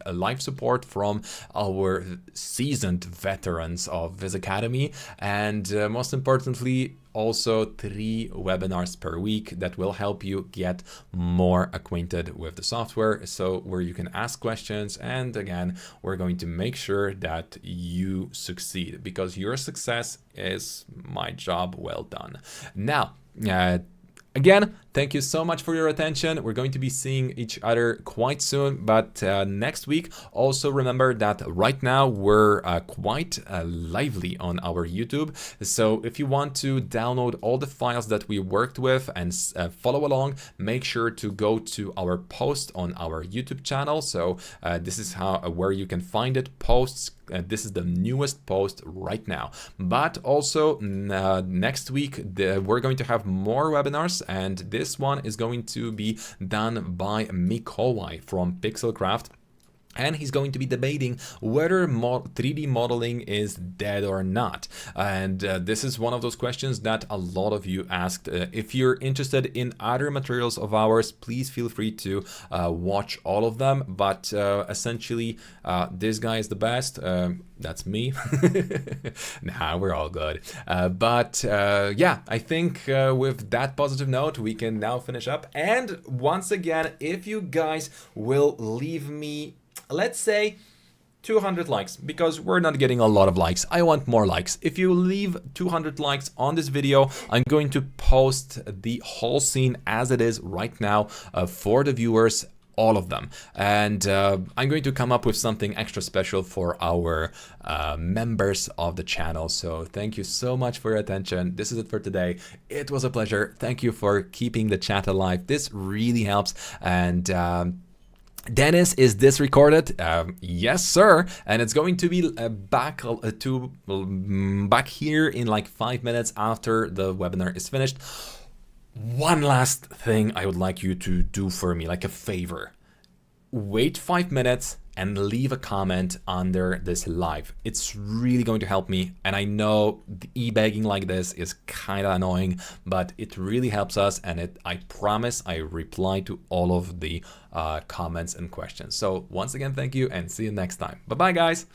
live support from our seasoned veterans of VizAcademy, and most importantly, also 3 webinars per week that will help you get more acquainted with the software, so where you can ask questions, and again, we're going to make sure that you succeed, because your success is my job well done. Now, again, thank you so much for your attention. We're going to be seeing each other quite soon, but next week, also remember that right now we're quite lively on our YouTube. So if you want to download all the files that we worked with and follow along, make sure to go to our post on our YouTube channel. So this is where you can find it, posts. This is the newest post right now. But also next week, we're going to have more webinars, and this one is going to be done by Mikołaj from Pixelcraft. And he's going to be debating whether 3D modeling is dead or not. And this is one of those questions that a lot of you asked. If you're interested in other materials of ours, please feel free to watch all of them. But essentially, this guy is the best. That's me. Nah, we're all good. Yeah, I think with that positive note, we can now finish up. And once again, if you guys will leave me, let's say 200 likes, because we're not getting a lot of likes. I want more likes. If you leave 200 likes on this video, I'm going to post the whole scene as it is right now for the viewers, all of them. And I'm going to come up with something extra special for our members of the channel. So thank you so much for your attention. This is it for today. It was a pleasure. Thank you for keeping the chat alive. This really helps. And Dennis, is this recorded? Yes, sir. And it's going to be back here in like 5 minutes after the webinar is finished. One last thing I would like you to do for me, like a favor. Wait 5 minutes and leave a comment under this live. It's really going to help me. And I know the e-begging like this is kind of annoying, but it really helps us. And I promise I reply to all of the comments and questions. So once again, thank you and see you next time. Bye-bye, guys.